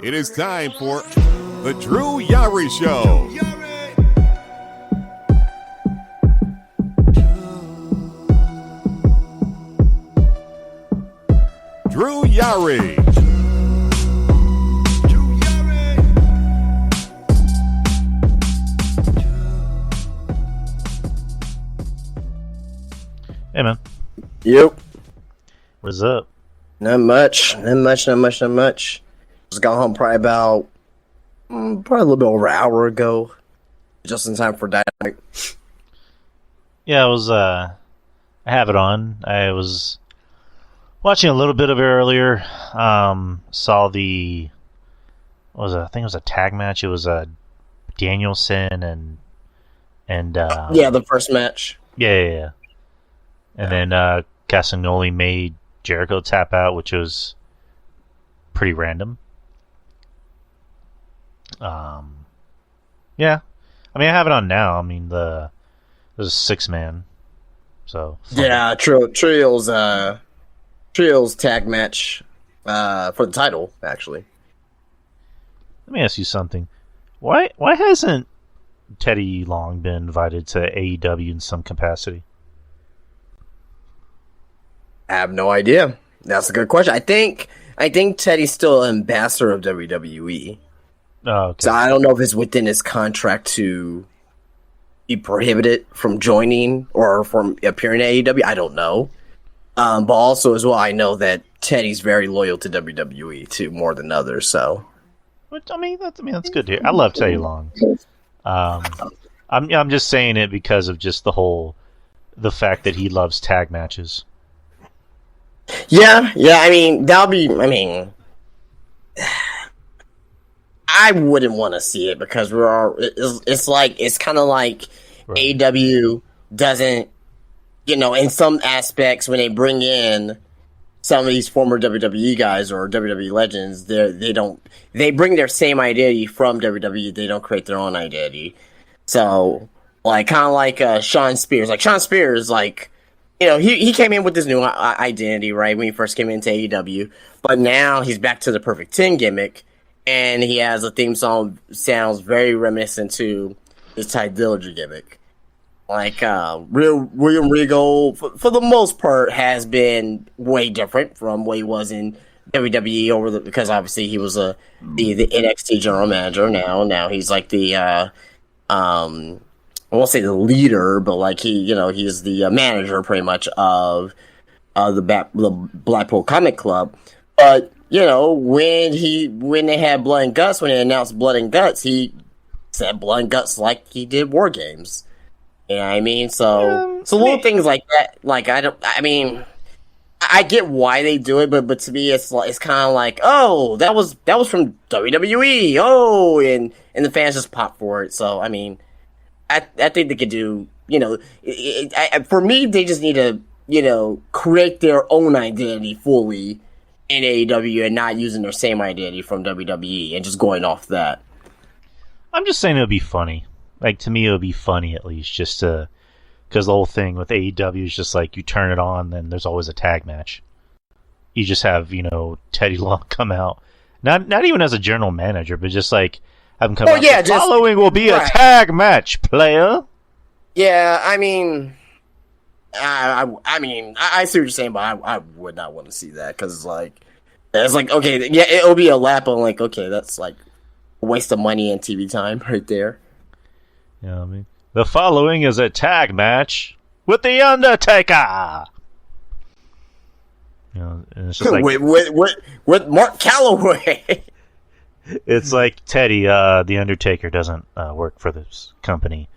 It is time for the Drew Yari Show. Drew Yari. Hey, man. Yep. What's up? Not much. Just got home probably about, probably a little bit over an hour ago. Just in time for Dynamite. Yeah, I have it on. I was watching a little bit of it earlier. Saw the, I think it was a tag match. It was Danielson and yeah, the first match. Yeah. And then Castagnoli made Jericho tap out, which was pretty random. Yeah. I mean, I have it on now. I mean, there's a 6-man. So yeah, Trios tag match for the title, actually. Let me ask you something. Why hasn't Teddy Long been invited to AEW in some capacity? I have no idea. That's a good question. I think Teddy's still an ambassador of WWE. Oh, okay. So I don't know if it's within his contract to be prohibited from joining or from appearing at AEW. I don't know. But also as well, I know that Teddy's very loyal to WWE too, more than others. So, I mean that's good to hear. I love Teddy Long. I'm just saying it because of just the fact that he loves tag matches. Yeah. I mean, I wouldn't want to see it because it's kind of like right. AEW doesn't, in some aspects when they bring in some of these former WWE guys or WWE legends, they bring their same identity from WWE. They don't create their own identity. So, like, kind of like Shawn Spears. Like, Shawn Spears, like, he came in with this new identity, right, when he first came into AEW. But now he's back to the Perfect 10 gimmick. And he has a theme song sounds very reminiscent to his Ty Dillinger gimmick. Like, William Regal, for the most part, has been way different from what he was in WWE because obviously he was the NXT general manager now. Now he's like the, I won't say the leader, but like he's the manager pretty much of the Blackpool Comic Club. But when they had Blood and Guts, when they announced Blood and Guts, he said Blood and Guts like he did War Games. You know what I mean? So little things like that. Like I get why they do it, but to me, it's kind of like, oh, that was from WWE. Oh, and the fans just pop for it. So I mean, I think they could do. For me, they just need to create their own identity fully in AEW and not using their same identity from WWE and just going off that. I'm just saying it would be funny. Like, to me, it would be funny at least, just to, because the whole thing with AEW is just like you turn it on, then there's always a tag match. You just have Teddy Long come out, not even as a general manager, but just like have him come out. Yeah, the following will be a tag match, player. Yeah, I mean. I see what you're saying, but I would not want to see that because it's like okay, yeah, it'll be a lap on like okay, that's like a waste of money and TV time right there. Yeah, I mean the following is a tag match with the Undertaker. And it's just like with Mark Calloway. It's like Teddy, the Undertaker doesn't work for this company.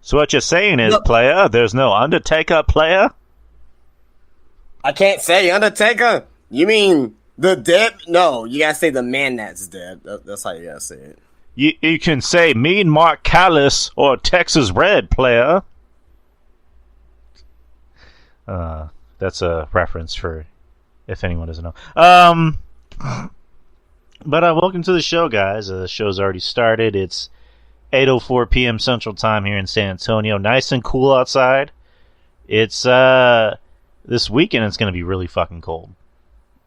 So what you're saying is, player, there's no Undertaker, player? I can't say Undertaker. You mean the dead? No, you gotta say the man that's dead. That's how you gotta say it. You can say Mean Mark Callis or Texas Red, player. That's a reference for if anyone doesn't know. But welcome to the show, guys. The show's already started. It's 8:04 p.m. Central Time here in San Antonio. Nice and cool outside. It's this weekend. It's gonna be really fucking cold.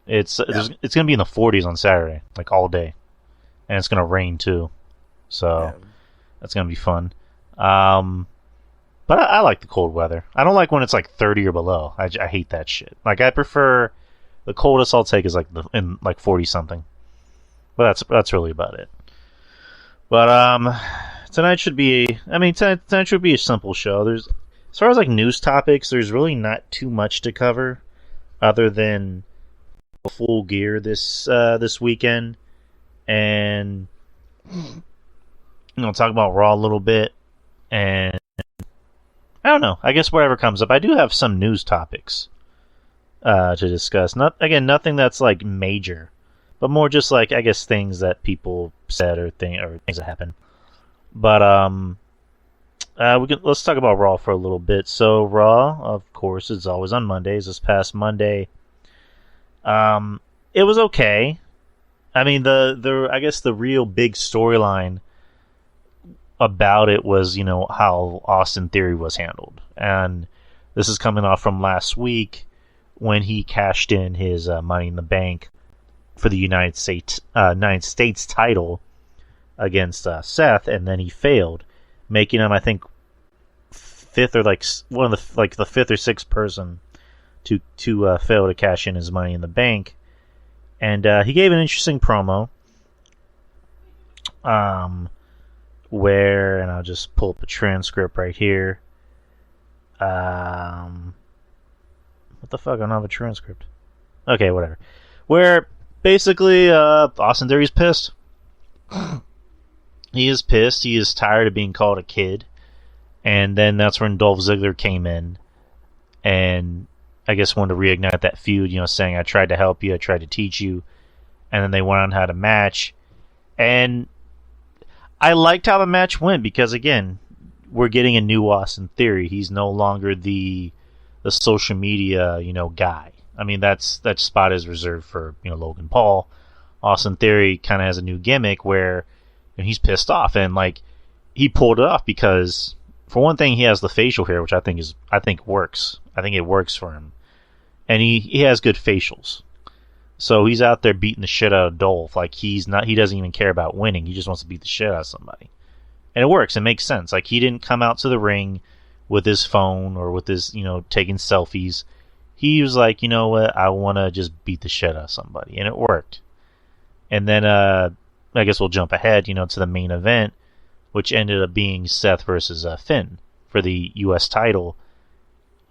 It's gonna be in the 40s on Saturday, like all day. and it's gonna rain too, so that's gonna be fun. But I like the cold weather. I don't like when it's like 30 or below. I hate that shit. Like, I prefer the coldest I'll take is like in like 40 something. But that's really about it. But tonight should be. I mean, tonight should be a simple show. There's, as far as like news topics, there's really not too much to cover, other than Full Gear this weekend, and talk about Raw a little bit, and I don't know. I guess whatever comes up. I do have some news topics to discuss. Nothing that's like major, but more just like, I guess, things that people said or things that happened. But let's talk about Raw for a little bit. So Raw, of course, is always on Mondays. This past Monday, it was okay. I mean, I guess the real big storyline about it was, how Austin Theory was handled. And this is coming off from last week when he cashed in his Money in the Bank for the United States title against Seth, and then he failed, making him, I think, fifth or like one of the fifth or sixth person to fail to cash in his Money in the Bank. And he gave an interesting promo. Where, and I'll just pull up the transcript right here. What the fuck? I don't have a transcript. Okay, whatever. Where basically Austin Theory's pissed. He is pissed. He is tired of being called a kid. And then that's when Dolph Ziggler came in and I guess wanted to reignite that feud, saying, I tried to help you, I tried to teach you. And then they went on how to match. And I liked how the match went because, again, we're getting a new Austin Theory. He's no longer the social media, guy. I mean, that spot is reserved for, Logan Paul. Austin Theory kind of has a new gimmick where he's pissed off, and like he pulled it off because, for one thing, he has the facial hair, which I think works. I think it works for him, and he has good facials. So he's out there beating the shit out of Dolph. Like, he doesn't even care about winning. He just wants to beat the shit out of somebody. And it works. It makes sense. Like, he didn't come out to the ring with his phone or with his, taking selfies. He was like, you know what? I want to just beat the shit out of somebody. And it worked. And then, I guess we'll jump ahead, to the main event, which ended up being Seth versus Finn for the U.S. title.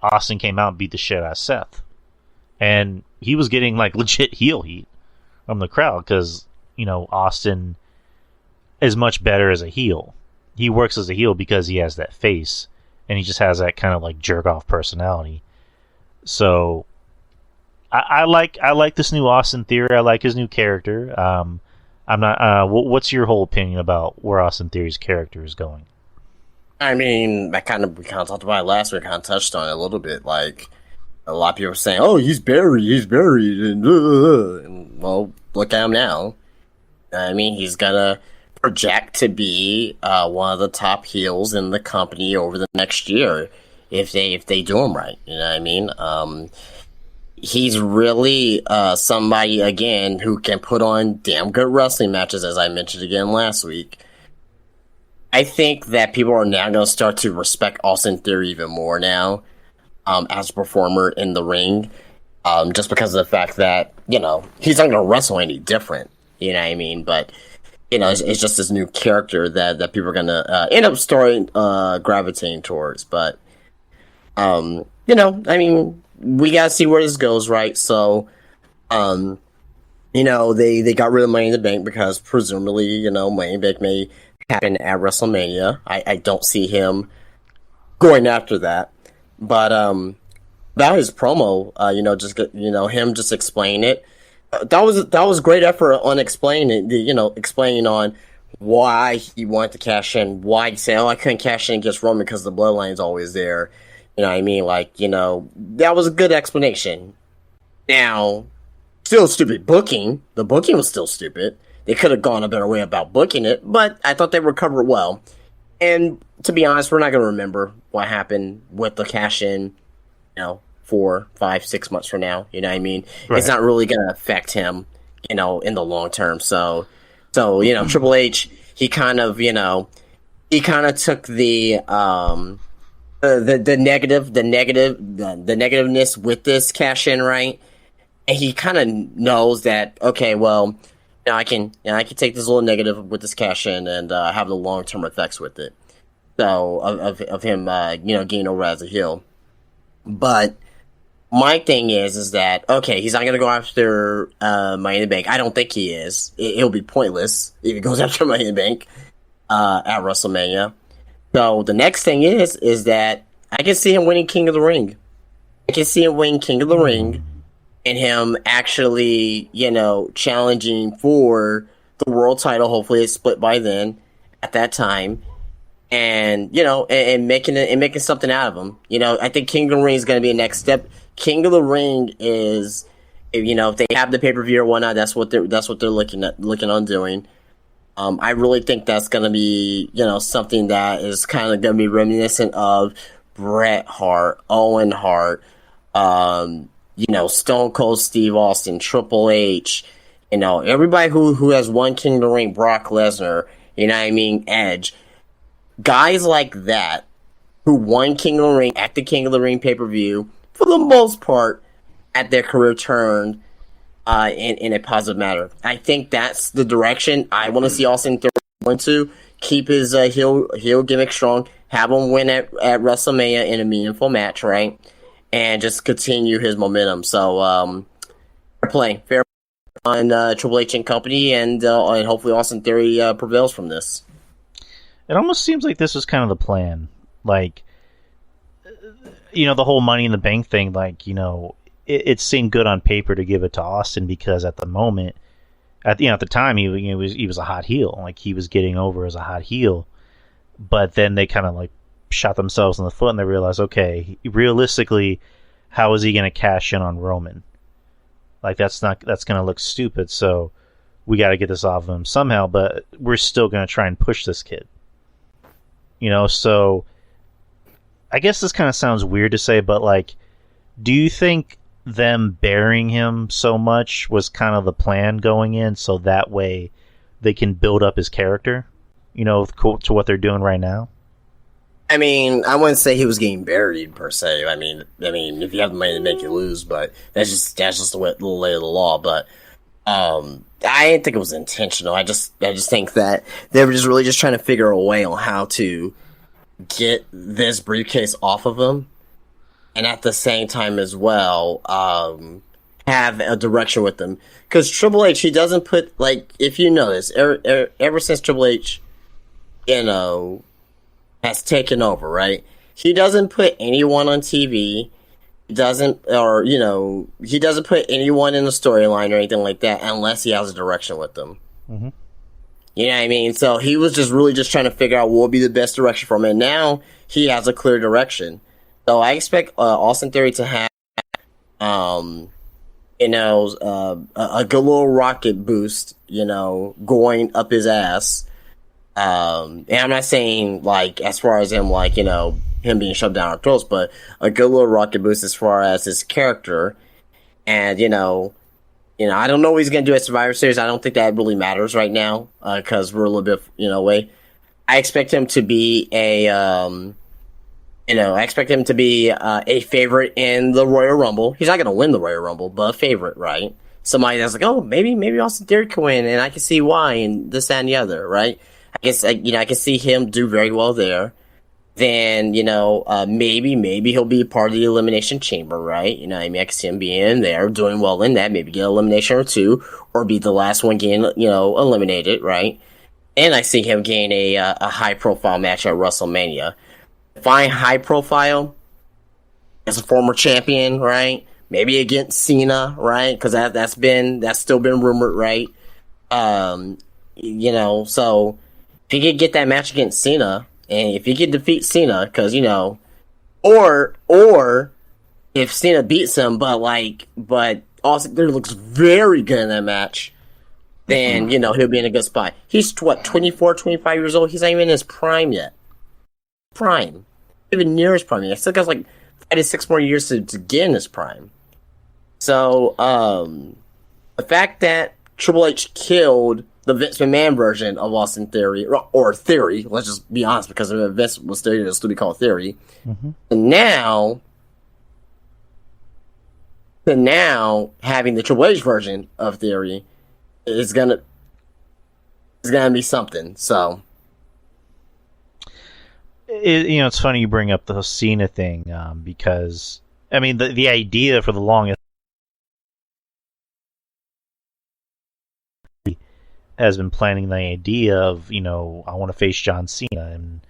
Austin came out and beat the shit out of Seth. And he was getting like legit heel heat from the crowd because, Austin is much better as a heel. He works as a heel because he has that face and he just has that kind of like jerk off personality. So I like this new Austin Theory. I like his new character. I'm not. What's your whole opinion about where Austin Theory's character is going? I mean, we kind of talked about it last week. Kind of touched on it a little bit. Like, a lot of people are saying, "Oh, he's buried," and well, look at him now. I mean, he's gonna project to be one of the top heels in the company over the next year if they do him right. You know what I mean? He's really somebody again who can put on damn good wrestling matches, as I mentioned again last week. I think that people are now going to start to respect Austin Theory even more now. As a performer in the ring, just because of the fact that, he's not going to wrestle any different, you know what I mean? But, it's just this new character that people are going to end up gravitating towards. But, I mean, we got to see where this goes, right? So, they got rid of Money in the Bank because presumably, Money in the Bank may happen at WrestleMania. I don't see him going after that. But about his promo, him just explaining it. That was great effort on explaining on why he wanted to cash in, why he said, "Oh, I couldn't cash in against Roman because the bloodline's always there." You know what I mean? Like, that was a good explanation. Now, still stupid booking. The booking was still stupid. They could have gone a better way about booking it, but I thought they recovered well. And to be honest, we're not going to remember what happened with the cash-in, 4, 5, 6 months from now. You know what I mean? Right. It's not really going to affect him, in the long term. So So, Triple H, he kind of took the negativeness with this cash in, right? And he kind of knows that, okay, well, I can take this little negative with this cash in and have the long term effects with it. So of him, getting over as a heel. But my thing is that, okay, he's not going to go after Money in the Bank. I don't think he is. It'll be pointless if he goes after Money in the Bank at WrestleMania. So the next thing is that I can see him winning King of the Ring. I can see him winning King of the Ring and him actually, challenging for the world title. Hopefully it's split by then at that time. And, and making something out of him. I think King of the Ring is going to be a next step. King of the Ring is, if they have the pay-per-view or whatnot, that's what they're looking on doing. I really think that's going to be, something that is kind of going to be reminiscent of Bret Hart, Owen Hart, Stone Cold Steve Austin, Triple H, everybody who has won King of the Ring, Brock Lesnar, Edge. Guys like that who won King of the Ring at the King of the Ring pay-per-view, for the most part, at their career turn in a positive manner. I think that's the direction I want to see Austin Theory to keep his heel gimmick strong, have him win at WrestleMania in a meaningful match, right? And just continue his momentum. So, fair play on Triple H and company, and hopefully Austin Theory prevails from this. It almost seems like this was kind of the plan. Like, the whole Money in the Bank thing, it seemed good on paper to give it to Austin because at the moment, at the time, he was a hot heel. Like, he was getting over as a hot heel. But then they kind of, shot themselves in the foot and they realized, okay, realistically, how is he going to cash in on Roman? That's going to look stupid, so we got to get this off of him somehow, but we're still going to try and push this kid. So I guess this kind of sounds weird to say, but do you think them burying him so much was kind of the plan going in, so that way they can build up his character, to what they're doing right now? I mean, I wouldn't say he was getting buried per se. I mean, if you have the money to make you lose, but that's just the lay of the law. But I didn't think it was intentional. I just think that they were just really just trying to figure a way on how to get this briefcase off of him, and at the same time as well, have a direction with them. Because Triple H, he doesn't put, if you notice, ever since Triple H, has taken over, right? He doesn't put anyone on TV. He doesn't put anyone in the storyline or anything like that unless he has a direction with them. Mm-hmm. You know what I mean? So he was just really just trying to figure out what would be the best direction for him. And now he has a clear direction. So I expect Austin Theory to have, a good little rocket boost, going up his ass. And I'm not saying, as far as him, him being shoved down our throats, but a good little rocket boost as far as his character. And, I don't know what he's going to do at Survivor Series. I don't think that really matters right now, because we're a little bit, away. I expect him to be a favorite in the Royal Rumble. He's not going to win the Royal Rumble, but a favorite, right? Somebody that's maybe Austin Theory can win, and I can see why, and this, that, and the other, right? I guess, I can see him do very well there. Then, maybe he'll be part of the Elimination Chamber, right? I can see him being in there, doing well in that, maybe get an elimination or two, or be the last one getting, eliminated, right? And I see him getting a high-profile match at WrestleMania. Fine high profile as a former champion, right? Maybe against Cena, right? Because that's still been rumored, right? So if you could get that match against Cena, and if you could defeat Cena, because or if Cena beats him, but Austin Theory looks very good in that match, then he'll be in a good spot. He's 24, 25 years old. He's not even in his prime yet. Prime, even near his prime. He still got 5 to 6 more years to get in his prime. So the fact that Triple H killed the Vince McMahon version of Austin Theory, or Theory. Let's just be honest, because if Vince was Theory, it'll still be called Theory. Mm-hmm. And now having the Triple H version of Theory is gonna be something. So, it's funny you bring up the Cena thing, because I mean the idea for the longest has been planning the idea of, I want to face John Cena, and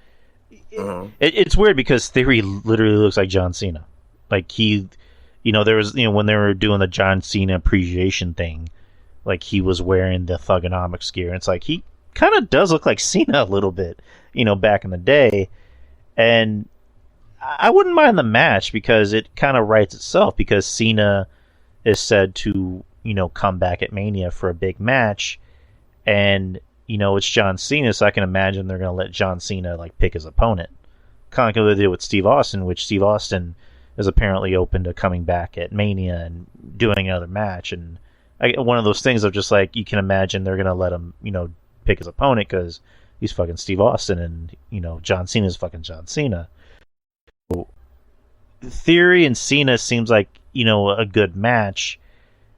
it's weird because Theory literally looks like John Cena. Like he, there was, when they were doing the John Cena appreciation thing, like he was wearing the Thugonomics gear. And it's like he kind of does look like Cena a little bit, back in the day. And I wouldn't mind the match because it kind of writes itself, because Cena is said to, come back at Mania for a big match. And, it's John Cena, so I can imagine they're going to let John Cena, pick his opponent. Kind of like what they did with Steve Austin, which Steve Austin is apparently open to coming back at Mania and doing another match. And one of those things of just, you can imagine they're going to let him, pick his opponent because he's fucking Steve Austin and, John Cena's fucking John Cena. So, Theory and Cena seems like, a good match.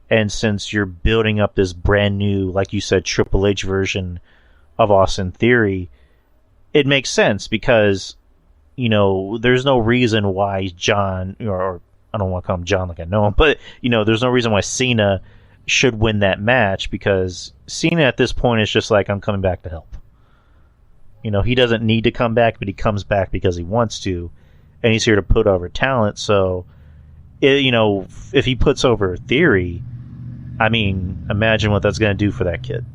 And since you're building up this brand new, like you said, Triple H version of Austin Theory, it makes sense because, there's no reason why John, or I don't want to call him John like I know him, but, there's no reason why Cena should win that match, because Cena at this point is just like, I'm coming back to help. He doesn't need to come back, but he comes back because he wants to, and he's here to put over talent. So, if he puts over Theory, I mean, imagine what that's going to do for that kid.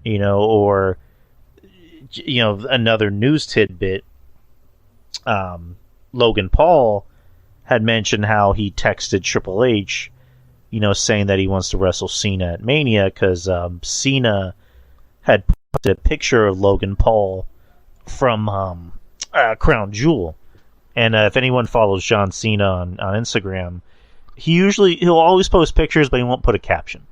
Or, another news tidbit, Logan Paul had mentioned how he texted Triple H, saying that he wants to wrestle Cena at Mania because Cena had posted a picture of Logan Paul from Crown Jewel. And if anyone follows John Cena on Instagram, he'll always post pictures, but he won't put a caption.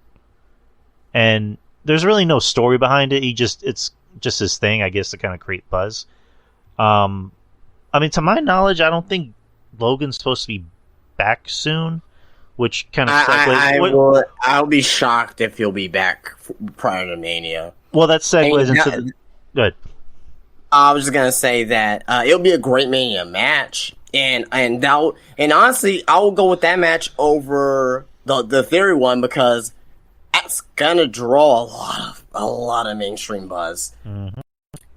And there's really no story behind it. It's just his thing, I guess, to kind of create buzz. I mean, to my knowledge, I don't think Logan's supposed to be back soon, which kind of I'll be shocked if he'll be back prior to Mania. Well, that segues into the... Good. I was just gonna say that it'll be a great Mania match, and honestly, I will go with that match over the Theory one because that's gonna draw a lot of mainstream buzz. Mm-hmm.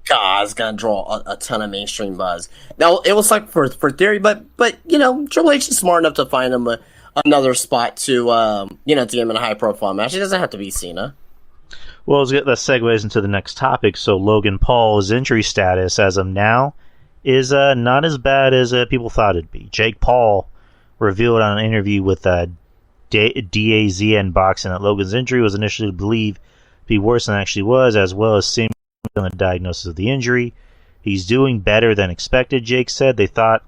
God, it's gonna draw a ton of mainstream buzz. Now it was like for Theory, but Triple H is smart enough to find him another spot to to get him in a high profile match. It doesn't have to be Cena. Well, that segues into the next topic. So Logan Paul's injury status as of now is not as bad as people thought it'd be. Jake Paul revealed on an interview with DAZN Boxing that Logan's injury was initially believed to be worse than it actually was, as well as seeming on the diagnosis of the injury. He's doing better than expected, Jake said. They thought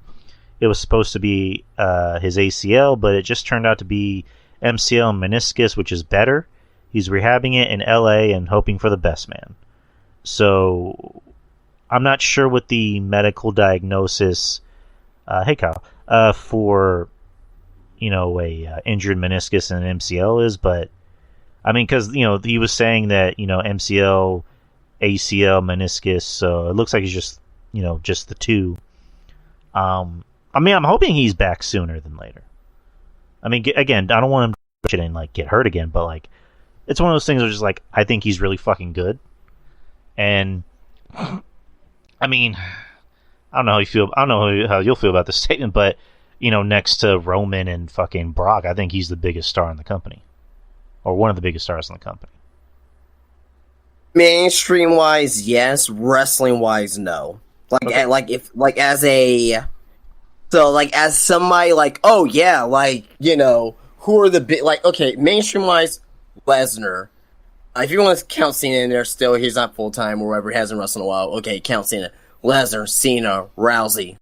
it was supposed to be his ACL, but it just turned out to be MCL and meniscus, which is better. He's rehabbing it in LA and hoping for the best, man. So I'm not sure what the medical diagnosis, hey Kyle, for a injured meniscus and an MCL is, but I mean, because he was saying that MCL, ACL, meniscus, so it looks like he's just just the two. I mean, I'm hoping he's back sooner than later. I mean, again, I don't want him to get hurt again, but it's one of those things where just I think he's really fucking good. And I mean, I don't know how you feel. I don't know how you'll feel about this statement, but next to Roman and fucking Brock, I think he's the biggest star in the company, or one of the biggest stars in the company. Mainstream wise, yes. Wrestling wise, no. As somebody oh yeah, who are the big okay, mainstream wise, Lesnar. If you want to count Cena in there still, he's not full time or whatever, he hasn't wrestled in a while. Okay, count Cena. Lesnar, Cena, Rousey,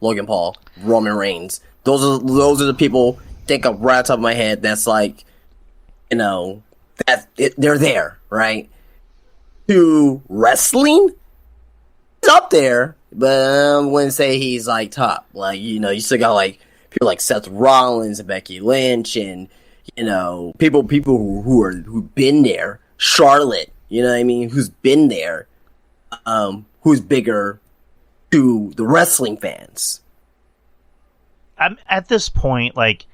Logan Paul, Roman Reigns. Those are the people think of right off the top of my head that's they're there, right? to wrestling, he's up there, but I wouldn't say he's like top. Like, you know, you still got like people like Seth Rollins and Becky Lynch, and you know, people who've been there. Charlotte, you know what I mean? Who's been there? Who's bigger to the wrestling fans? I'm at this point, like,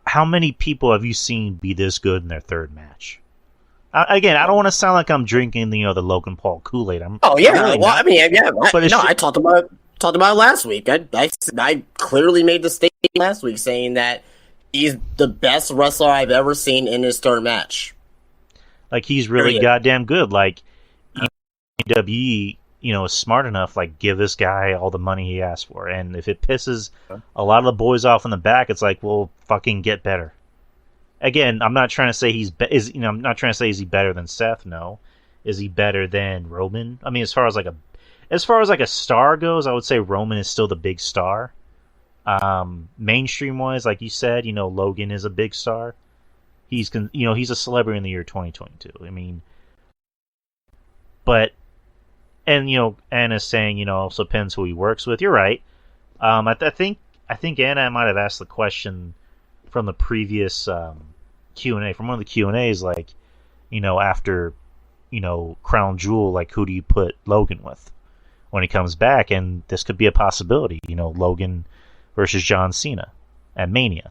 how many people have you seen be this good in their third match? Again, I don't want to sound like I'm drinking the Logan Paul Kool-Aid. I talked about it last week. I clearly made the statement last week saying that he's the best wrestler I've ever seen in his third match. Like, he's really goddamn good. Like, WWE, is smart enough, like, give this guy all the money he asked for. And if it pisses a lot of the boys off in the back, it's like, well, fucking get better. Again, I'm not trying to say I'm not trying to say is he better than Seth? No. Is he better than Roman? I mean, as far as a star goes, I would say Roman is still the big star. Mainstream wise, like you said, Logan is a big star. He's a celebrity in the year 2022. I mean, but Anna's saying also depends who he works with. You're right. I think Anna might have asked the question from the previous Q&A, from one of the Q&As, like, after Crown Jewel, like, who do you put Logan with when he comes back? And this could be a possibility. Logan versus John Cena at Mania,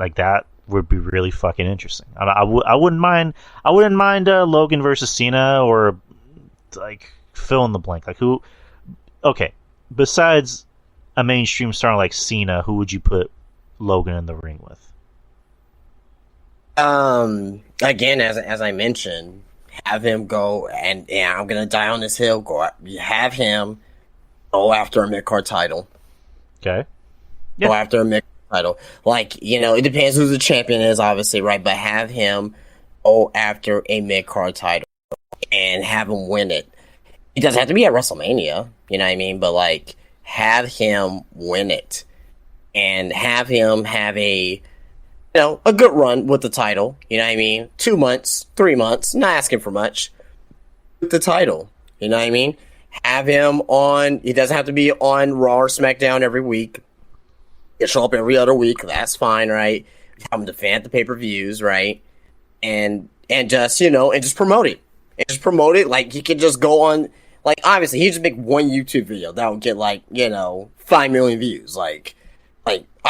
like that would be really fucking interesting. I wouldn't mind Logan versus Cena, or like fill in the blank, like who. Okay, besides a mainstream star like Cena, who would you put Logan in the ring with? Again, as I mentioned, have him go, and I'm gonna die on this hill. Have him go after a mid-card title. Okay. Yeah. Go after a mid-card title. Like, it depends who the champion is, obviously, right? But have him go after a mid-card title and have him win it. It doesn't have to be at WrestleMania, you know what I mean? But, like, have him win it. And have him have a good run with the title, you know what I mean? 2 months, 3 months, not asking for much. With the title, you know what I mean? Have him on, he doesn't have to be on Raw or SmackDown every week. He'll show up every other week, that's fine, right? Have him defend the pay-per-views, right? And just, and just promote it. And just promote it, like, he could just go on, like, obviously, he just make one YouTube video that would get, like, 5 million views, like,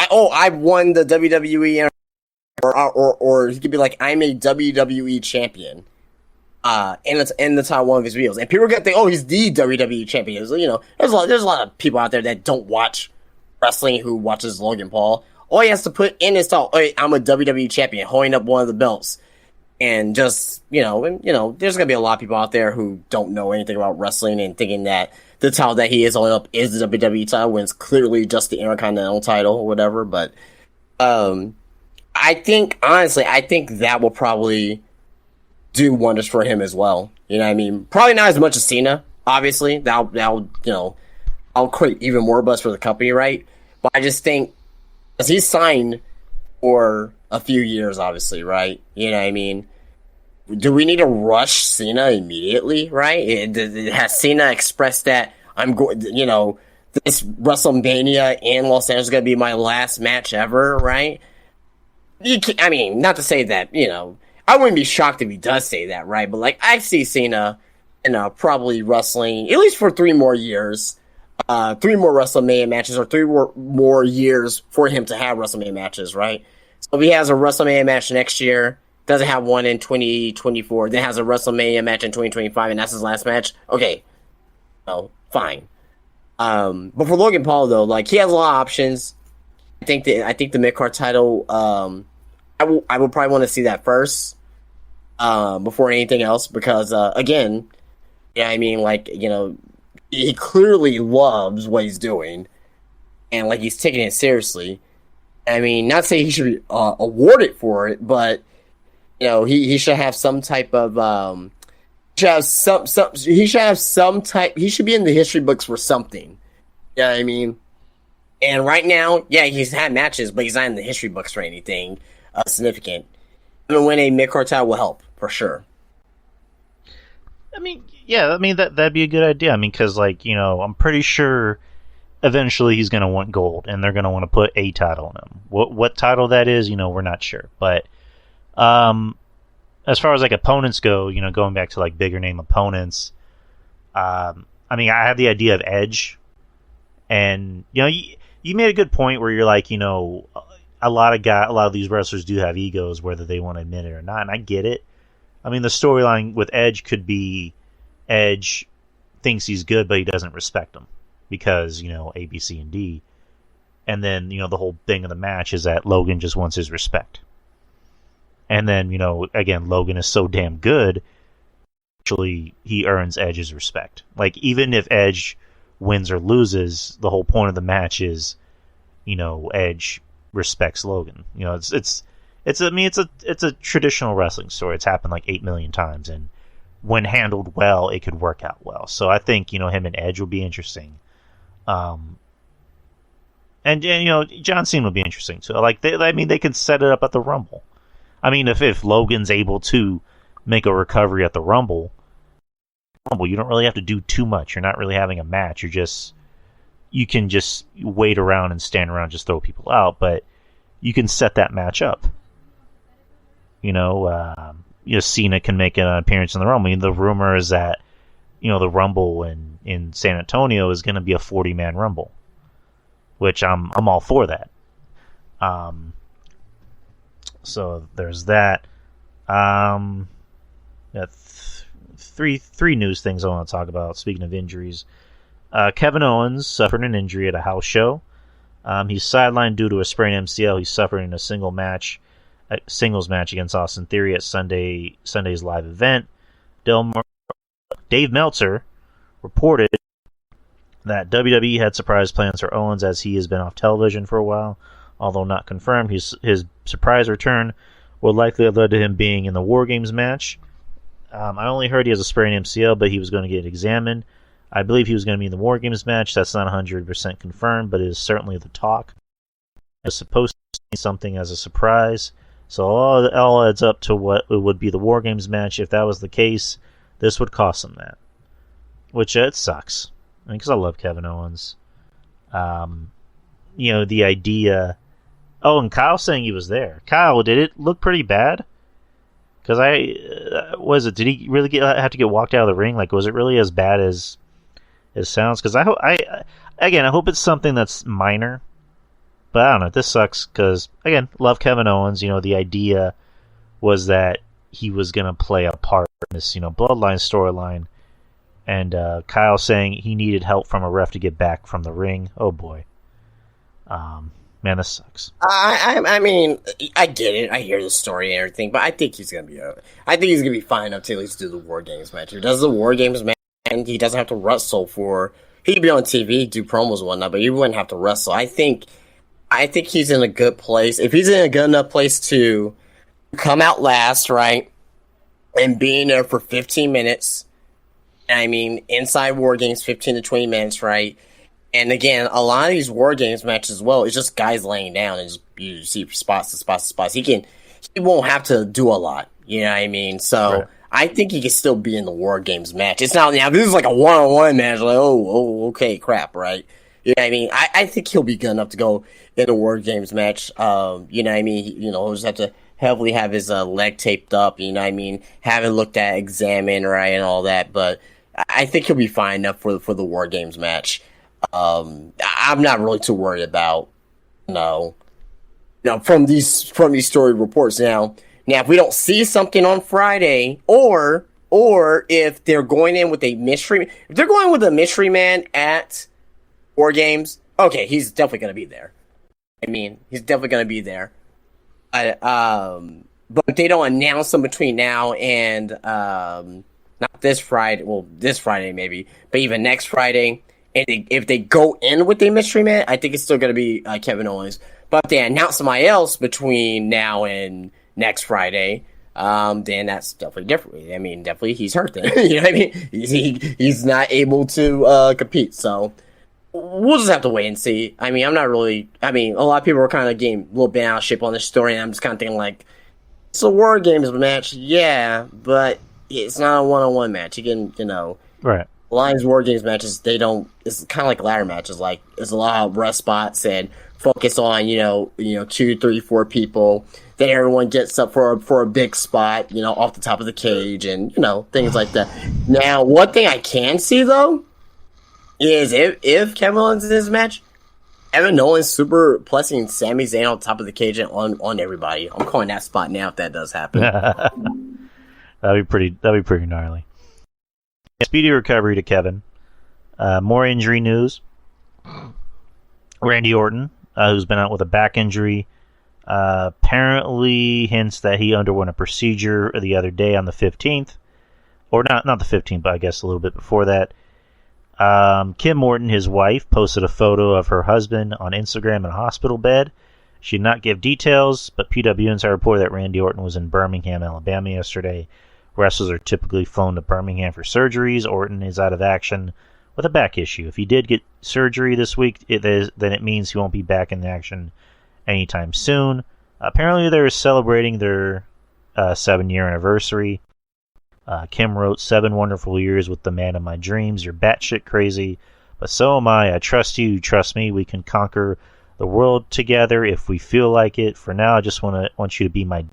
I won the WWE, or he could be like, I'm a WWE champion, and it's in the title one of his videos, and people are gonna think, oh, he's the WWE champion. There's a lot of people out there that don't watch wrestling who watches Logan Paul. All he has to put in his title, hey, I'm a WWE champion, holding up one of the belts, and just there's gonna be a lot of people out there who don't know anything about wrestling and thinking that the title that he is holding up is the WWE title when it's clearly just the Intercontinental title or whatever. But I think that will probably do wonders for him as well. You know what I mean? Probably not as much as Cena, obviously. That'll I'll create even more buzz for the company, right? But I just think, because he's signed for a few years, obviously, right? You know what I mean? Do we need to rush Cena immediately, right? Has Cena expressed that I'm going, this WrestleMania in Los Angeles is going to be my last match ever, right? I mean, not to say that, I wouldn't be shocked if he does say that, right? But, like, I see Cena, probably wrestling at least for 3 more years, 3 more WrestleMania matches, or 3 more years for him to have WrestleMania matches, right? So if he has a WrestleMania match next year, doesn't have one in 2024, then has a WrestleMania match in 2025, and that's his last match, okay. Fine. But for Logan Paul, though, like, he has a lot of options. I think the mid-card title, I would probably want to see that first, before anything else, because, again, I mean, like, he clearly loves what he's doing, and, like, he's taking it seriously. I mean, not saying he should be awarded for it, but, he should have some type of, he should be in the history books for something. You know what I mean? And right now, yeah, he's had matches, but he's not in the history books for anything significant. Even win a mid-card title will help, for sure. I mean, yeah, I mean that'd be a good idea. I mean, because like I'm pretty sure eventually he's going to want gold, and they're going to want to put a title on him. What title that is, we're not sure. But as far as like opponents go, going back to like bigger name opponents, I mean, I have the idea of Edge, and you made a good point where you're like, a lot of these wrestlers do have egos, whether they want to admit it or not, and I get it. I mean, the storyline with Edge could be Edge thinks he's good, but he doesn't respect him because, A, B, C, and D. And then, the whole thing of the match is that Logan just wants his respect. And then, again, Logan is so damn good, actually, he earns Edge's respect. Like, even if Edge wins or loses, the whole point of the match is, Edge respects Logan. It's a traditional wrestling story. It's happened like 8 million times, and when handled well, it could work out well. So I think him and Edge will be interesting, and John Cena will be interesting too. Like they can set it up at the Rumble. I mean, if Logan's able to make a recovery at the Rumble, you don't really have to do too much. You're not really having a match. You can just wait around and stand around, and just throw people out, but you can set that match up. Cena can make an appearance in the Rumble. I mean, the rumor is that, the Rumble in San Antonio is going to be a 40-man Rumble, which I'm all for that. So there's that. Three news things I want to talk about. Speaking of injuries, Kevin Owens suffered an injury at a house show. He's sidelined due to a sprained MCL he suffered in a singles match against Austin Theory at Sunday's live event. Dave Meltzer reported that WWE had surprise plans for Owens as he has been off television for a while, although not confirmed. His surprise return would likely have led to him being in the War Games match. I only heard he has a sprained MCL, but he was going to get examined. I believe he was going to be in the War Games match. That's not 100% confirmed, but it is certainly the talk. It was supposed to be something as a surprise. So all adds up to what it would be the War Games match. If that was the case, this would cost him that. Which, it sucks. I mean, because I love Kevin Owens. The idea... Oh, and Kyle saying he was there. Kyle, did it look pretty bad? Because did he really have to get walked out of the ring? Like, was it really as bad as it sounds? Because I hope it's something that's minor. But I don't know. This sucks because, again, love Kevin Owens. The idea was that he was going to play a part in this, Bloodline storyline. And Kyle saying he needed help from a ref to get back from the ring. Oh, boy. Man, this sucks. I mean, I get it. I hear the story and everything, but I think he's gonna be. I think he's gonna be fine enough to at least do the War Games match. If he does the War Games match, and he doesn't have to wrestle for. He could be on TV, do promos and whatnot, but he wouldn't have to wrestle. I think he's in a good place. If he's in a good enough place to come out last, right, and being there for 15 minutes. I mean, inside War Games, 15 to 20 minutes, right. And again, a lot of these War Games matches as well, it's just guys laying down and just you see spots to spots to spots. He won't have to do a lot. You know what I mean? So right. I think he can still be in the War Games match. It's not now. This is like a one-on-one match. Like, okay, crap, right? You know what I mean? I think he'll be good enough to go in the War Games match. You know what I mean? He'll just have to heavily have his leg taped up. You know what I mean? Haven't looked at, examined, right, and all that. But I think he'll be fine enough for the War Games match. I'm not really too worried about from these story reports now if we don't see something on Friday or if they're going in with a mystery man at War Games, okay, he's definitely going to be there. I mean, he's definitely going to be there. But if they don't announce them between now and not this Friday, well, this Friday maybe, but even next Friday. And if they go in with a mystery man, I think it's still going to be Kevin Owens. But if they announce somebody else between now and next Friday, then that's definitely different. I mean, definitely he's hurt then. You know what I mean? He's not able to compete. So we'll just have to wait and see. I mean, a lot of people are kind of getting a little bent out of shape on this story. And I'm just kind of thinking like, it's a War Games match, yeah, but it's not a one-on-one match. You can, Right. Lions War Games matches, they don't. It's kind of like ladder matches. Like there's a lot of rest spots and focus on 2, 3, 4 people. Then everyone gets up for a big spot, off the top of the cage and things like that. Now, one thing I can see though is if Kevin Owens in this match, Evan Nolan's super plussing Sami Zayn on top of the cage and on everybody. I'm calling that spot now if that does happen. That'd be pretty gnarly. Speedy recovery to Kevin. More injury news. Randy Orton, who's been out with a back injury, apparently hints that he underwent a procedure the other day on the 15th. Or not the 15th, but I guess a little bit before that. Kim Morton, his wife, posted a photo of her husband on Instagram in a hospital bed. She did not give details, but PW Insider reported that Randy Orton was in Birmingham, Alabama yesterday. Wrestlers are typically flown to Birmingham for surgeries. Orton is out of action with a back issue. If he did get surgery this week, then it means he won't be back in action anytime soon. Apparently, they're celebrating their 7-year anniversary. Kim wrote, 7 wonderful years with the man of my dreams. You're batshit crazy, but so am I. I trust you. You trust me. We can conquer the world together if we feel like it. For now, I just want you to be my...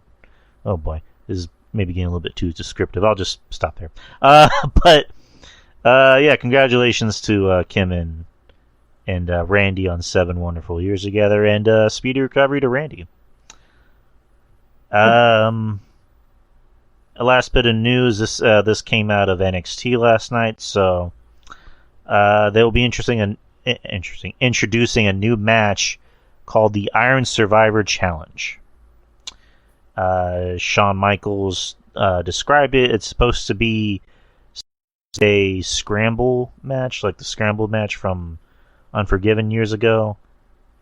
Oh, boy. This is maybe getting a little bit too descriptive. I'll just stop there. Yeah, congratulations to Kim and Randy on 7 wonderful years together, and speedy recovery to Randy. A last bit of news. This came out of NXT last night, so they will be introducing a new match called the Iron Survivor Challenge. Shawn Michaels described it. It's supposed to be a scramble match, like the scramble match from Unforgiven years ago.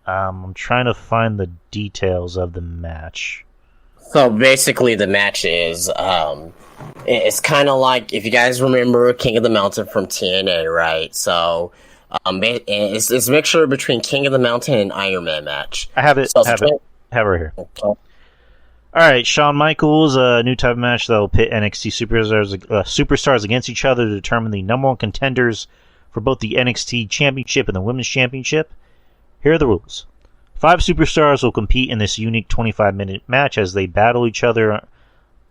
I'm trying to find the details of the match. So basically, the match is it's kind of like, if you guys remember King of the Mountain from TNA, right? So it's a mixture between King of the Mountain and Iron Man match. I have it. So have it right here. Okay. All right, Shawn Michaels, a new type of match that will pit NXT superstars against each other to determine the number 1 contenders for both the NXT Championship and the Women's Championship. Here are the rules. 5 superstars will compete in this unique 25-minute match as they battle each other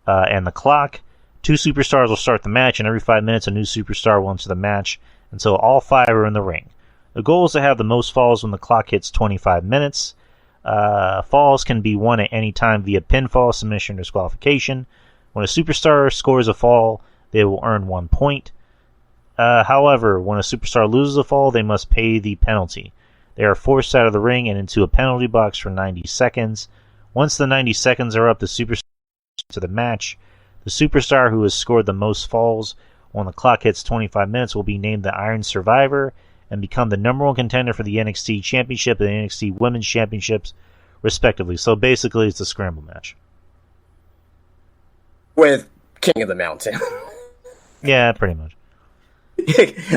and the clock. 2 superstars will start the match, and every 5 minutes a new superstar will enter the match until all 5 are in the ring. The goal is to have the most falls when the clock hits 25 minutes. Falls can be won at any time via pinfall, submission, or disqualification. When a superstar scores a fall, they will earn 1 point. However, when a superstar loses a fall, they must pay the penalty. They are forced out of the ring and into a penalty box for 90 seconds. Once the 90 seconds are up, the superstar to the match. The superstar who has scored the most falls when the clock hits 25 minutes will be named the Iron Survivor and become the number 1 contender for the NXT Championship and the NXT Women's Championships, respectively. So basically, it's a scramble match. With King of the Mountain. Yeah, pretty much.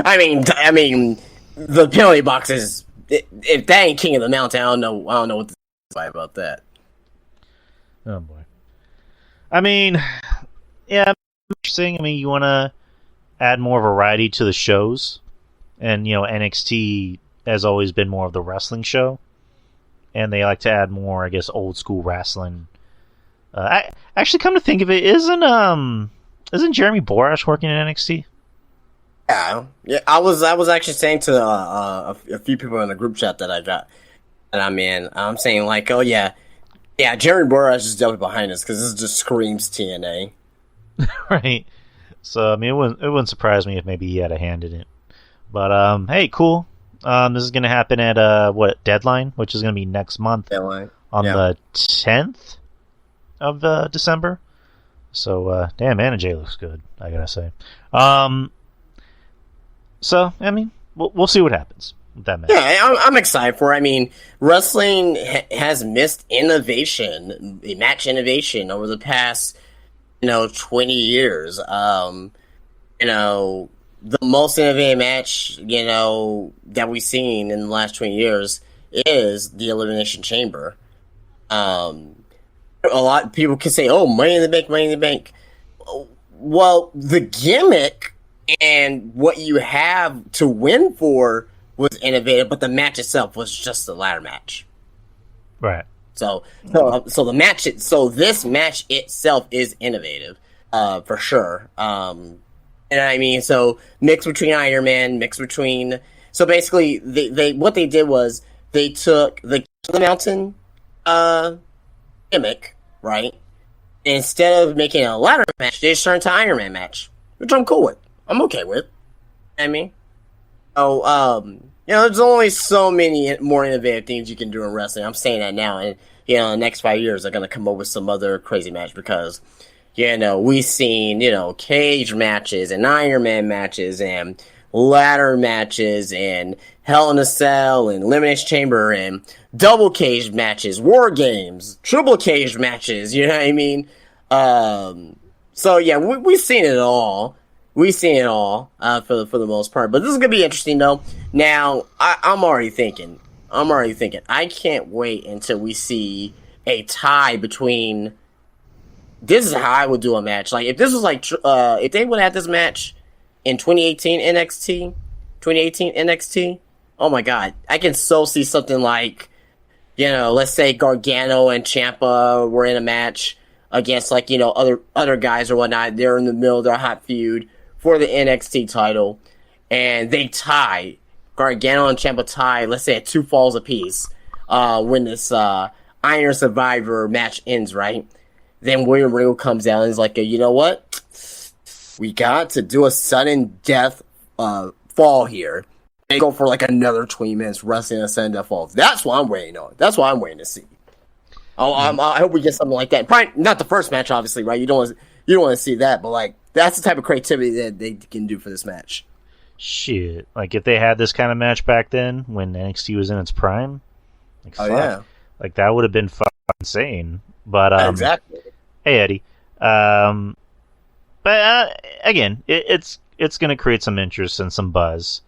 I mean, the penalty box is... If that ain't King of the Mountain, I don't know what to say about that. Oh boy. I mean, yeah, interesting. I mean, you want to add more variety to the shows, and NXT has always been more of the wrestling show, and they like to add more, I guess, old school wrestling. I actually, come to think of it, isn't Jeremy Borash working in NXT? Yeah. I was actually saying to a few people in the group chat that I'm in. I'm saying like, oh yeah, Jeremy Borash is definitely behind this because this just screams TNA. Right. So I mean, it wouldn't surprise me if maybe he had a hand in it. But hey, cool. This is gonna happen at Deadline, which is gonna be next month on the 10th of December. So damn, Anna Jay looks good, I gotta say. So, I mean, we'll see what happens with that match. Yeah, I'm excited for it. I mean, wrestling has missed innovation, match innovation over the past, 20 years. The most innovative match, that we've seen in the last 20 years is the Elimination Chamber. A lot of people can say, oh, Money in the Bank, Money in the Bank. Well, the gimmick and what you have to win for was innovative, but the match itself was just a ladder match. Right. So this match itself is innovative, for sure. And I mean, so mixed between Iron Man, so basically they what they did was they took the King of the Mountain gimmick, right? Instead of making a ladder match, they just turned to Iron Man match, which I'm cool with. I'm okay with. I mean, there's only so many more innovative things you can do in wrestling. I'm saying that now, and in the next 5 years, they're gonna come up with some other crazy match because, we've seen cage matches and Iron Man matches and ladder matches and Hell in a Cell and Elimination Chamber and double cage matches, war games, triple cage matches. You know what I mean? So yeah, we've seen it all. We've seen it all for the most part. But this is gonna be interesting though. Now I'm already thinking. I can't wait until we see a tie between. This is how I would do a match. Like if this was like if they would have this match in 2018 NXT. Oh my god, I can so see something like, let's say Gargano and Ciampa were in a match against other guys or whatnot. They're in the middle of their hot feud for the NXT title, and they tie. Gargano and Ciampa tie, let's say at 2 falls apiece, when this Iron Survivor match ends, right? Then William Regal comes out and is like, you know what? We got to do a sudden death fall here. They go for another 20 minutes wrestling a sudden death fall. That's what I'm waiting on. That's what I'm waiting to see. I hope we get something like that. Probably not the first match, obviously, right? You don't want to see that, but that's the type of creativity that they can do for this match. Shit, if they had this kind of match back then when NXT was in its prime, yeah, that would have been fucking insane. But exactly. Hey Eddie, but again, it's going to create some interest and some buzz.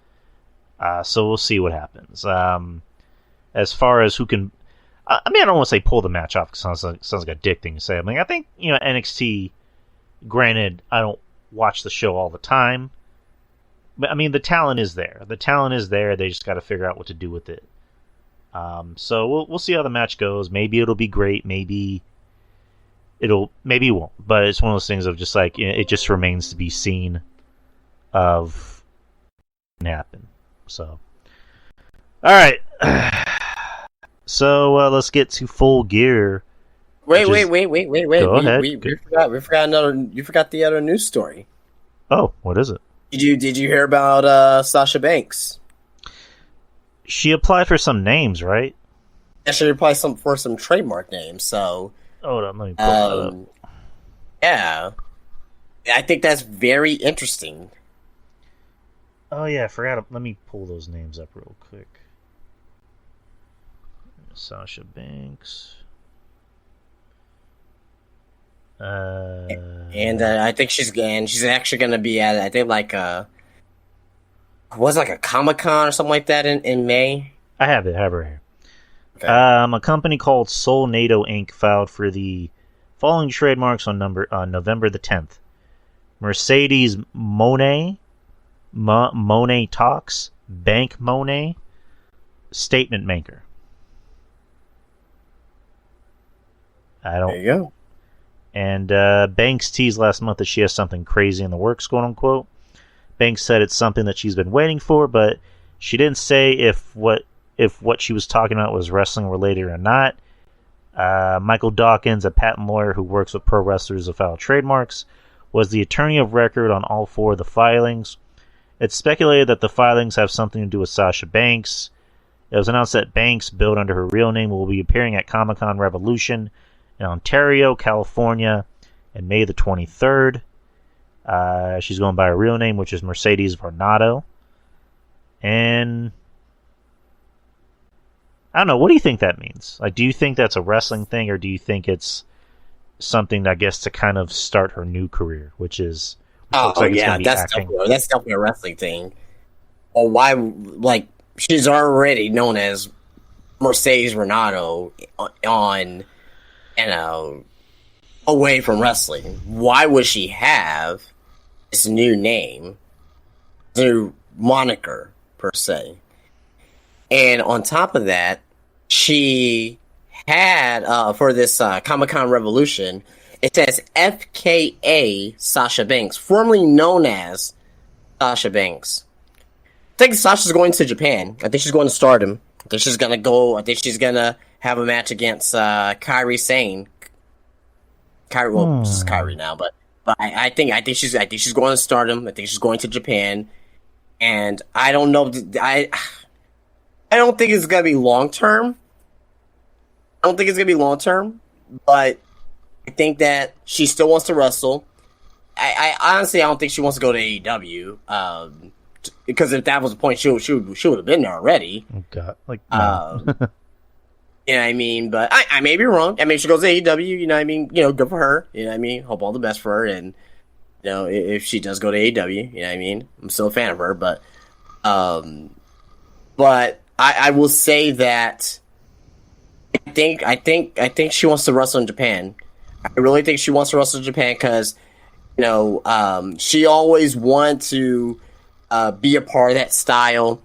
So we'll see what happens. As far as who can, I don't want to say pull the match off because it sounds like a dick thing to say. I think NXT. Granted, I don't watch the show all the time, but the talent is there. They just got to figure out what to do with it. So we'll see how the match goes. Maybe it'll be great. Maybe it won't. But it's one of those things of just it just remains to be seen of what can happen. So, all right. So let's get to Full Gear. Wait. Go ahead. We forgot you forgot the other news story. Oh, what is it? Did you hear about Sasha Banks? She applied for some names, right? Yeah, she applied for some trademark names. So hold on, let me pull that up. Yeah, I think that's very interesting. Oh yeah, I forgot. Let me pull those names up real quick. Sasha Banks. And I think she's actually going to be at, I think a Comic-Con or something like that in May. I have her here. Okay. A company called Solnado Inc. filed for the following trademarks on November the 10th. Mercedes Monet, Monet Talks, Bank Monet, Statement Maker. There you go. And Banks teased last month that she has something crazy in the works, quote unquote. Banks said it's something that she's been waiting for, but she didn't say if what she was talking about was wrestling related or not. Michael Dawkins, a patent lawyer who works with pro wrestlers to file trademarks, was the attorney of record on all 4 of the filings. It's speculated that the filings have something to do with Sasha Banks. It was announced that Banks, billed under her real name, will be appearing at Comic-Con Revolution in Ontario, California, on May the 23rd. She's going by her real name, which is Mercedes Varnado. And I don't know, what do you think that means? Do you think that's a wrestling thing, or do you think it's something, I guess, to kind of start her new career, which is... that's definitely a wrestling thing. Or why, she's already known as Mercedes Varnado on away from wrestling. Why would she have this new name, new moniker, per se? And on top of that, she had, for this Comic-Con Revolution, it says FKA Sasha Banks, formerly known as Sasha Banks. I think Sasha's going to Japan. I think she's going to Stardom. I think she's going to have a match against Kairi Sane. Kairi, well, this is Kairi now, but I think she's going to Stardom. I think she's going to Japan, and I don't know. I don't think it's gonna be long term. But I think that she still wants to wrestle. I honestly don't think she wants to go to AEW. Because if that was the point, she would have been there already. Oh God, like. No. You know what I mean? But I may be wrong. I mean, she goes to AEW, you know what I mean? You know, good for her. You know what I mean? Hope all the best for her. And, you know, if she does go to AEW, you know what I mean? I'm still a fan of her. But I will say that I think she wants to wrestle in Japan. I really think she wants to wrestle in Japan because, you know, she always wanted to be a part of that style.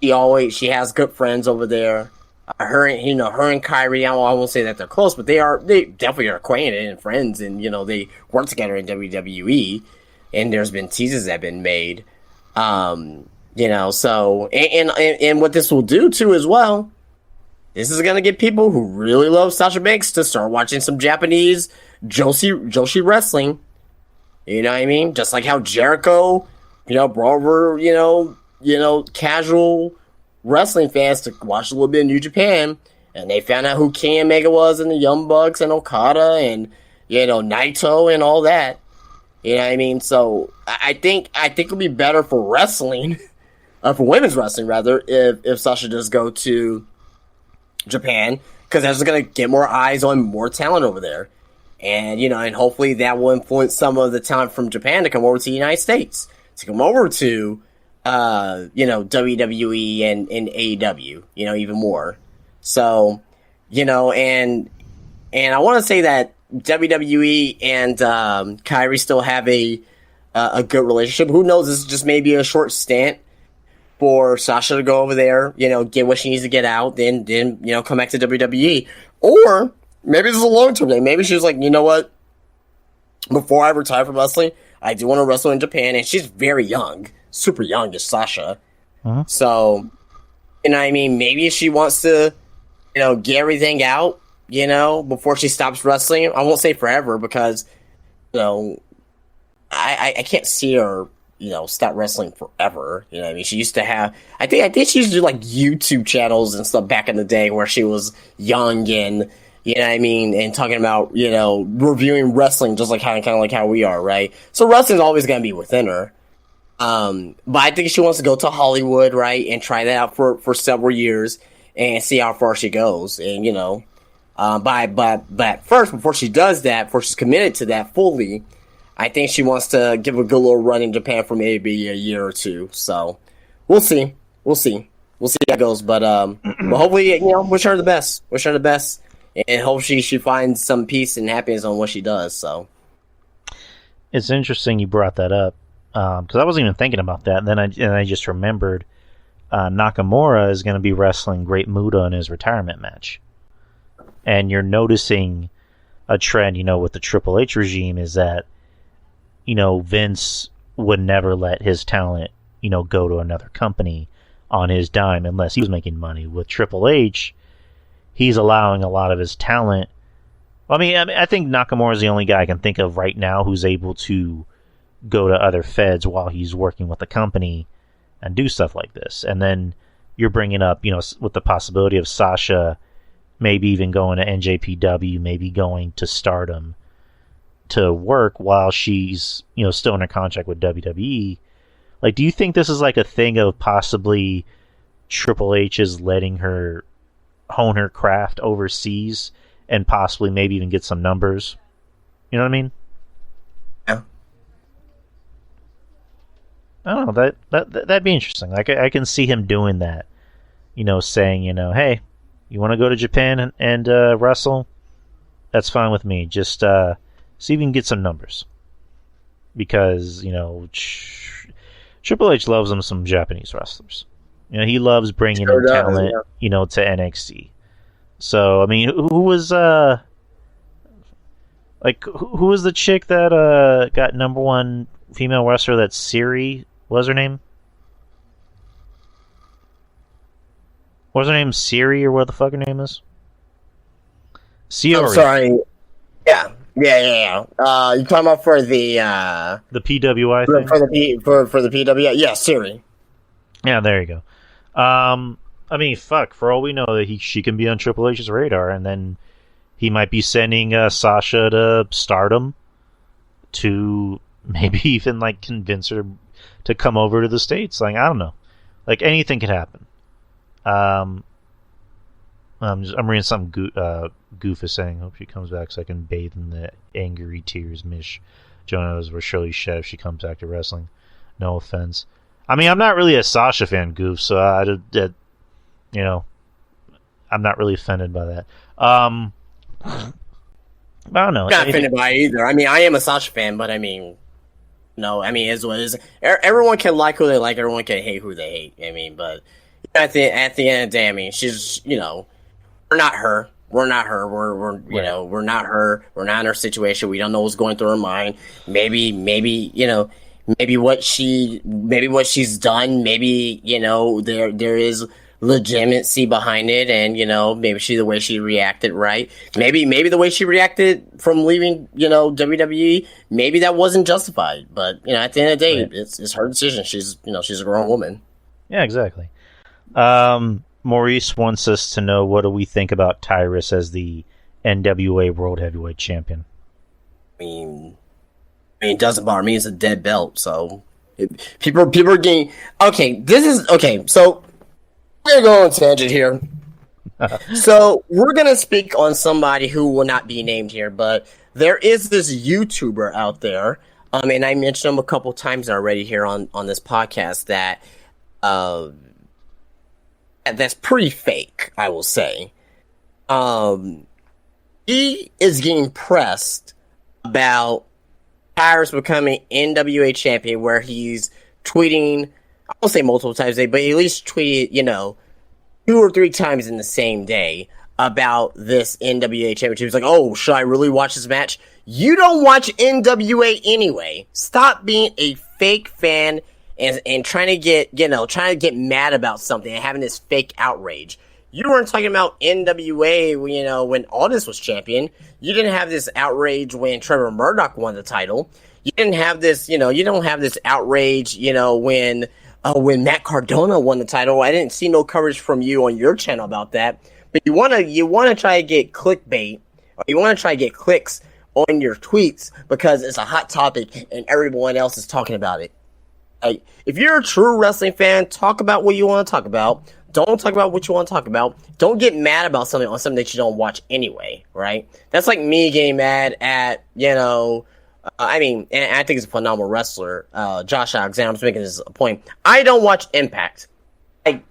She has good friends over there. Her and Kairi, I won't say that they're close, but they definitely are acquainted and friends, and you know they work together in WWE. And there's been teases that have been made, you know. So and what this will do too as well, this is gonna get people who really love Sasha Banks to start watching some Japanese Joshi wrestling. You know what I mean? Just like how Jericho, you know, brought over you know casual wrestling fans to watch a little bit of New Japan, and they found out who King Omega was, and the Young Bucks, and Okada, and you know Naito, and all that. You know what I mean? So I think it'll be better for wrestling, for women's wrestling rather, if Sasha does go to Japan, because that's gonna get more eyes on more talent over there, and you know, and hopefully that will influence some of the talent from Japan to come over to the United States, to come over to. You know, WWE and AEW, you know, even more. So, you know, and I want to say that WWE and Kairi still have a good relationship. Who knows? This is just maybe a short stint for Sasha to go over there, you know, get what she needs to get out, then you know, come back to WWE. Or maybe this is a long term thing. Maybe she was like, you know what? Before I retire from wrestling, I do want to wrestle in Japan, and she's very young. Super young is Sasha. Uh-huh. So, you know what I mean? Maybe if she wants to, you know, get everything out, you know, before she stops wrestling. I won't say forever because, you know, I can't see her, you know, stop wrestling forever. You know what I mean? She used to have, I think she used to do like YouTube channels and stuff back in the day where she was young and, you know what I mean? And talking about, you know, reviewing wrestling just like kind of like how we are, right? So wrestling's always going to be within her. But I think she wants to go to Hollywood, right, and try that out for several years and see how far she goes. And you know, but first, before she does that, before she's committed to that fully, I think she wants to give a good little run in Japan for maybe a year or two. So we'll see how it goes. But hopefully, you know, wish her the best, and hope she finds some peace and happiness on what she does. So it's interesting you brought that up. Because I wasn't even thinking about that, and then I just remembered Nakamura is going to be wrestling Great Muta in his retirement match, and you're noticing a trend, you know, with the Triple H regime is that, you know, Vince would never let his talent, you know, go to another company on his dime unless he was making money. With Triple H, he's allowing a lot of his talent. I mean, I think Nakamura is the only guy I can think of right now who's able to go to other feds while he's working with the company and do stuff like this. And then you're bringing up, you know, with the possibility of Sasha maybe even going to NJPW, maybe going to Stardom to work while she's, you know, still in her contract with WWE. Like, do you think this is like a thing of possibly Triple H is letting her hone her craft overseas and possibly maybe even get some numbers? You know what I mean? Yeah. I don't know, that'd be interesting. Like, I can see him doing that. You know, saying, you know, hey, you want to go to Japan and wrestle? That's fine with me. Just See if we can get some numbers. Because, Triple H loves him some Japanese wrestlers. He loves bringing in talent, to NXT. So, I mean, who was the chick that got number one female wrestler? That's Siri. What was her name? What's her name? Siri, or what the fuck her name is? Siori. I'm sorry. Yeah. You talking about for the PWI thing? For the PWI? Yeah, Siri. Yeah, there you go. I mean, fuck. For all we know, that she can be on Triple H's radar, and then he might be sending Sasha to Stardom to maybe even convince her to come over to the States. I don't know. Anything could happen. I'm reading something Goof is saying. Hope she comes back so I can bathe in the angry tears Mish Jonas will surely shed if she comes back to wrestling. No offense. I mean, I'm not really a Sasha fan, Goof, so I'm not really offended by that. I don't know. Not offended by it either. I mean, I am a Sasha fan, but it's what it is. Everyone can like who they like. Everyone can hate who they hate. I mean, but at the end of the day, I mean, she's, we're not her. We're not her. We're not her. We're not in her situation. We don't know what's going through her mind. Maybe what she's done. Maybe, there is legitimacy behind it, and maybe the way she reacted, right? Maybe the way she reacted from leaving, WWE, maybe that wasn't justified. But at the end of the day, it's her decision. She's a grown woman. Yeah, exactly. Maurice wants us to know, what do we think about Tyrus as the NWA World Heavyweight Champion? I mean, it doesn't bother me. It's a dead belt, so people are getting okay. So we're gonna go on a tangent here. So we're gonna speak on somebody who will not be named here, but there is this YouTuber out there. And I mentioned him a couple times already here on this podcast that that's pretty fake, I will say. He is getting pressed about Tyrus becoming NWA champion, where he's tweeting, I won't say multiple times a day, but at least tweeted, 2 or 3 times in the same day about this NWA championship. He's like, oh, should I really watch this match? You don't watch NWA anyway. Stop being a fake fan and trying to get mad about something and having this fake outrage. You weren't talking about NWA, when Aldis was champion. You didn't have this outrage when Trevor Murdoch won the title. You didn't have this, you don't have this outrage, when Matt Cardona won the title. I didn't see no coverage from you on your channel about that. But you wanna try to get clickbait, or you wanna try to get clicks on your tweets because it's a hot topic and everyone else is talking about it. Like, if you're a true wrestling fan, talk about what you want to talk about. Don't talk about what you want to talk about. Don't get mad about something that you don't watch anyway, right? That's like me getting mad at, and I think he's a phenomenal wrestler, Josh Alexander. I'm just making this a point. I don't watch Impact. I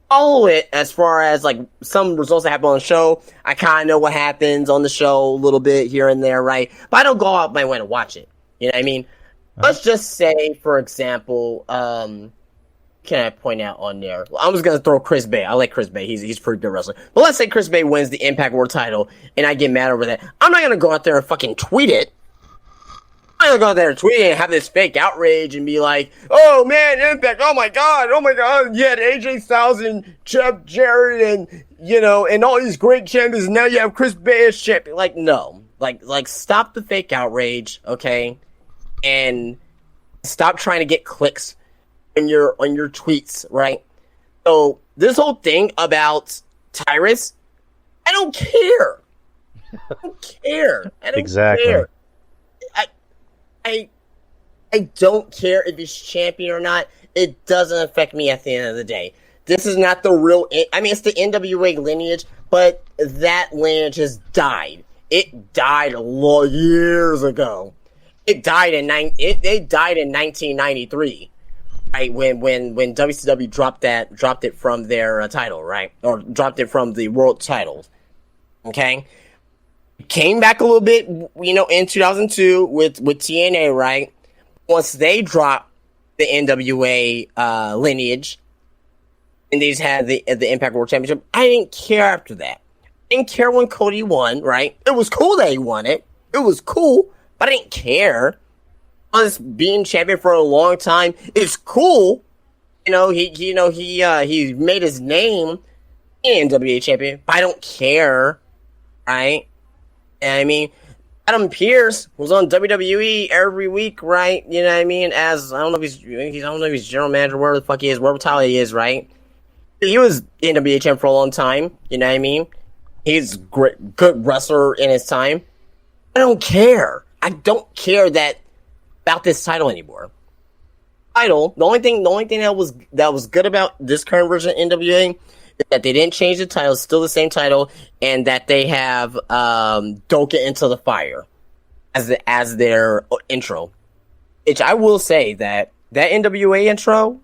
follow it as far as, some results that happen on the show. I kind of know what happens on the show a little bit here and there, right? But I don't go out my way to watch it. You know what I mean? Let's just say, for example, can I point out on there? Well, I'm just going to throw Chris Bay. I like Chris Bay. He's a pretty good wrestler. But let's say Chris Bay wins the Impact World title, and I get mad over that. I'm not going to go out there and fucking tweet it. I'm not going to go out there and tweet it and have this fake outrage and be like, oh, man, Impact, oh, my God, you had AJ Styles and Jeff Jarrett and, and all these great champions, and now you have Chris Bay as champion. No. Stop the fake outrage, okay? And stop trying to get clicks on your tweets, right? So this whole thing about Tyrus, I don't care. I don't care. Exactly. I don't care if he's champion or not. It doesn't affect me at the end of the day. This is not the real. It's the NWA lineage, but that lineage has died. It died years ago. It died in 1993, right? When WCW dropped it from their title, right? Or dropped it from the world titles. Okay? Came back a little bit, in 2002 with TNA, right? Once they dropped the NWA lineage, and they just had the Impact World Championship, I didn't care after that. I didn't care when Cody won, right? It was cool that he won it. It was cool, but I didn't care. Us being champion for a long time is cool. He made his name in NWA champion, but I don't care, right? And I mean, Adam Pearce was on WWE every week, right? You know what I mean? As I don't know if he's general manager, wherever the fuck he is, wherever title he is, right? He was NWA champ for a long time. You know what I mean? He's good wrestler in his time. I don't care. I don't care about this title anymore. The only thing that was good about this current version of NWA is that they didn't change the title, it's still the same title, and that they have Don't Get Into the Fire as their intro. Which I will say that NWA intro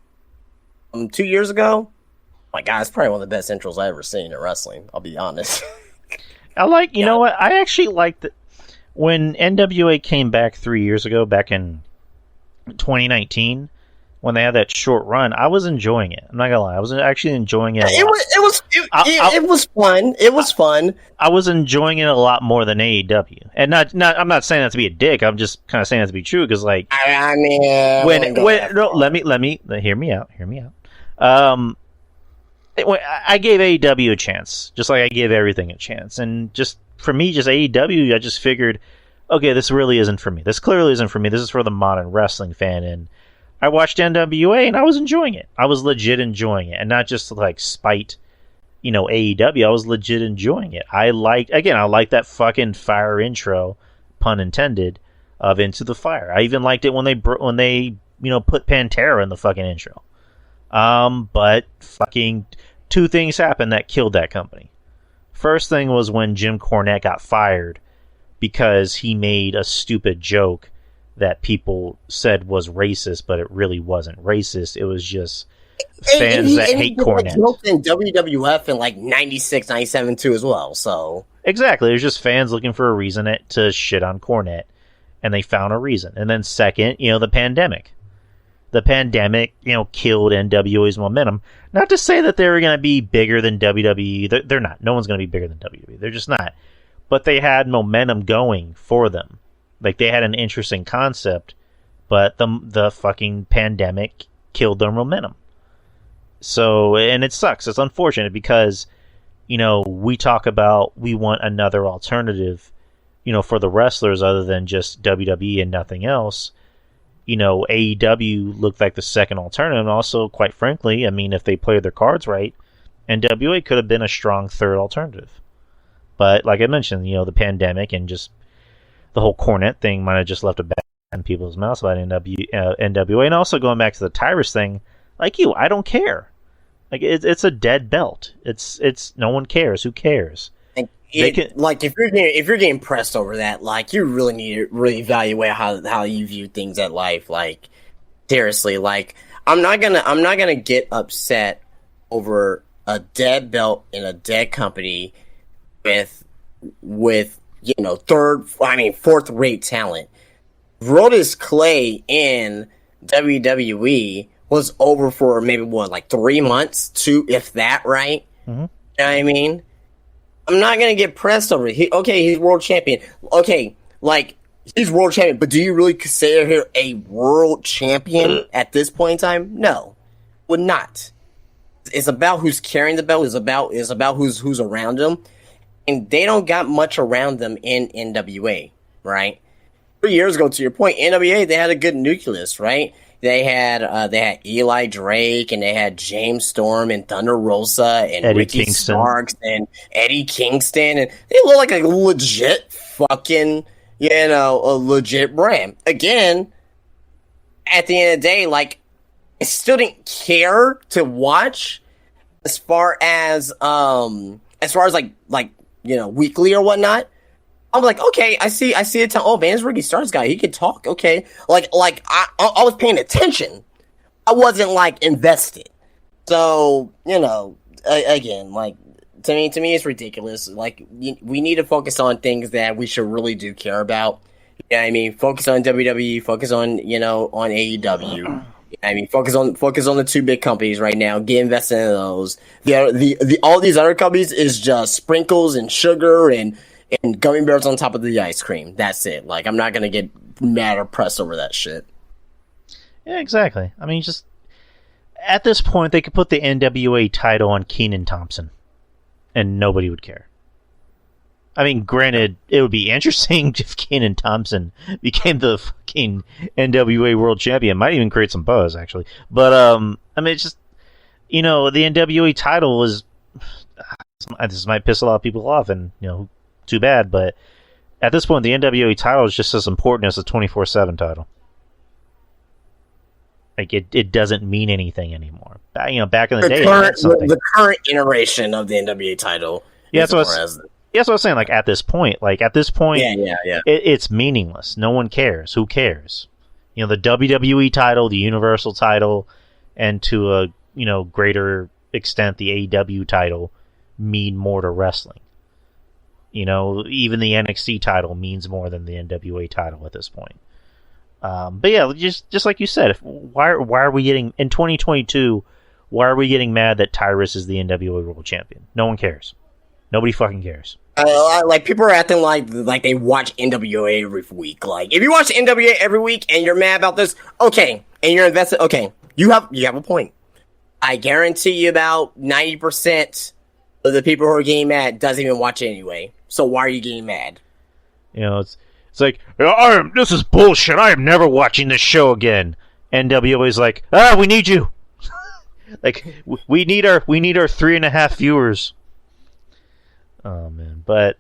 2 years ago, oh my God, it's probably one of the best intros I've ever seen in wrestling. I'll be honest. You know what? I actually liked it when NWA came back 3 years ago, back in 2019, when they had that short run. I was enjoying it. I'm not gonna lie, I was actually enjoying it. It was fun. It was fun. I was enjoying it a lot more than AEW, and not. I'm not saying that to be a dick. I'm just kind of saying that to be true because, like, I mean, let me hear me out. Hear me out. I gave AEW a chance, just like I gave everything a chance. And just for me, just AEW, I just figured, okay, this really isn't for me. This clearly isn't for me. This is for the modern wrestling fan. And I watched NWA, and I was enjoying it. I was legit enjoying it, and not just to, like, spite, AEW. I was legit enjoying it. I like that fucking fire intro, pun intended, of Into the Fire. I even liked it when they put Pantera in the fucking intro. But fucking two things happened that killed that company. First thing was when Jim Cornette got fired because he made a stupid joke that people said was racist, but it really wasn't racist. It was just fans that hate Cornette. Jokes in WWF in like 96, 97 too as well. So exactly, it was just fans looking for a reason to shit on Cornette, and they found a reason. And then second, the pandemic. The pandemic, killed NWA's momentum. Not to say that they were going to be bigger than WWE. They're not. No one's going to be bigger than WWE. They're just not. But they had momentum going for them. Like, they had an interesting concept, but the fucking pandemic killed their momentum. So, and it sucks. It's unfortunate because, we talk about we want another alternative, for the wrestlers other than just WWE and nothing else. AEW looked like the second alternative. And also, quite frankly, I mean, if they played their cards right, NWA could have been a strong third alternative. But like I mentioned, the pandemic and just the whole Cornette thing might have just left a bad in people's mouths about NWA. And also going back to the Tyrus thing, like I don't care. Like it's a dead belt. It's no one cares. Who cares? If you're getting pressed over that, like, you really need to reevaluate how you view things at life. Like, seriously, like, I'm not gonna get upset over a dead belt in a dead company with fourth rate talent. Brodus Clay in WWE was over for maybe 3 months, 2, if that, right? Mm-hmm. You know what I mean? I'm not going to get pressed over it. He's world champion. Okay, he's world champion, but do you really consider him a world champion at this point in time? No, would not. It's about who's carrying the belt. It's about who's around him. And they don't got much around them in NWA, right? 3 years ago, to your point, NWA, they had a good nucleus, right? They had Eli Drake, and they had James Storm and Thunder Rosa and Eddie Ricky Kingston. Starks and Eddie Kingston, and they look like a legit fucking, a legit brand. Again, at the end of the day, I still didn't care to watch as far as weekly or whatnot. I'm like, okay, I see it. Oh man, this Ricky Starks guy, he can talk. Okay, I was paying attention. I wasn't invested. So again, To me, it's ridiculous. Like, we need to focus on things that we should really do care about. Yeah, I mean, focus on WWE, focus on on AEW. I mean, focus on the two big companies right now. Get invested in those. The all these other companies is just sprinkles and sugar and gummy bears on top of the ice cream. That's it. Like, I'm not gonna get mad or pressed over that shit. Yeah, exactly. I mean, just at this point, they could put the NWA title on Keenan Thompson, and nobody would care. I mean, granted, it would be interesting if Keenan Thompson became the fucking NWA World Champion. Might even create some buzz, actually. But, I mean, it's just, the NWA title is... This might piss a lot of people off, and, too bad, but at this point, the NWA title is just as important as the 24/7 title. Like, it doesn't mean anything anymore. Back in the day, the current iteration of the NWA title. Yeah, that's what I was saying. Like, at this point, yeah. It's meaningless. No one cares. Who cares? The WWE title, the Universal title, and to a greater extent, the AEW title mean more to wrestling. Even the NXT title means more than the NWA title at this point. But yeah, just like you said, why are we getting in 2022? Why are we getting mad that Tyrus is the NWA World Champion? No one cares. Nobody fucking cares. Like, people are acting like they watch NWA every week. Like, if you watch NWA every week and you're mad about this, okay, and you're invested, okay, you have a point. I guarantee you about 90% of the people who are getting mad doesn't even watch it anyway. So why are you getting mad? It's like, this is bullshit. I am never watching this show again. NWA's like, we need you. Like, we need our 3.5 viewers. Oh man, but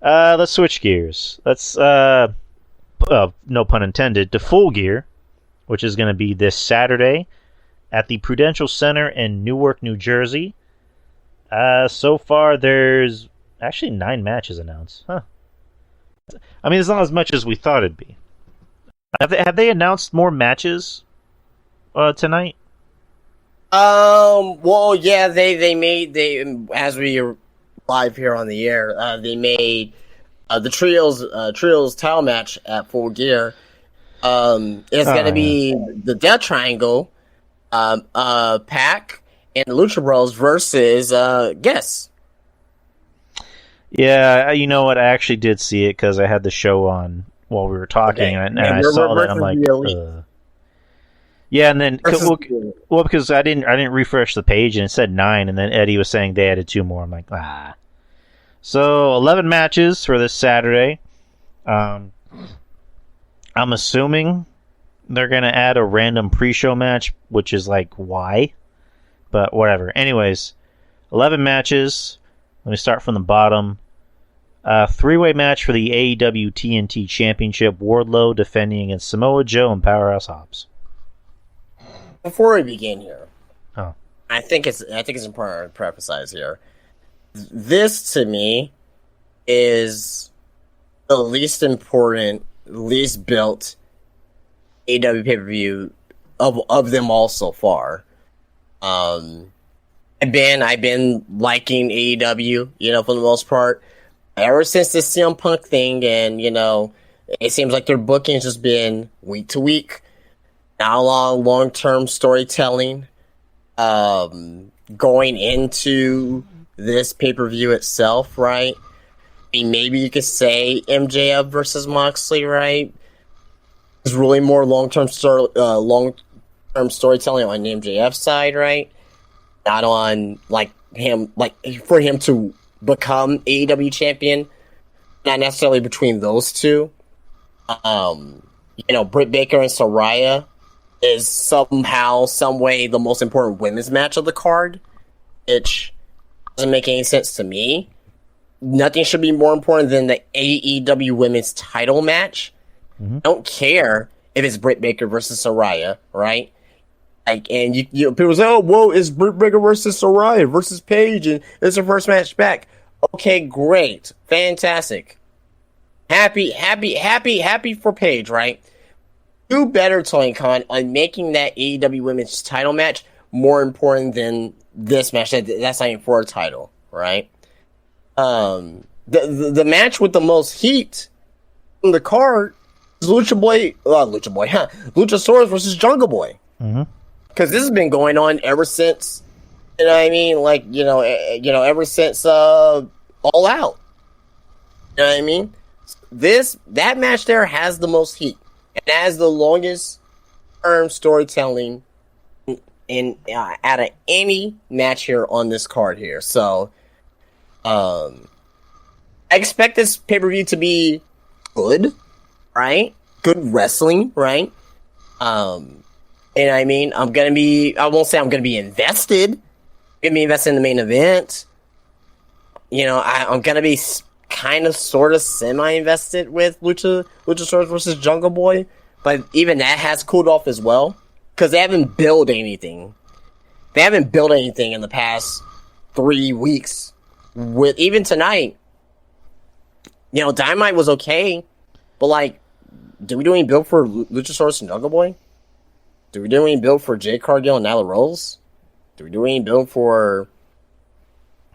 let's switch gears. Let's no pun intended, to Full Gear, which is going to be this Saturday at the Prudential Center in Newark, New Jersey. So far, there's actually 9 matches announced. Huh. I mean, it's not as much as we thought it'd be. Have they announced more matches tonight? Well, yeah, they as we are live here on the air, they made the trios title match at Full Gear. It's gonna be the Death Triangle, Pac and the Lucha Bros versus Guess. Yeah, you know what? I actually did see it because I had the show on while we were talking, and I saw that. I'm like, yeah, and then because I didn't refresh the page and it said 9, and then Eddie was saying they added 2 more. I'm like, So 11 matches for this Saturday. I'm assuming they're gonna add a random pre-show match, which is like, why? But whatever. Anyways, 11 matches. Let me start from the bottom. 3-way match for the AEW TNT Championship. Wardlow defending against Samoa Joe and Powerhouse Hobbs. Before we begin here, I think it's important to emphasize here. This to me is the least important, least built AEW pay-per-view of them all so far. I've been liking AEW, for the most part, ever since the CM Punk thing, and it seems like their booking's just been week to week, not a long-term storytelling. Going into this pay-per-view itself, right? I mean, maybe you could say MJF versus Moxley, right? There's really more long-term storytelling on the MJF side, right? Not on for him to become AEW champion, not necessarily between those two. Britt Baker and Saraya is somehow, some way, the most important women's match of the card, which doesn't make any sense to me. Nothing should be more important than the AEW women's title match. Mm-hmm. I don't care if it's Britt Baker versus Saraya, right? And you people say, it's Britt Baker versus Saraya versus Paige, and it's her first match back. Okay, great, fantastic, happy for Paige, right? Do better, Tony Khan, on making that AEW women's title match more important than this match. That's not even for a title, right? The match with the most heat on the card is Luchasaurus versus Jungle Boy. Because this has been going on ever since, you know what I mean? Like, ever since All Out. You know what I mean? That match there has the most heat and has the longest term storytelling out of any match here on this card here. So, I expect this pay-per-view to be good, right? Good wrestling, right? And I mean, I won't say I'm gonna be invested. I'm gonna be invested in the main event. I'm gonna be kind of, sort of, semi-invested with Luchasaurus versus Jungle Boy, but even that has cooled off as well because they haven't built anything. They haven't built anything in the past 3 weeks. With even tonight, Dynamite was okay, but like, did we do any build for Luchasaurus and Jungle Boy? Did we do any build for Jade Cargill and Nyla Rose? Did we do any build for,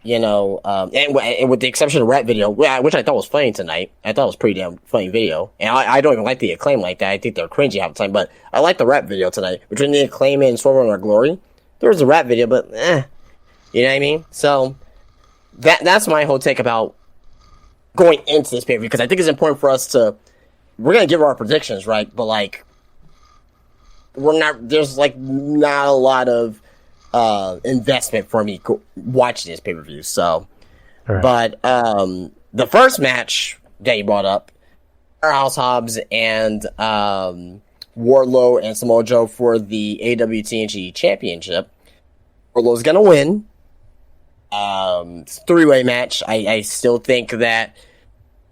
and with the exception of Rap Video, which I thought was funny tonight. I thought it was a pretty damn funny video. And I don't even like the Acclaim like that. I think they're cringy half the time, but I like the Rap Video tonight. Between the Acclaim and Swerve in Our Glory, there was a Rap Video, but you know what I mean? So, that's my whole take about going into this pay-per-view, because I think it's important for us we're going to give our predictions, right? But like, there's like not a lot of investment for me watching this pay-per-view. So, right. But the first match that you brought up, Powerhouse Hobbs and Wardlow and Samoa Joe for the AWTNG Championship. Wardlow's gonna win. It's a 3-way match. I still think that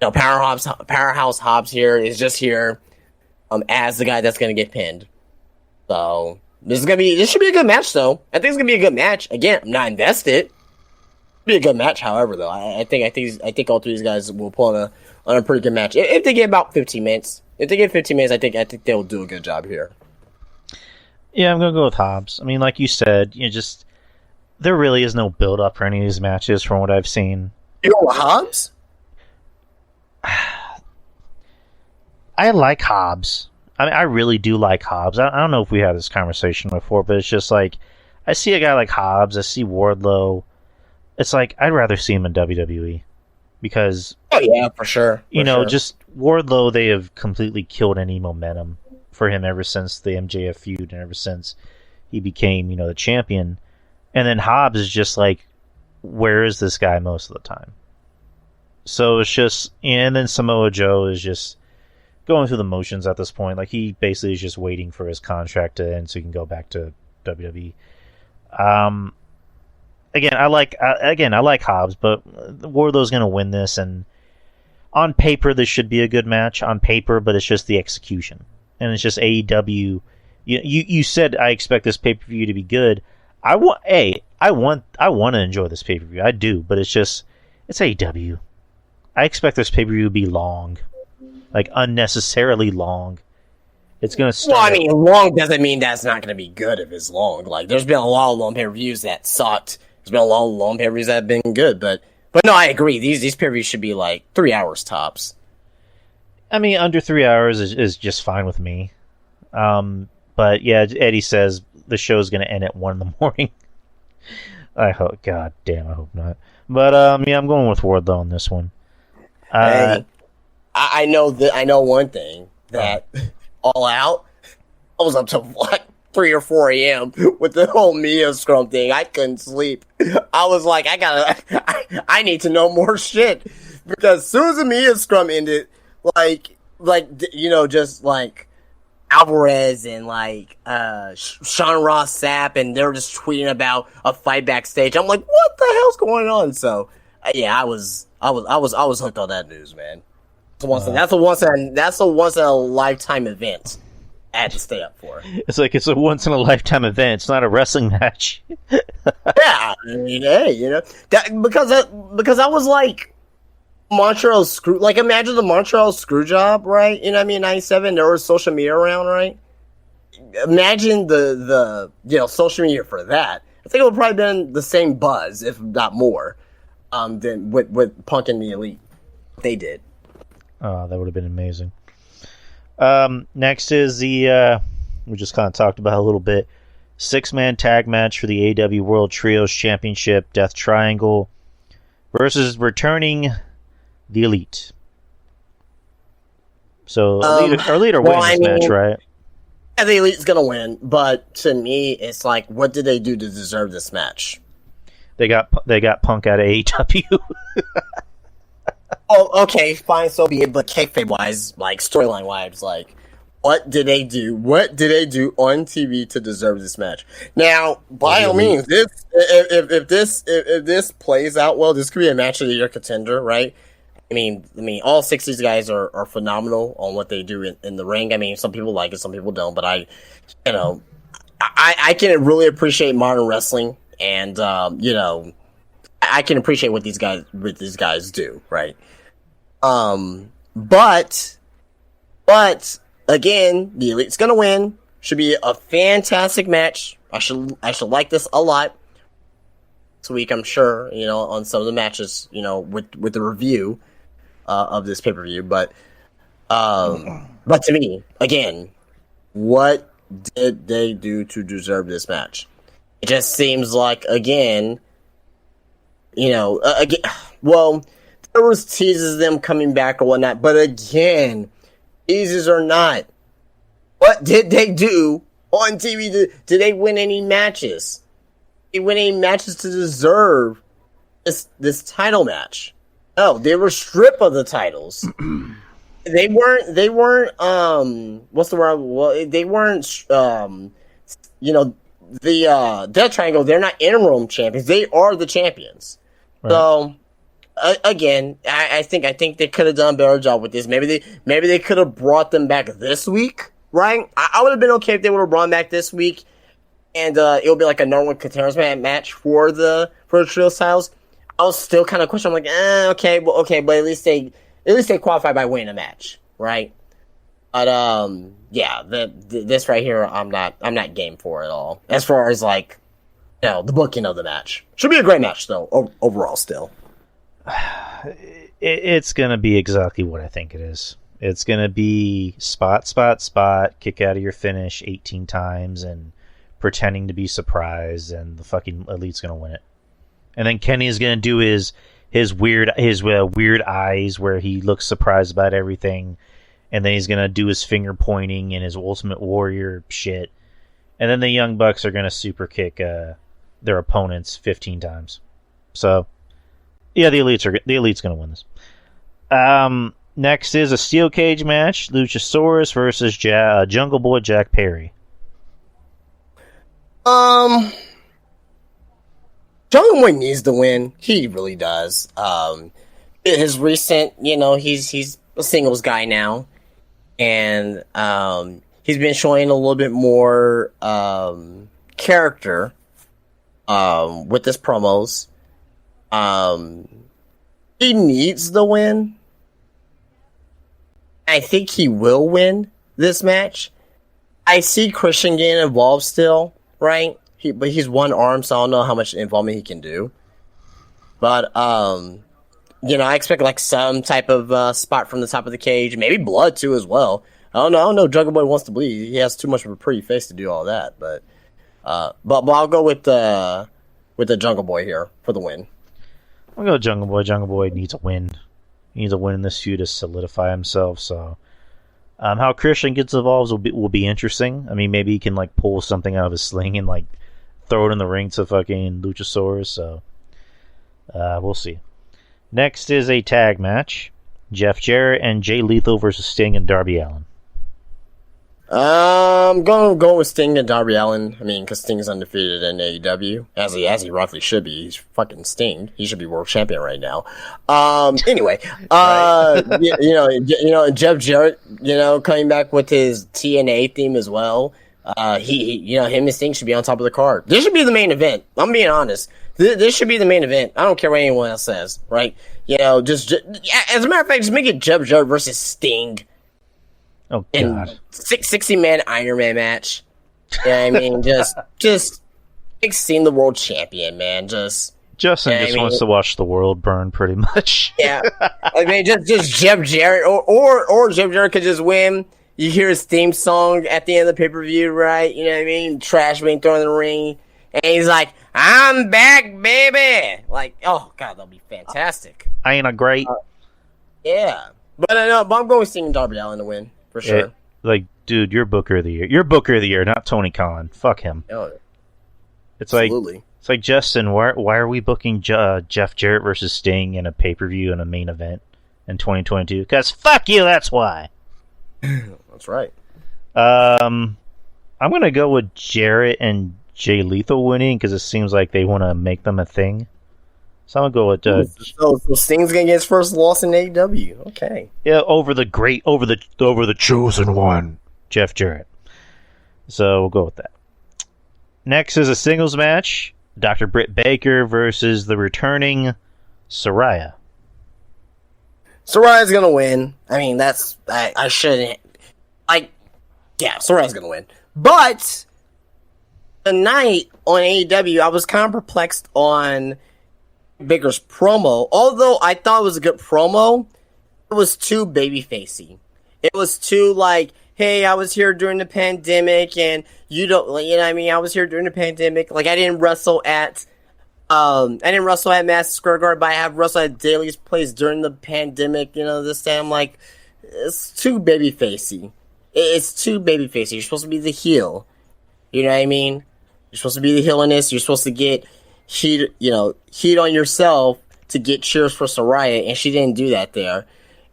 Powerhouse Hobbs here is just here as the guy that's gonna get pinned. So this should be a good match, though. I think it's gonna be a good match. Again, I'm not invested. It'll be a good match, however, though. I think all three of these guys will pull on a pretty good match. If they get about 15 minutes. If they get 15 minutes, I think they'll do a good job here. Yeah, I'm gonna go with Hobbs. I mean, like you said, there really is no build up for any of these matches from what I've seen. You go with Hobbs? I like Hobbs. I mean, I really do like Hobbs. I don't know if we had this conversation before, but it's just like, I see a guy like Hobbs, I see Wardlow. It's like, I'd rather see him in WWE. Because... Oh, yeah, for sure. Just Wardlow, they have completely killed any momentum for him ever since the MJF feud and ever since he became, the champion. And then Hobbs is just like, where is this guy most of the time? So it's just... And then Samoa Joe is just going through the motions at this point. Like, he basically is just waiting for his contract to end so he can go back to WWE. Again, I like Hobbs, but Wardlow's going to win this, and on paper this should be a good match on paper, but it's just the execution, and it's just AEW. You said I expect this pay-per-view to be good. I want to enjoy this pay-per-view. I do, but it's AEW. I expect this pay-per-view to be long. Like, unnecessarily long. It's going to start... Well, I mean, long doesn't mean that's not going to be good if it's long. Like, there's been a lot of long pay-per-views that sucked. There's been a lot of long pay-per-views that have been good, but no, I agree. These pay-per-views should be, like, 3 hours tops. I mean, under 3 hours is just fine with me. But, yeah, Eddie says the show's going to end at 1 in the morning. I hope... God damn, I hope not. But, yeah, I'm going with Wardlow on this one. Hey. I know one thing, that All Out, I was up to like 3 or 4 a.m. with the whole Mia Scrum thing. I couldn't sleep. I was like, I need to know more shit, because as soon as the Mia Scrum ended, just like Alvarez and like Sean Ross Sapp, and they were just tweeting about a fight backstage. I'm like, what the hell's going on? So yeah, I was hooked on that news, man. That's a once in a lifetime event I had to stay up for. It's a once in a lifetime event. It's not a wrestling match. Yeah, I mean, hey, because I was like, Montreal screw. Like, imagine the Montreal screw job, right? You know what I mean? 97. There was social media around, right? Imagine the social media for that. I think it would probably been the same buzz, if not more. than with Punk and the Elite. They did. Oh, that would have been amazing. Next is the we just kind of talked about a little bit. 6-man tag match for the AEW World Trios Championship, Death Triangle versus returning the Elite. So Elite are winning this match, right? Yeah, the Elite's gonna win, but to me, it's like, what did they do to deserve this match? They got Punk out of AEW. Oh, okay, fine, so be it. But kayfabe wise, like storyline wise, like, what did they do? What did they do on TV to deserve this match? Now, by all means, if this plays out well, this could be a match of the year contender, right? I mean, all 6 of these guys are phenomenal on what they do in the ring. I mean, some people like it, some people don't, but I can really appreciate modern wrestling, and I can appreciate what these guys do, right? But again, the Elite's gonna win. Should be a fantastic match. I should like this a lot. This week, I'm sure, on some of the matches, with the review of this pay-per-view. But to me, again, what did they do to deserve this match? It just seems like, again, well, there was teases of them coming back or whatnot, but again, teases or not, what did they do on TV? Did they win any matches? Did they win any matches to deserve this title match? No, they were stripped of the titles. They weren't what's the word? Well, they weren't the Death Triangle, they're not interim champions. They are the champions. Right. So again, I think they could have done a better job with this. Maybe they could have brought them back this week, right? I would have been okay if they would have brought them back this week, and it would be like a normal contenders match for the trio styles. I was still kind of questioning. I'm like, okay, but at least they qualify by winning a match, right? But yeah, this right here, I'm not game for at all. As far as like, the booking of the match, should be a great match though. Overall, still, it's gonna be exactly what I think it is. It's gonna be spot, kick out of your finish 18 times, and pretending to be surprised, and the fucking Elite's gonna win it. And then Kenny is gonna do his weird eyes where he looks surprised about everything. And then he's going to do his finger pointing and his Ultimate Warrior shit. And then the Young Bucks are going to super kick their opponents 15 times. So, yeah, the Elite's going to win this. Next is a steel cage match. Luchasaurus versus Jungle Boy Jack Perry. Jungle Boy needs to win. He really does. His recent, he's a singles guy now. And he's been showing a little bit more character with his promos. He needs the win. I think he will win this match. I see Christian getting involved still, right? But he's one arm, so I don't know how much involvement he can do. But I expect like some type of spot from the top of the cage, maybe blood too as well. I don't know. Jungle Boy wants to bleed. He has too much of a pretty face to do all that. But I'll go with the Jungle Boy here for the win. I'll go Jungle Boy. Jungle Boy needs a win. He needs a win in this feud to solidify himself. So how Christian gets involved will be interesting. I mean, maybe he can like pull something out of his sling and like throw it in the ring to fucking Luchasaurus. So we'll see. Next is a tag match. Jeff Jarrett and Jay Lethal versus Sting and Darby Allin. I'm going with Sting and Darby Allin. I mean, because Sting's undefeated in AEW, as he roughly should be. He's fucking Sting. He should be world champion right now. Anyway, Jeff Jarrett, coming back with his TNA theme as well. Him and Sting should be on top of the card. This should be the main event. I'm being honest. This should be the main event. I don't care what anyone else says, right? Just as a matter of fact, just make it Jeff Jarrett versus Sting. Oh God! 60-man Iron Man match. Yeah, I mean, just make Sting the world champion, man. Just Justin Yeah, just wants to watch the world burn, pretty much. Yeah, I mean, just Jeff Jarrett, or Jeff Jarrett could just win. You hear his theme song at the end of the pay-per-view, right? You know what I mean? Trash being thrown in the ring, and he's like, "I'm back, baby!" Like, oh god, that'll be fantastic. Ain't a great. Yeah, but I'm going with Sting and Darby Allin to win for sure. Like, dude, you're Booker of the Year. You're Booker of the Year, not Tony Khan. Fuck him. Oh, It's absolutely. like Justin. Why are we booking Jeff Jarrett versus Sting in a pay-per-view and a main event in 2022? Because fuck you. That's why. That's right. I'm gonna go with Jarrett and Jay Lethal winning because it seems like they want to make them a thing. So I'm gonna go with so Sting's gonna get his first loss in AEW. Okay. yeah, over the chosen one, Jeff Jarrett. So we'll go with that. Next is a singles match: Dr. Britt Baker versus the returning Saraya. Soraya's gonna win. I mean, I shouldn't. Yeah, Soraya's gonna win. But tonight on AEW, I was kind of perplexed on Baker's promo. Although I thought it was a good promo, it was too babyfacey. It was too like, hey, I was here during the pandemic, and you know what I mean? I was here during the pandemic. Like, I didn't wrestle at Madison Square Garden, but I have wrestled at Daly's Place during the pandemic. You know, this time, like, it's too babyfacey. It's too babyfacey. You're supposed to be the heel. You know what I mean? You're supposed to be the heel in this. You're supposed to get heat on yourself to get cheers for Saraya, and she didn't do that there.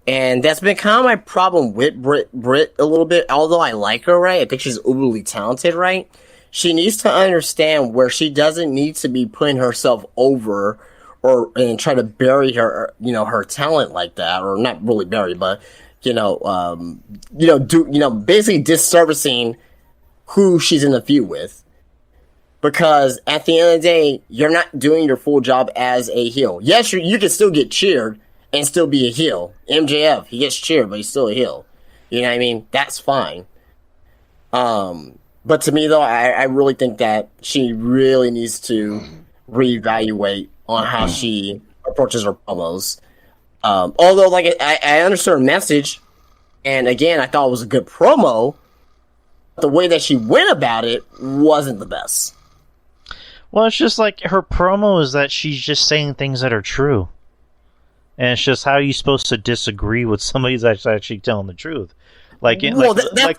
And that's been kind of my problem with Britt a little bit. Although I like her, right? I think she's uberly talented, right? She needs to understand where she doesn't need to be putting herself over and try to bury her, her talent like that, or not really bury, but basically disservicing who she's in the feud with. Because at the end of the day, you're not doing your full job as a heel. Yes, you can still get cheered and still be a heel. MJF, he gets cheered, but he's still a heel. You know what I mean? That's fine. But to me, though, I really think that she really needs to reevaluate on how she approaches her promos. Although, like, I understood her message, and again, I thought it was a good promo. The way that she went about it wasn't the best. Well, it's just like her promo is that she's just saying things that are true. And it's just how are you supposed to disagree with somebody that's actually telling the truth? That's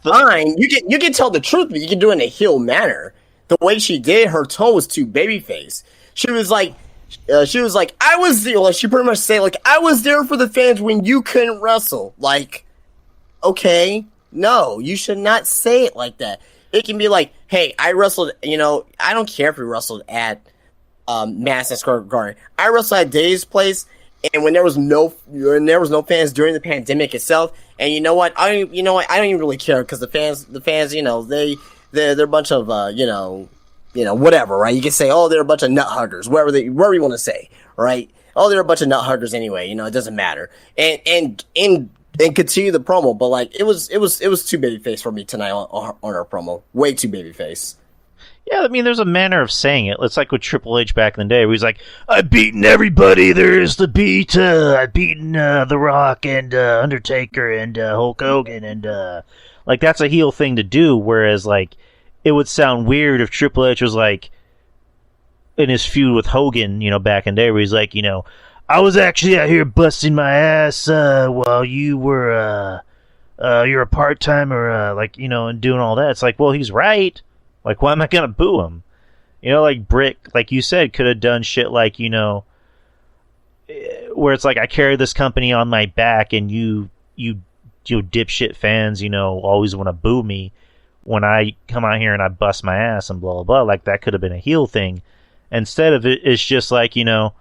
fine. You can tell the truth, but you can do it in a heel manner. The way she did, her tone was too babyface. She was like, I was there. Like, she pretty much said, like, I was there for the fans when you couldn't wrestle. Like, okay, no, you should not say it like that. It can be like, hey, I wrestled. I don't care if you wrestled at Madison Square Garden. I wrestled at Dave's Place. And when there was no fans during the pandemic itself, and you know what, I don't even really care because the fans, they're a bunch of whatever, right? You can say, oh, they're a bunch of nut huggers, wherever you want to say, right? Oh, they're a bunch of nut huggers anyway, it doesn't matter, and continue the promo, but like it was too babyface for me tonight on our promo, way too babyface. Yeah, I mean, there's a manner of saying it. It's like with Triple H back in the day, where he's like, I've beaten everybody there is to beat. I've beaten The Rock and Undertaker and Hulk Hogan. And, like, that's a heel thing to do, whereas, like, it would sound weird if Triple H was, like, in his feud with Hogan, back in the day, where he's like, I was actually out here busting my ass while you were, you're a part-timer, and doing all that. It's like, well, he's right. Like, why am I gonna boo him? Like Britt, like you said, could have done shit like, where it's like, I carry this company on my back and you dipshit fans, always want to boo me when I come out here and I bust my ass and blah, blah, blah. Like, that could have been a heel thing. Instead of it, it's just like, I'm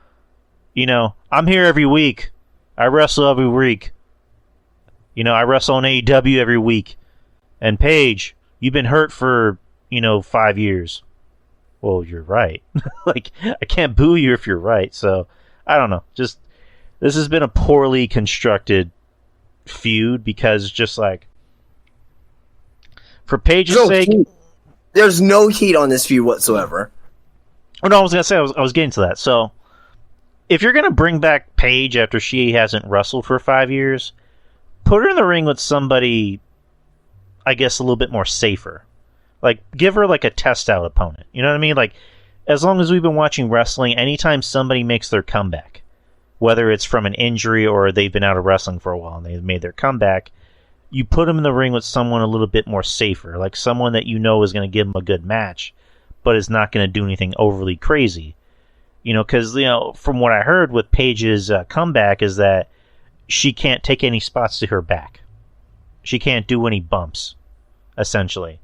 here every week. I wrestle every week. I wrestle on AEW every week. And Paige, you've been hurt for 5 years. Well, you're right. Like, I can't boo you if you're right. So, I don't know. Just, this has been a poorly constructed feud because just like, for Paige's sake... There's no heat on this feud whatsoever. Oh, no, I was going to say, I was getting to that. So, if you're gonna bring back Paige after she hasn't wrestled for 5 years, put her in the ring with somebody, I guess, a little bit more safer. Like, give her like a test out opponent. You know what I mean? Like, as long as we've been watching wrestling, anytime somebody makes their comeback, whether it's from an injury or they've been out of wrestling for a while and they've made their comeback, you put them in the ring with someone a little bit more safer, like someone that you know is going to give them a good match, but is not going to do anything overly crazy. You know, because, you know, from what I heard with Paige's comeback is that she can't take any spots to her back. She can't do any bumps, essentially.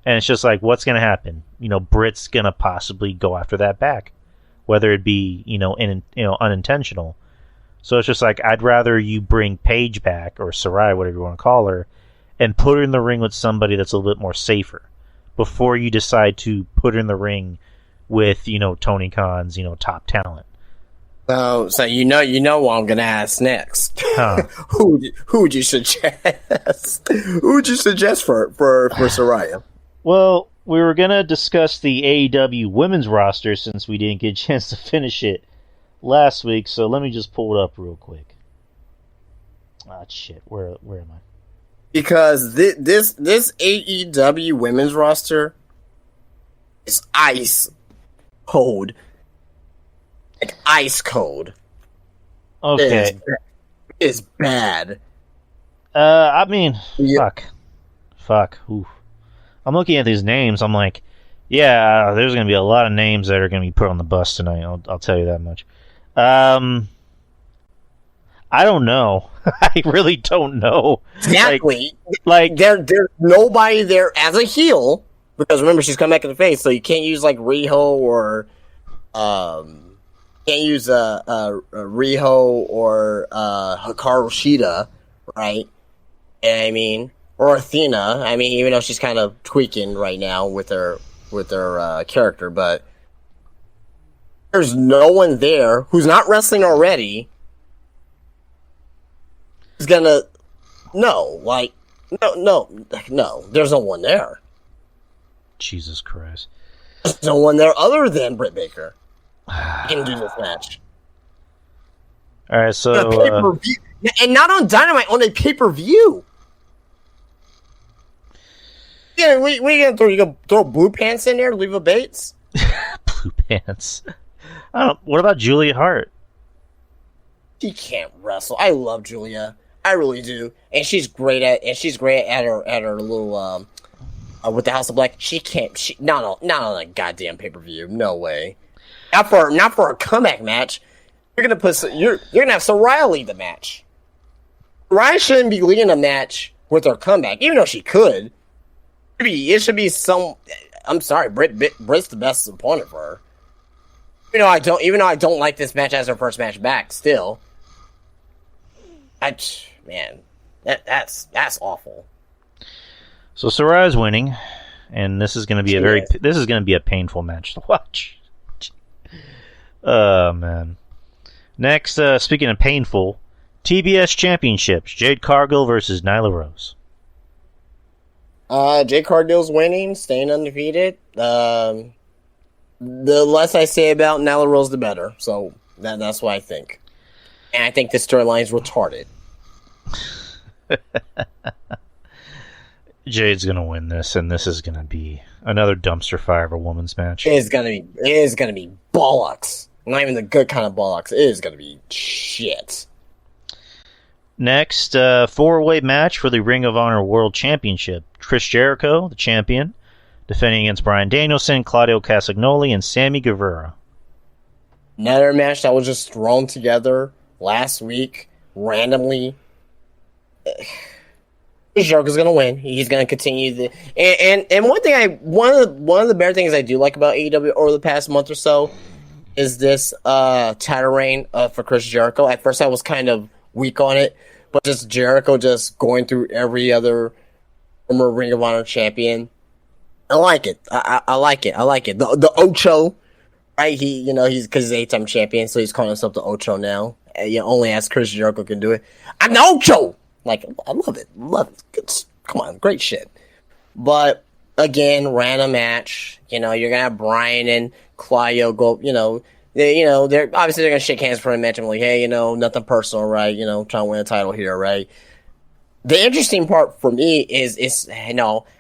And it's just like, what's going to happen? You know, Britt's going to possibly go after that back, whether it be, unintentional. So it's just like, I'd rather you bring Paige back, or Sarai, whatever you want to call her, and put her in the ring with somebody that's a little bit more safer before you decide to put her in the ring with, Tony Khan's, top talent. So you know what I'm gonna ask next. Huh. Who would you suggest? Who would you suggest for Saraya? Well, we were gonna discuss the AEW women's roster since we didn't get a chance to finish it last week. So let me just pull it up real quick. Ah, shit. Where am I? Because this AEW women's roster is ice cold. Like ice cold. Okay. It's bad. I mean, Yeah. fuck. Oof. I'm looking at these names. I'm like, yeah, there's gonna be a lot of names that are gonna be put on the bus tonight. I'll tell you that much. I don't know. I really don't know. Exactly. Like there's nobody there as a heel, because remember, she's come back in the face, so you can't use like Riho or can't use Riho or Hikaru Shida, right? And I mean, or Athena. I mean, even though she's kind of tweaking right now with her character, but there's no one there who's not wrestling already. Is gonna no. There's no one there. Jesus Christ. There's no one there other than Britt Baker. Can do this match. All right, so pay-per-view. And not on Dynamite, on a pay-per-view. Yeah, we gonna throw Blue Pants in there, Leva Bates. Blue Pants. What about Julia Hart? She can't wrestle. I love Julia. I really do, and she's great at her little with the House of Black. She can't. Not on a goddamn pay-per-view. No way. Not for a comeback match. You're gonna have Saraya lead the match. Saraya shouldn't be leading a match with her comeback, even though she could. It should be some. I'm sorry, Britt's the best opponent for her. Even though I don't like this match as her first match back. Still, that's awful. So Saraya's winning, and this is going to be a painful match to watch. Oh man. Next, speaking of painful, TBS Championships: Jade Cargill versus Nyla Rose. Jade Cargill's winning, staying undefeated. The less I say about Nyla Rose, the better. So that's what I think. And I think this storyline is retarded. Jade's gonna win this, and this is gonna be another dumpster fire of a women's match. It is gonna be bollocks. Not even the good kind of bollocks. It is gonna be shit. Next, four-way match for the Ring of Honor World Championship. Chris Jericho, the champion, defending against Bryan Danielson, Claudio Castagnoli, and Sammy Guevara. Another match that was just thrown together last week randomly. Jericho's gonna win. He's gonna continue the and one of the better things I do like about AEW over the past month or so is this title reign for Chris Jericho. At first, I was kind of weak on it, but just Jericho just going through every other former Ring of Honor champion. I like it. I like it. I like it. The Ocho, right? He's because he's 8-time champion, so he's calling himself the Ocho now. Only as Chris Jericho can do it. I'm the Ocho. Like, I love it. Love it. Come on, great shit. But again, random match. You're gonna have Bryan and Claudio go. they're obviously they're gonna shake hands for a match. I'm like, hey, nothing personal, right? Trying to win a title here, right? The interesting part for me is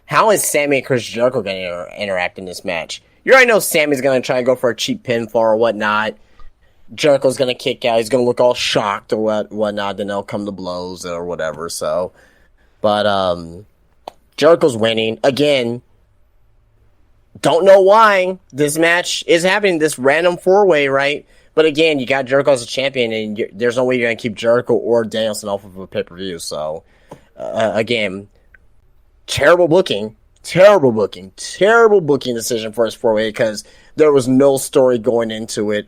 how is Sammy and Chris Jericho going to interact in this match? You already know Sammy's going to try and go for a cheap pinfall or whatnot. Jericho's going to kick out. He's going to look all shocked or whatnot. Then they'll come to blows or whatever. So, but Jericho's winning again. Don't know why this match is happening. This random 4-way, right? But again, you got Jericho as a champion, and there's no way you're going to keep Jericho or Danielson off of a pay-per-view. So, again, terrible booking decision for his 4-way because there was no story going into it.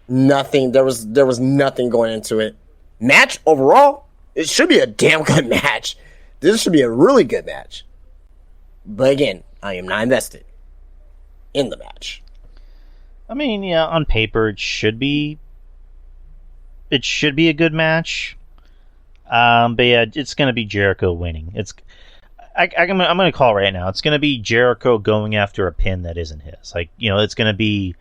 Nothing. There was nothing going into it. Match overall, it should be a damn good match. This should be a really good match. But again, I am not invested in the match. I mean, yeah, on paper it should be a good match. But yeah, it's gonna be Jericho winning. I'm gonna call right now. It's gonna be Jericho going after a pin that isn't his. It's gonna be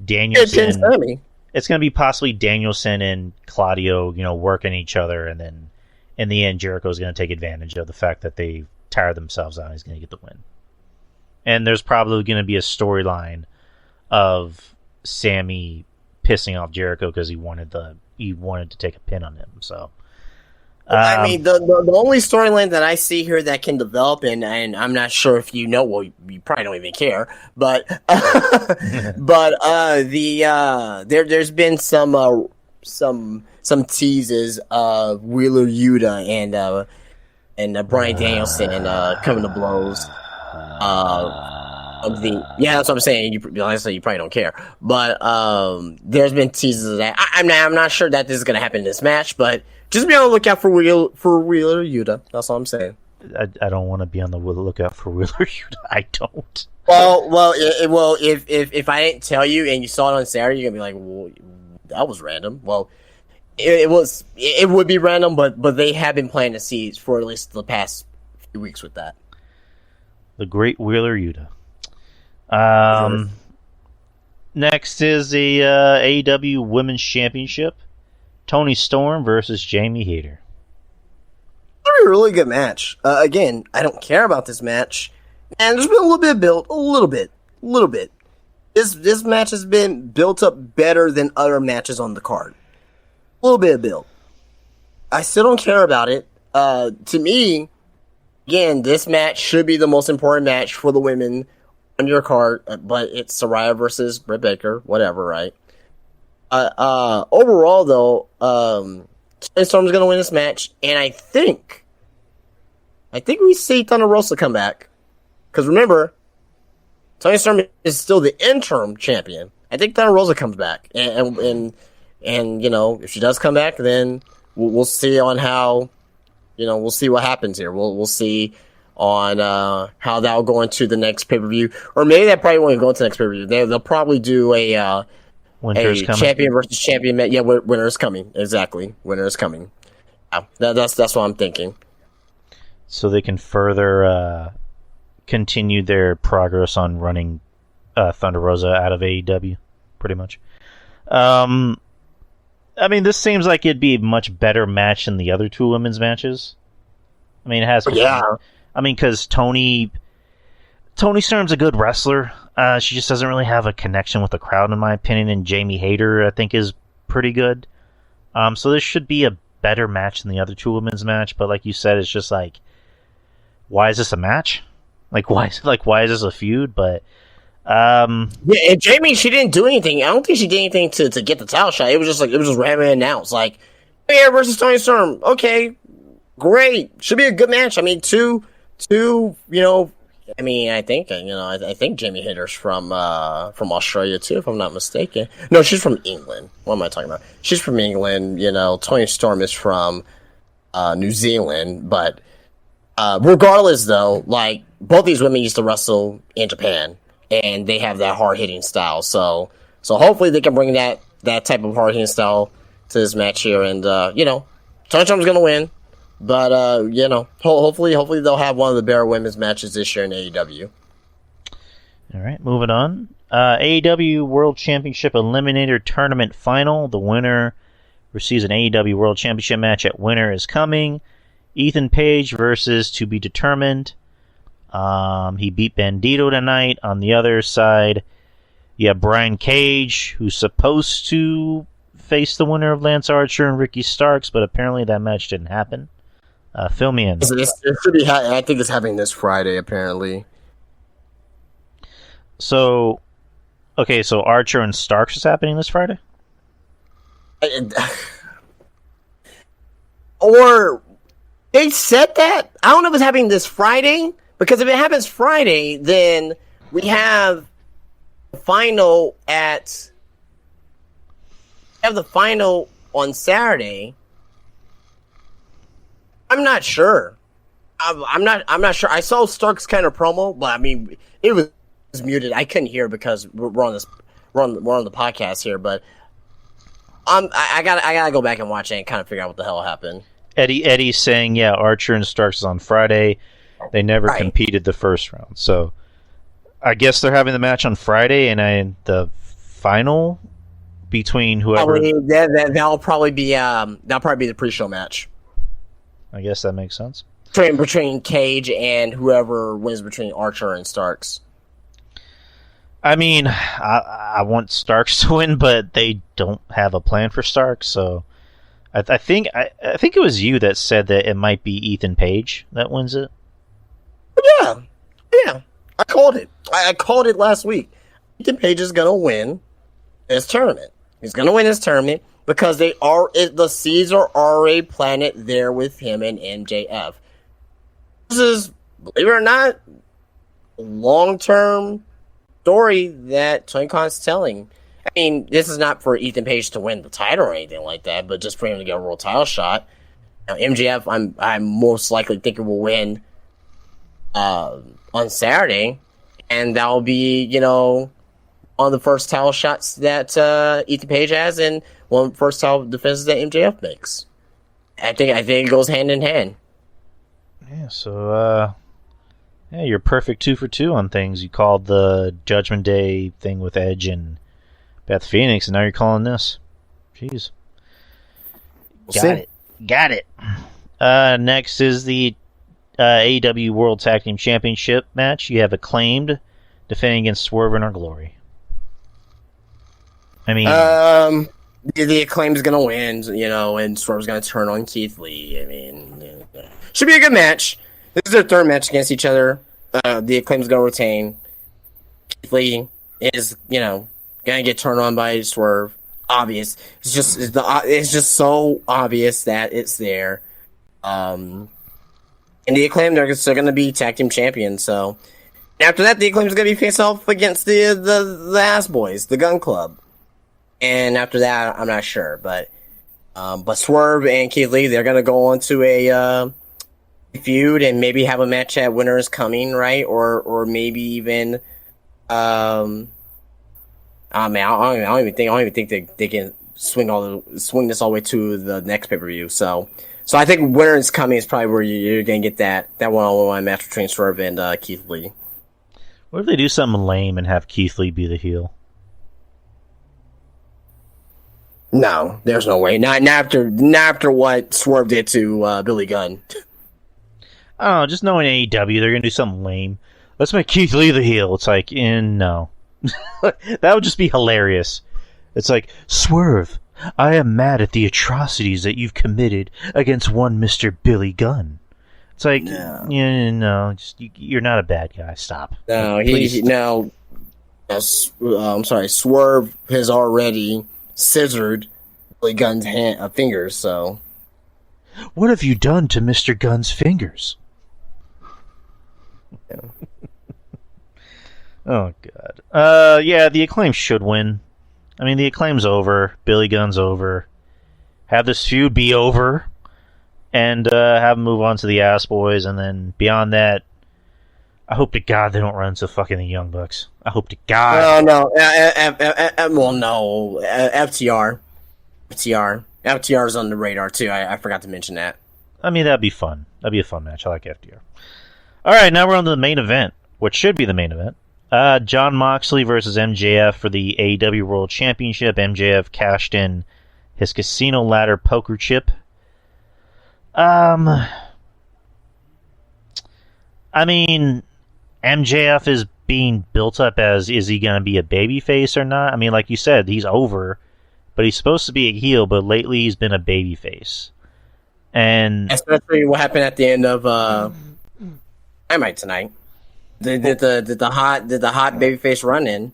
Danielson. It's gonna be possibly Danielson and Claudio, working each other, and then in the end, Jericho's gonna take advantage of the fact that they tire themselves out. And he's gonna get the win. And there's probably gonna be a storyline of Sammy pissing off Jericho because he wanted to take a pin on him. So, I mean, the only storyline that I see here that can develop, and I'm not sure if well, you probably don't even care, but there's been some teases of Wheeler Yuta and Bryan Danielson and coming to blows. That's what I'm saying. Honestly, you probably don't care, but there's been teases of that. I'm not sure that this is going to happen in this match, but just be on the lookout for Wheeler Yuta. That's all I'm saying. I don't want to be on the lookout for Wheeler Yuta. I don't. Well, if I didn't tell you and you saw it on Saturday, you're gonna be like, well, that was random. Well, it would be random, but they have been planting the seeds for at least the past few weeks with that. The great Wheeler Yuta. Next is the AEW Women's Championship. Toni Storm versus Jamie Hayter. It'll be a really good match. Again, I don't care about this match. And there's been a little bit of build. A little bit. This match has been built up better than other matches on the card. A little bit of build. I still don't care about it. To me, again, this match should be the most important match for the women on your card, but it's Saraya versus Britt Baker, whatever, right? Overall, though, Toni Storm's going to win this match, and I think we see Thunder Rosa come back. Because remember, Toni Storm is still the interim champion. I think Thunder Rosa comes back, and if she does come back, then we'll see on how, we'll see what happens here. We'll see on how that'll go into the next pay-per-view, or maybe that probably won't go into the next pay-per-view. They'll probably do a champion versus champion match. Yeah, winner is coming. Exactly, winner is coming. Yeah, that's what I'm thinking. So they can further continue their progress on running Thunder Rosa out of AEW, pretty much. I mean, this seems like it'd be a much better match than the other two women's matches. I mean, it has. Yeah. I mean, because Toni Storm's a good wrestler. She just doesn't really have a connection with the crowd, in my opinion. And Jamie Hayter, I think, is pretty good. So this should be a better match than the other two women's match. But like you said, it's just like, why is this a match? Why is this a feud? But yeah, and Jamie, she didn't do anything. I don't think she did anything to get the title shot. It was just randomly announced, Hayter versus Toni Storm. Okay, great. Should be a good match. I mean, I think Jamie Hayter's from Australia too, if I'm not mistaken. No, she's from England. What am I talking about? She's from England. Toni Storm is from New Zealand. But regardless, though, both these women used to wrestle in Japan, and they have that hard hitting style. So hopefully they can bring that type of hard hitting style to this match here, and Toni Storm's gonna win. But, hopefully they'll have one of the better women's matches this year in AEW. All right, moving on. AEW World Championship Eliminator Tournament Final. The winner receives an AEW World Championship match at Winter is Coming. Ethan Page versus To Be Determined. He beat Bandito tonight. On the other side, you have Brian Cage, who's supposed to face the winner of Lance Archer and Ricky Starks, but apparently that match didn't happen. Fill me in. It should be. I think it's happening this Friday, apparently. So, okay, so Archer and Starks is happening this Friday? Or they said that? I don't know if it's happening this Friday, because if it happens Friday, then we have the final on Saturday. I'm not sure. I'm not sure. I saw Stark's kind of promo, but I mean, it was muted. I couldn't hear because we're on the podcast here. But I gotta go back and watch it and kind of figure out what the hell happened. Eddie's saying, yeah, Archer and Starks is on Friday. They never competed the first round, so I guess they're having the match on Friday, and the final between whoever. That'll probably be the pre-show match. I guess that makes sense. Between Cage and whoever wins between Archer and Starks. I mean, I want Starks to win, but they don't have a plan for Starks, so I think it was you that said that it might be Ethan Page that wins it. Yeah, I called it. I called it last week. Ethan Page is gonna win this tournament. He's gonna win this tournament because the seeds are already planted there with him and MJF. This is, believe it or not, a long-term story that Tony Khan's telling. I mean, this is not for Ethan Page to win the title or anything like that, but just for him to get a world title shot. Now, MJF, I'm most likely thinking will win on Saturday, and that will be, one of the first title shots that Ethan Page has, and one of the first title defenses that MJF makes. I think it goes hand in hand. Yeah, so you're perfect 2 for 2 on things. You called the Judgment Day thing with Edge and Beth Phoenix, and now you're calling this. Jeez. Got it. Next is the AEW World Tag Team Championship match. You have Acclaimed defending against Swerve and Our Glory. I mean, the Acclaim's gonna win, and Swerve's gonna turn on Keith Lee. I mean, should be a good match. This is their third match against each other. The Acclaim's gonna retain. Keith Lee is, gonna get turned on by Swerve. Obvious. It's just so obvious that it's there. And the Acclaim, they're still gonna be tag team champions. So after that, the Acclaim's gonna be face off against the Ass Boys, the Gun Club. And after that, I'm not sure, but Swerve and Keith Lee, they're gonna go on to a feud and maybe have a match at Winter is Coming, right? Or maybe even, I don't even think they can swing this all the way to the next pay-per-view. So I think Winter is Coming is probably where you're gonna get that one-on-one match between Swerve and Keith Lee. What if they do something lame and have Keith Lee be the heel? No, there's no way. Not after what Swerve did to Billy Gunn. I don't know, just knowing AEW, they're going to do something lame. Let's make Keith Lee the heel. It's like, no. That would just be hilarious. It's like, Swerve, I am mad at the atrocities that you've committed against one Mr. Billy Gunn. It's like, you're not a bad guy. Stop. No, I'm sorry, Swerve has already scissored Billy Gunn's fingers, so. What have you done to Mr. Gunn's fingers? Yeah. Oh, God. Yeah, the Acclaim should win. I mean, the Acclaim's over. Billy Gunn's over. Have this feud be over. And have them move on to the Ass Boys. And then beyond that, I hope to God they don't run into fucking the Young Bucks. I hope to God. No. No. FTR. FTR's on the radar, too. I forgot to mention that. I mean, that'd be fun. That'd be a fun match. I like FTR. All right, now we're on to the main event, which should be the main event. John Moxley versus MJF for the AEW World Championship. MJF cashed in his casino ladder poker chip. I mean, MJF is being built up as, is he going to be a babyface or not? I mean, like you said, he's over, but he's supposed to be a heel, but lately he's been a babyface. And especially what happened at the end of Dynamite tonight. Did the hot babyface run in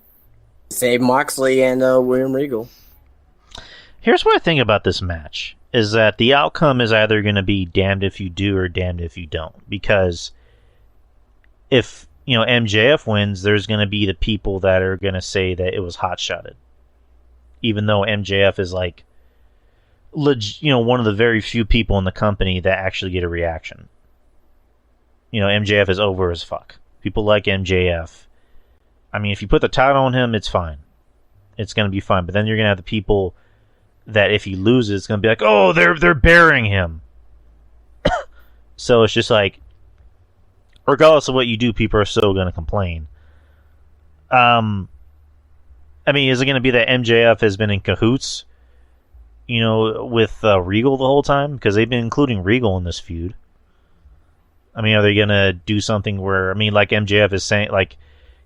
save Moxley and William Regal? Here's what I think about this match, is that the outcome is either going to be damned if you do or damned if you don't. Because if, MJF wins, there's going to be the people that are going to say that it was hot-shotted. Even though MJF is like, one of the very few people in the company that actually get a reaction. MJF is over as fuck. People like MJF. I mean, if you put the title on him, it's fine. It's going to be fine. But then you're going to have the people that if he loses, it's going to be like, oh, they're burying him. So it's just like, regardless of what you do, people are still going to complain. I mean, is it going to be that MJF has been in cahoots, with Regal the whole time? Because they've been including Regal in this feud. I mean, are they going to do something where, like MJF is saying, like,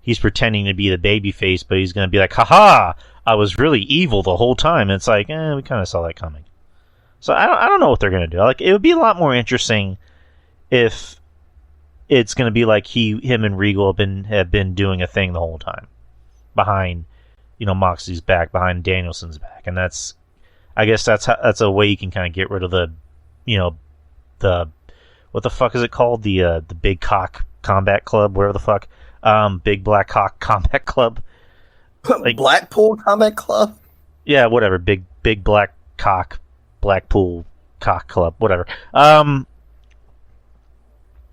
he's pretending to be the babyface, but he's going to be like, haha, I was really evil the whole time. And it's like, we kind of saw that coming. So I don't know what they're going to do. Like, it would be a lot more interesting if it's going to be like him and Regal have been doing a thing the whole time behind, Moxley's back, behind Danielson's back, and I guess that's a way you can kind of get rid of the what the fuck is it called, the Big Cock Combat Club, whatever the fuck, Big Black Cock Combat Club, like Blackpool Combat Club, yeah, whatever, Big Black Cock Blackpool Cock Club, whatever.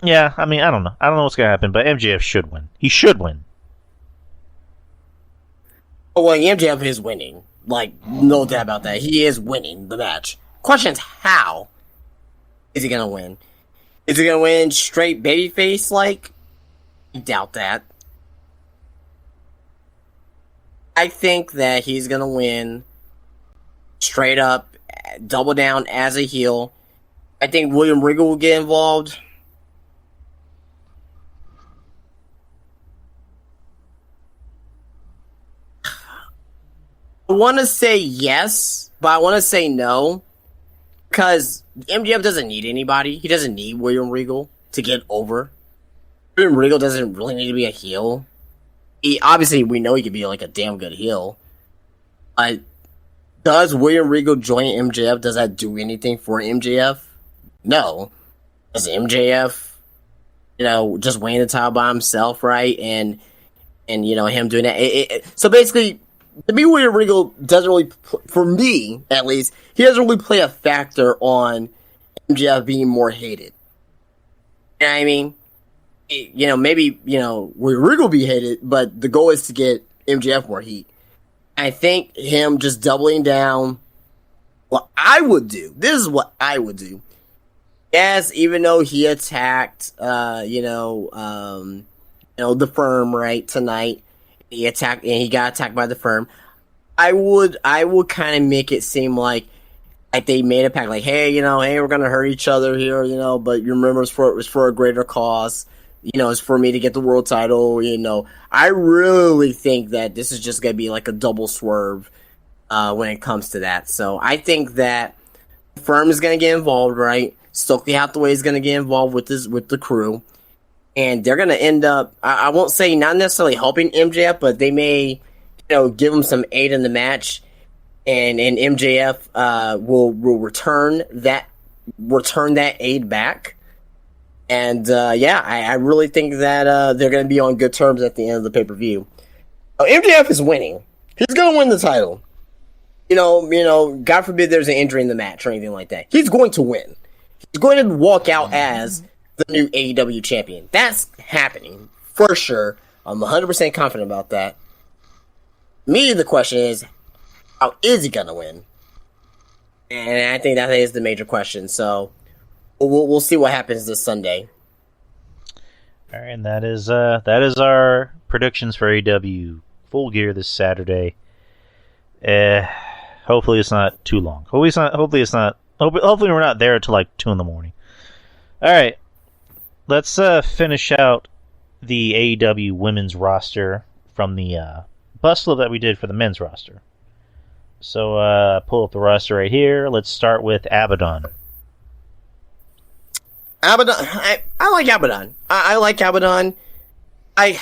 Yeah, I mean, I don't know what's gonna happen, but MJF should win. He should win. Oh, well, MJF is winning. Like, no doubt about that. He is winning the match. Question's how is he gonna win? Is he gonna win straight babyface? Like, I doubt that. I think that he's gonna win straight up, double down as a heel. I think William Regal will get involved. I want to say yes, but I want to say no. Because MJF doesn't need anybody. He doesn't need William Regal to get over. William Regal doesn't really need to be a heel. Obviously, we know he could be like a damn good heel. Does William Regal join MJF? Does that do anything for MJF? No. Does MJF, just winning the title by himself, right? And him doing that. So basically, to me, William Regal doesn't really, for me at least, he doesn't really play a factor on MJF being more hated. You know what I mean? Maybe, William Regal be hated, but the goal is to get MJF more heat. I think him just doubling down, what I would do, this is what I would do. Yes, even though he attacked, the Firm, right, tonight, he got attacked by the Firm. I would kind of make it seem like they made a pact, like, hey, we're gonna hurt each other here, but you remember it was for a greater cause. It's for me to get the world title. I really think that this is just gonna be like a double swerve when it comes to that. So I think that the Firm is gonna get involved, right? Stokely Hathaway is gonna get involved with the crew. And they're going to end up, I won't say not necessarily helping MJF, but they may, give him some aid in the match. And MJF will return that aid back. And I really think that they're going to be on good terms at the end of the pay-per-view. MJF is winning. He's going to win the title. God forbid there's an injury in the match or anything like that. He's going to win. He's going to walk out as the new AEW champion. That's happening for sure. I'm 100% confident about that. Me, the question is, how is he gonna win? And I think that is the major question. So we'll see what happens this Sunday. All right, and that is our predictions for AEW Full Gear this Saturday. Hopefully it's not too long. Hopefully we're not there until like 2 a.m. All right, let's finish out the AEW women's roster from the bustle that we did for the men's roster. So pull up the roster right here. Let's start with Abaddon. Abaddon, I like Abaddon. I like Abaddon. She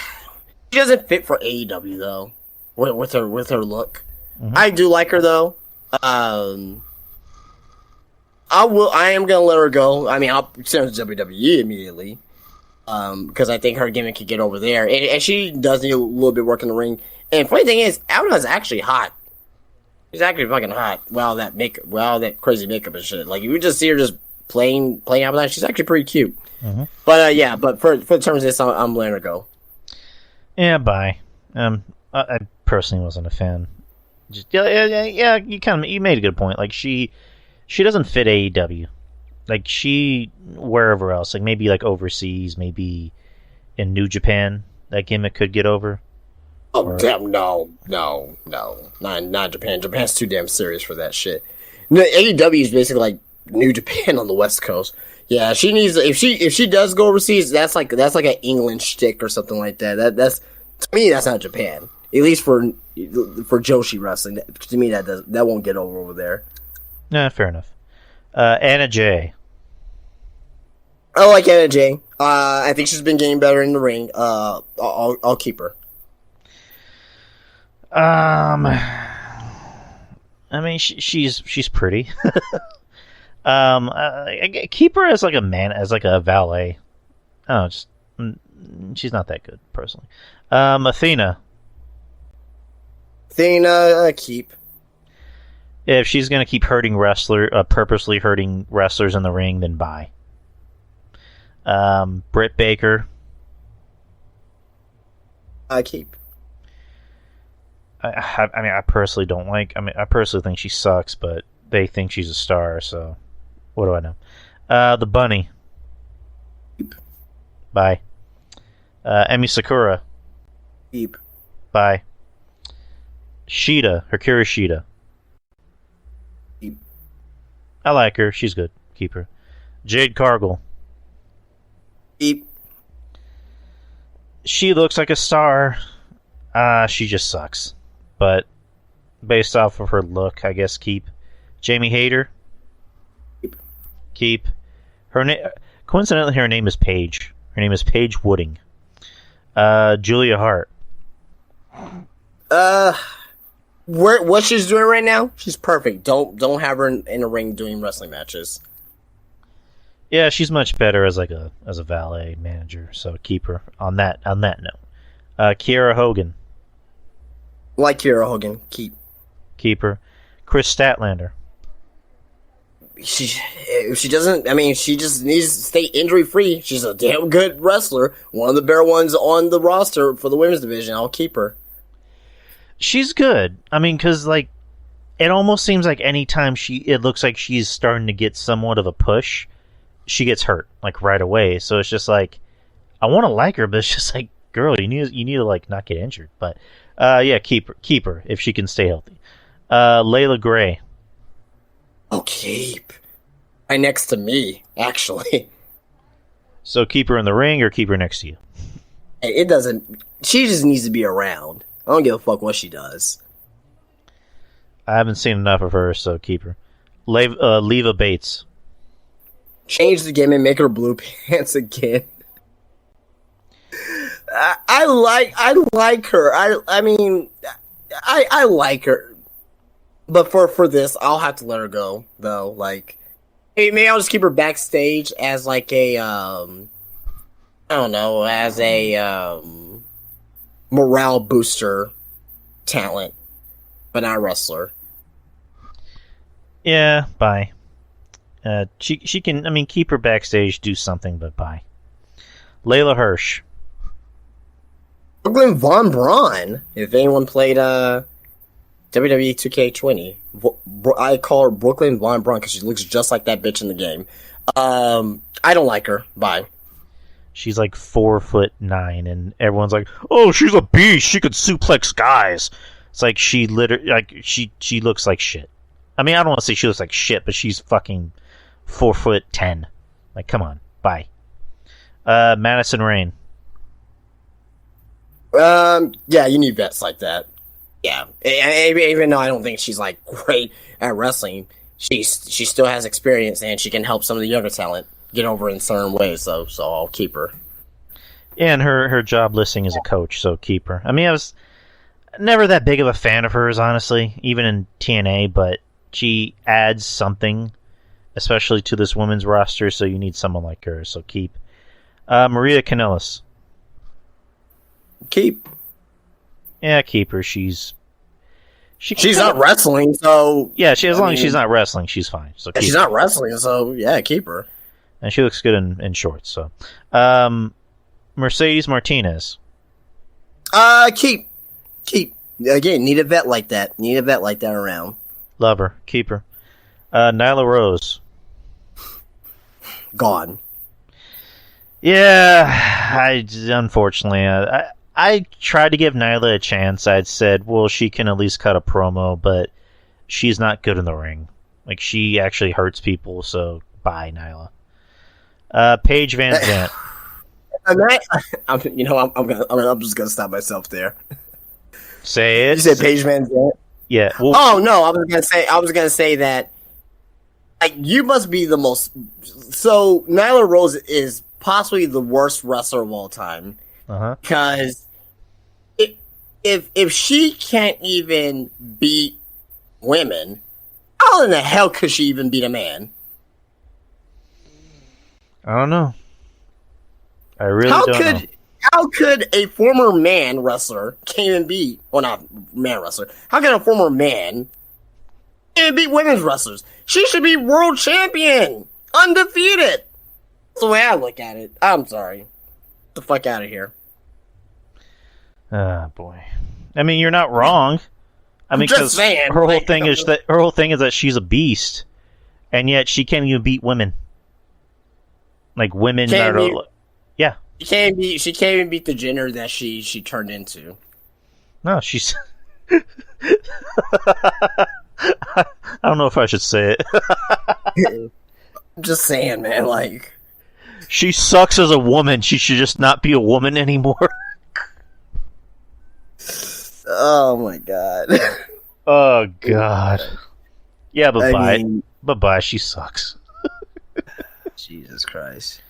doesn't fit for AEW though, with her look. Mm-hmm. I do like her though. I am gonna let her go. I mean, I'll send her to WWE immediately. Because I think her gimmick could get over there, and she does need a little bit of work in the ring. And funny thing is, Abaddon's actually hot. She's actually fucking hot. Wow, that crazy makeup and shit. Like, if you just see her just playing Abaddon, she's actually pretty cute. Mm-hmm. But but for the terms of this, I'm letting her go. Yeah, bye. I personally wasn't a fan. Just, yeah. You made a good point. Like, she doesn't fit AEW. Like, wherever else, like maybe like overseas, maybe in New Japan, that gimmick could get over. Oh, damn, no, not Japan. Japan's too damn serious for that shit. No, AEW is basically like New Japan on the West Coast. Yeah, she needs, if she does go overseas, that's like an England shtick or something like that. That's to me, that's not Japan. At least for Joshi wrestling, to me that won't get over there. Nah, fair enough. Anna Jay. I like Anna Jay. I think she's been getting better in the ring. I'll keep her. I mean, she's pretty. I keep her as like a valet. Oh, she's not that good personally. Athena, keep. If she's gonna keep purposely hurting wrestlers in the ring, then bye. Britt Baker, keep. I personally don't like. I personally think she sucks, but they think she's a star. So, what do I know? The Bunny. Keep. Bye. Emi Sakura. Keep. Bye. Shida, Hikaru Shida. Keep. I like her. She's good. Keep her. Jade Cargill. Keep. She looks like a star. She just sucks. But based off of her look, I guess keep. Jamie Hayter. Keep. Keep. Coincidentally, her name is Paige. Her name is Paige Wooding. Julia Hart. What she's doing right now, she's perfect. Don't have her in a ring doing wrestling matches. Yeah, she's much better as a valet manager. So keep her on that note. Kiera Hogan. Like Kiera Hogan, keep her. Chris Statlander. If she doesn't, I mean, she just needs to stay injury free. She's a damn good wrestler. One of the better ones on the roster for the women's division. I'll keep her. She's good. I mean, because like, it almost seems like anytime it looks like she's starting to get somewhat of a push, she gets hurt like right away. So it's just like, I want to like her, but it's just like, girl, you need to like not get injured. But yeah, keep her if she can stay healthy. Layla Gray. Oh, keep. Right next to me, actually. So keep her in the ring or keep her next to you? It doesn't. She just needs to be around. I don't give a fuck what she does. I haven't seen enough of her, so keep her. Leva Bates. Change the game and make her blue pants again. I like her. I mean, I like her. But for this, I'll have to let her go, though. Like, hey, maybe I'll just keep her backstage as like a, I don't know, as a morale booster talent, but not a wrestler. Yeah, bye. She can, I mean, keep her backstage, do something, but bye. Layla Hirsch. Brooklyn Von Braun. If anyone played WWE 2K20, I call her Brooklyn Von Braun because she looks just like that bitch in the game. I don't like her. Bye. She's like 4'9", and everyone's like, "Oh, she's a beast. She could suplex guys." It's like she looks like shit. I mean, I don't want to say she looks like shit, but she's fucking 4'10". Like, come on, bye. Madison Rayne. Yeah, you need vets like that. Yeah, even though I don't think she's like great at wrestling, she still has experience and she can help some of the younger talent get over in certain ways. So I'll keep her. Yeah, and her job listing is a coach, so keep her. I mean, I was never that big of a fan of hers, honestly, even in TNA, but she adds something, especially to this women's roster, so you need someone like her, so keep. Maria Kanellis. Keep. Yeah, keep her. She's not wrestling, so yeah. As long as she's not wrestling, she's fine. So she's not wrestling, so yeah, keep her. And she looks good in shorts. So, Mercedes Martinez. Keep. Again, need a vet like that. Need a vet like that around. Love her. Keep her. Nyla Rose. Gone. Yeah, unfortunately, I tried to give Nyla a chance. I'd said, well, she can at least cut a promo, but she's not good in the ring. Like, she actually hurts people, so bye, Nyla. Paige Van Zant. I'm just gonna stop myself there. Say it. You said Paige Van Zant? Yeah. Well, oh no, I was gonna say that. Like, you must be the most. So Nyla Rose is possibly the worst wrestler of all time. Because if she can't even beat women, how in the hell could she even beat a man? I don't know. I really don't know. How could a former man wrestler can't even beat, well, not man wrestler, how can a former man can't beat women's wrestlers? She should be world champion, undefeated. That's the way I look at it. I'm sorry. Get the fuck out of here. Ah, boy. I mean, you're not wrong. I mean, because her whole thing is that she's a beast, and yet she can't even beat women. Like, women are, yeah. She can't even beat the gender that she turned into. No, she's. I don't know if I should say it. I'm just saying, man. Like, she sucks as a woman. She should just not be a woman anymore. Oh my god. Oh god. Yeah, bye. She sucks. Jesus Christ.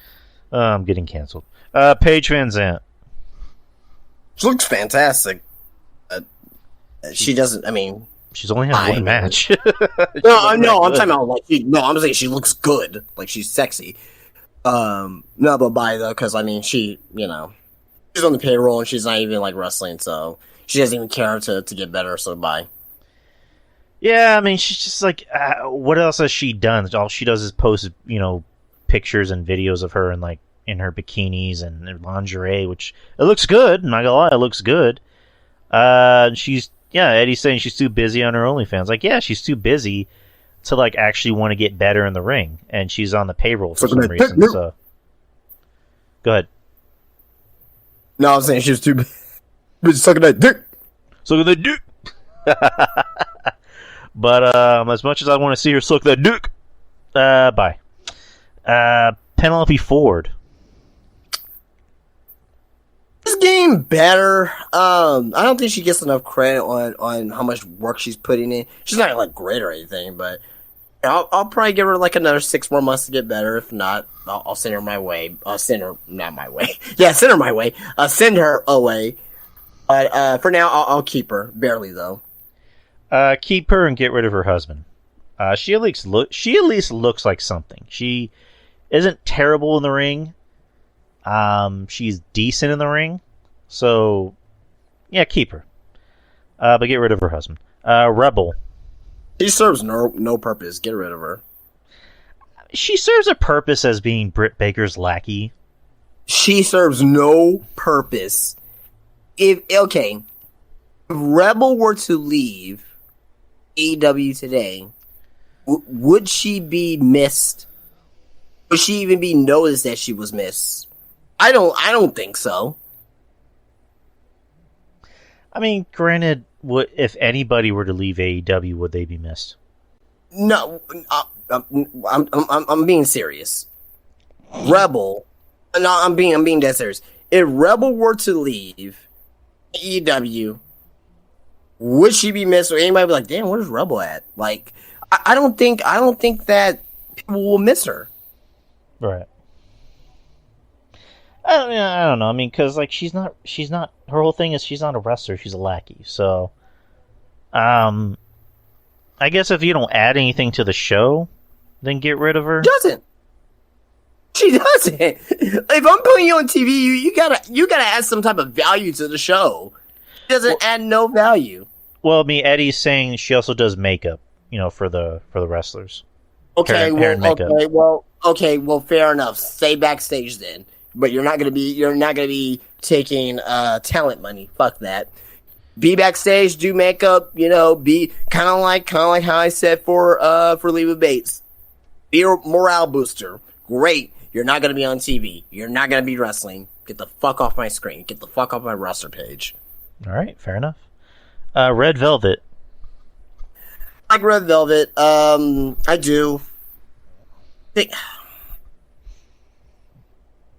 I'm getting canceled. Paige Van Zant. She looks fantastic. She doesn't. I mean, she's only had one match. No, I'm talking about like. I'm saying she looks good. Like, she's sexy. No, but bye though, because I mean, she's on the payroll and she's not even like wrestling, so she doesn't even care to get better. So bye. Yeah, I mean, she's just like, what else has she done? All she does is post, pictures and videos of her in her bikinis and her lingerie, which it looks good. I'm not gonna lie, it looks good. Eddie's saying she's too busy on her OnlyFans. Like, yeah, she's too busy to actually want to get better in the ring, and she's on the payroll for some reason. So, go ahead. No, I was saying she was too busy sucking that dick. Sucking that dick. But as much as I want to see her suck that dick, bye. Penelope Ford. She's getting better. I don't think she gets enough credit on how much work she's putting in. She's not great or anything, but I'll probably give her another 6 more months to get better. If not, I'll send her my way. Send her my way. Send her away. But for now, I'll keep her. Barely though. Keep her and get rid of her husband. She at least looks like something. She isn't terrible in the ring. She's decent in the ring. So, yeah, keep her. But get rid of her husband. Rebel. She serves no purpose. Get rid of her. She serves a purpose as being Britt Baker's lackey. She serves no purpose. If Rebel were to leave AEW today, would she be missed? Would she even be noticed that she was missed? I don't think so. I mean, granted, if anybody were to leave AEW, would they be missed? No, I'm being serious. Rebel, no, I'm being dead serious. If Rebel were to leave AEW, would she be missed? Or anybody be like, damn, where's Rebel at? Like, I don't think that people will miss her. Right. I don't know. I mean, because like she's not. Her whole thing is she's not a wrestler. She's a lackey. So, I guess if you don't add anything to the show, then get rid of her. She doesn't. If I'm putting you on TV, you gotta add some type of value to the show. She doesn't add no value. Well, I mean, Eddie's saying she also does makeup, for the wrestlers. Okay, well, fair enough. Stay backstage then. But you're not gonna be taking talent money. Fuck that. Be backstage, do makeup. Be kind of like how I said for Leva Bates. Be a morale booster. Great. You're not gonna be on TV. You're not gonna be wrestling. Get the fuck off my screen. Get the fuck off my roster page. All right, fair enough. Red Velvet. I like Red Velvet. I do. I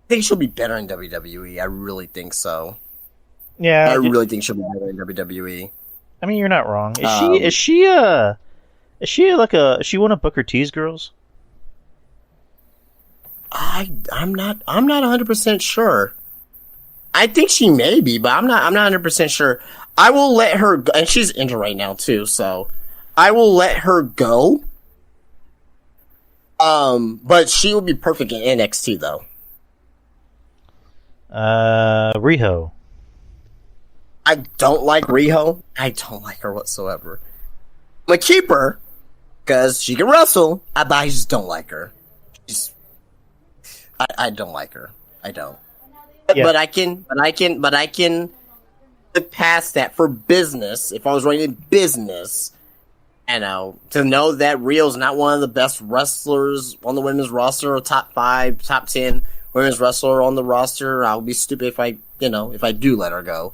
think she'll be better in WWE. I really think so. Yeah, I really think she'll be better in WWE. I mean, you're not wrong. Is she one of Booker T's girls? I'm not 100% sure. I think she may be, but I'm not 100% sure. I will let her go, and she's injured right now too, so I will let her go. But she will be perfect in NXT though. Riho. I don't like Riho. I don't like her whatsoever. I'm gonna keep her because she can wrestle. But I just don't like her. I don't like her. I don't. Yeah. But I can look past that for business. If I was running a business, to know that Rio's not one of the best wrestlers on the women's roster, or top 5, top 10 women's wrestler on the roster, I'll be stupid if I do let her go.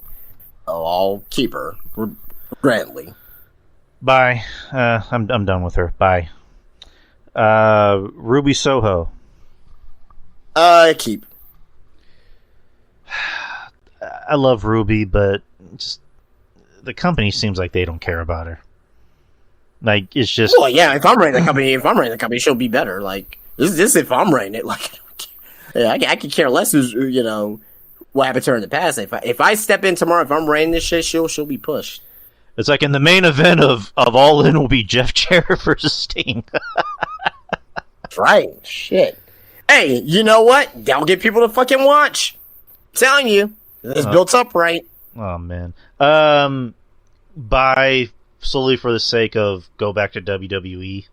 So I'll keep her regrettably. Bye. I'm done with her. Bye. Ruby Soho. Keep. I love Ruby, but just the company seems like they don't care about her. Like, it's just. Well, yeah. If I'm running the company, she'll be better. Like this if I'm running it, like, yeah, I could care less who's what happened to her in the past. If I step in tomorrow, if I'm running this shit, she'll be pushed. It's like in the main event of All In will be Jeff Jarrett versus Sting. Right. Shit. Hey, you know what? That'll get people to fucking watch. I'm telling you. It's built up right. Oh, man. Buy solely for the sake of go back to WWE.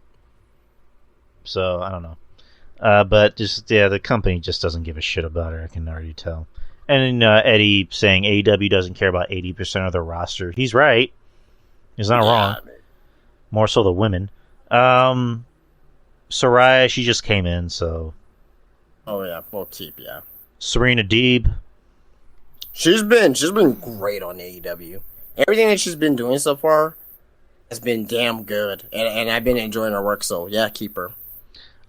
So, I don't know. But just, yeah, the company just doesn't give a shit about her. I can already tell. And Eddie saying AEW doesn't care about 80% of their roster. He's right. He's not wrong. More so the women. Saraya, she just came in, so. Oh yeah, we'll keep, yeah. Serena Deeb. She's been great on AEW. Everything that she's been doing so far has been damn good, and I've been enjoying her work. So yeah, keep her.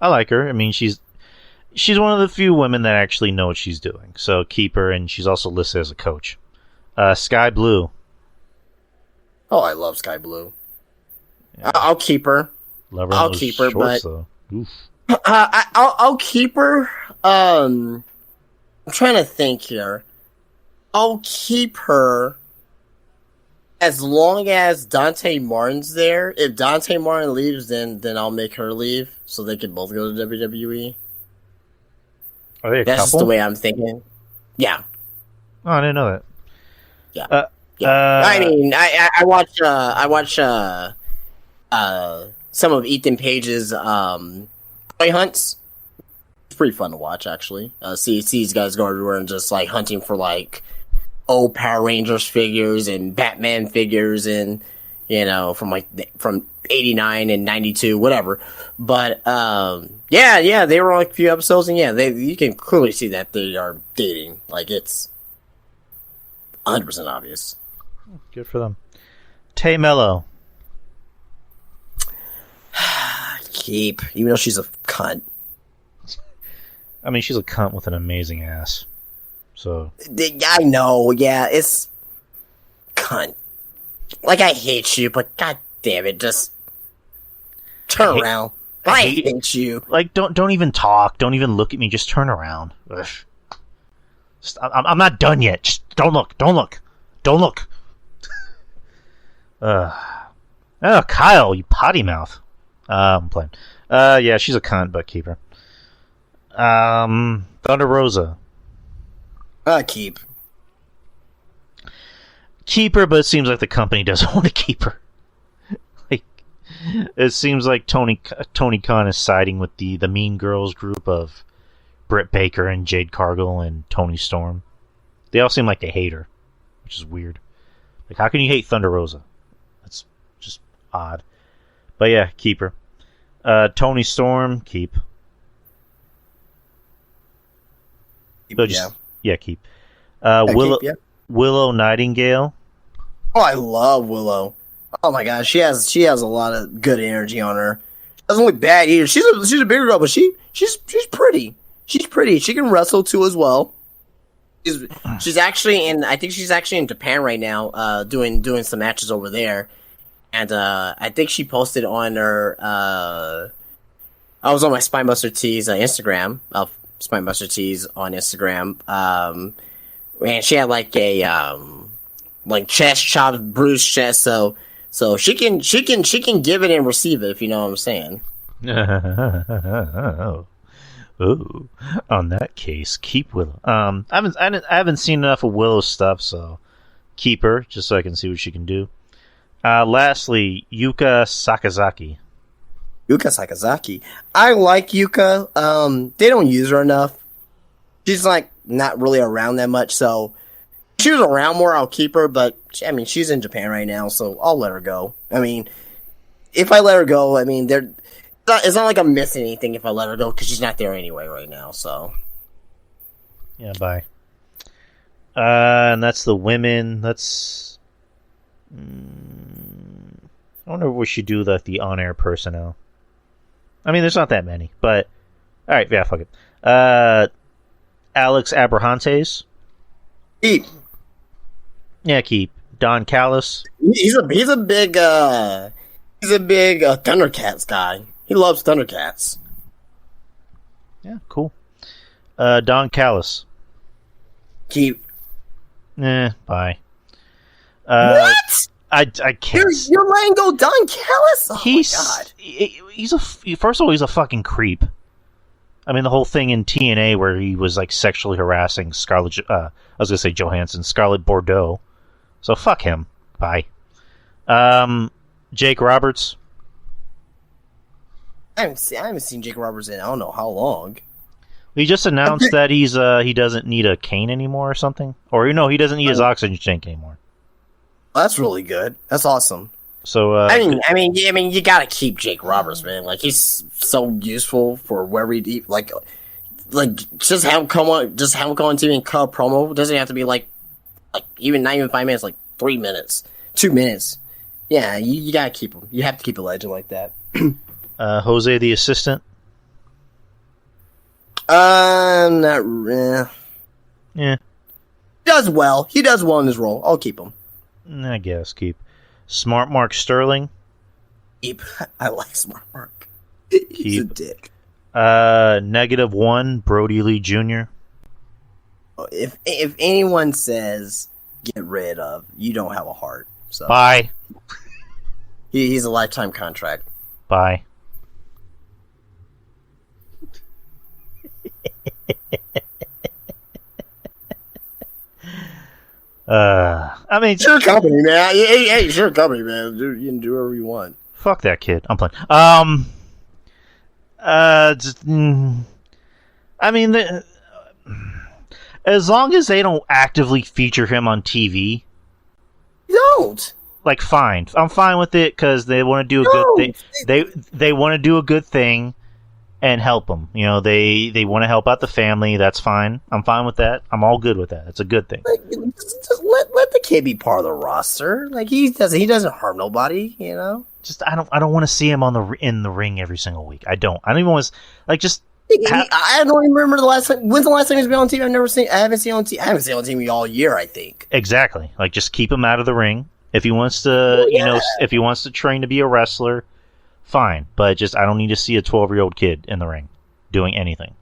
I like her. I mean, she's one of the few women that actually know what she's doing. So keep her, and she's also listed as a coach. Sky Blue. Oh, I love Sky Blue. Yeah. I'll keep her. Love her. I'll keep her, shorts, but I'll keep her. I'm trying to think here. I'll keep her as long as Dante Martin's there. If Dante Martin leaves, then I'll make her leave so they can both go to WWE. Are they a That's couple? just the way I'm thinking. Yeah. Oh, I didn't know that. Yeah. I mean, I watch some of Ethan Page's toy hunts. It's pretty fun to watch, actually. See these guys go everywhere and just like hunting for like old Power Rangers figures and Batman figures and from 89 and 92, whatever. But yeah, they were on a few episodes, and you can clearly see that they are dating. Like, it's 100% obvious. Good for them. Tay Mello. Keep, even though she's a cunt. I mean, she's a cunt with an amazing ass. So I know, yeah, it's cunt. Like, I hate you, but god damn it, just turn around. I hate you. Like, don't even talk. Don't even look at me. Just turn around. I'm not done yet. Just don't look. Don't look. Don't look. Oh, Kyle, you potty mouth. I'm playing. Yeah, she's a cunt, but keep her. Thunder Rosa. Keep. Keep her, but it seems like the company doesn't want to keep her. Like, it seems like Tony Khan is siding with the Mean Girls group of Britt Baker and Jade Cargill and Tony Storm. They all seem like they hate her, which is weird. Like, how can you hate Thunder Rosa? That's just odd. But yeah, keep her. Tony Storm, keep. Yeah, keep. Willow Nightingale. Oh, I love Willow. Oh my god, she has a lot of good energy on her. She doesn't look bad either. She's a bigger girl, but she's pretty. She's pretty. She can wrestle too as well. She's actually I think she's actually in Japan right now, doing some matches over there. And I think she posted on her. I was on my Spinebuster Tees Instagram. Spinebuster Tees on Instagram. And she had like a like chest chops, bruised chest. So she can give it and receive it, if you know what I'm saying. Oh, on that case, keep Willow. I haven't seen enough of Willow's stuff, so keep her just so I can see what she can do. Lastly, Yuka Sakazaki. Yuka Sakazaki. I like Yuka. They don't use her enough. She's like not really around that much, so if she was around more, I'll keep her. But I mean, she's in Japan right now, so I'll let her go. I mean, if I let her go, I mean, it's not like I'm missing anything if I let her go, because she's not there anyway right now. So yeah, bye. And that's the women. That's. I wonder if we should do the on-air personnel. I mean, there's not that many, but all right, yeah, fuck it. Alex Abrahantes. Keep. Yeah, keep. Don Callis. He's a big Thundercats guy. He loves Thundercats. Yeah, cool. Don Callis. Keep. Bye. What? I can't. You're letting go Don Callis? Oh my god. First of all, he's a fucking creep. I mean, the whole thing in TNA where he was like sexually harassing Scarlett Johansson, Scarlett Bordeaux. So fuck him. Bye. Jake Roberts. I haven't seen Jake Roberts in I don't know how long. He just announced that he doesn't need a cane anymore or something, or he doesn't need his oxygen tank anymore. That's really good. That's awesome. So I mean, you gotta keep Jake Roberts, man. Like, he's so useful for wherever he like just have him come on TV and cut a promo. It doesn't have to be like even not even 5 minutes, like 3 minutes, 2 minutes. Yeah, you gotta keep him. You have to keep a legend like that. Jose the assistant. Yeah. Yeah. He does well in his role. I'll keep him. I guess keep. Smart Mark Sterling. Keep. I like Smart Mark. He's a dick. -1 Brody Lee Jr. If anyone says get rid of, you don't have a heart. So bye. He's a lifetime contract. Bye. I mean, sure company, man. Hey, sure company, man. You can do whatever you want. Fuck that kid. I'm playing. I mean, as long as they don't actively feature him on TV. Don't. like fine. I'm fine with it because they want to do a good thing. They want to do a good thing and help them. You know, they want to help out the family. That's fine. I'm fine with that. I'm all good with that. It's a good thing. Like, just let the kid be part of the roster. Like he doesn't harm nobody. You know. Just I don't want to see him in the ring every single week. I don't even want to like just. I don't even remember the last time. When's the last time he's been on TV? I haven't seen on TV all year. I think. Exactly. Like just keep him out of the ring. If he wants to, if he wants to train to be a wrestler, fine. But just I don't need to see a 12-year-old kid in the ring doing anything.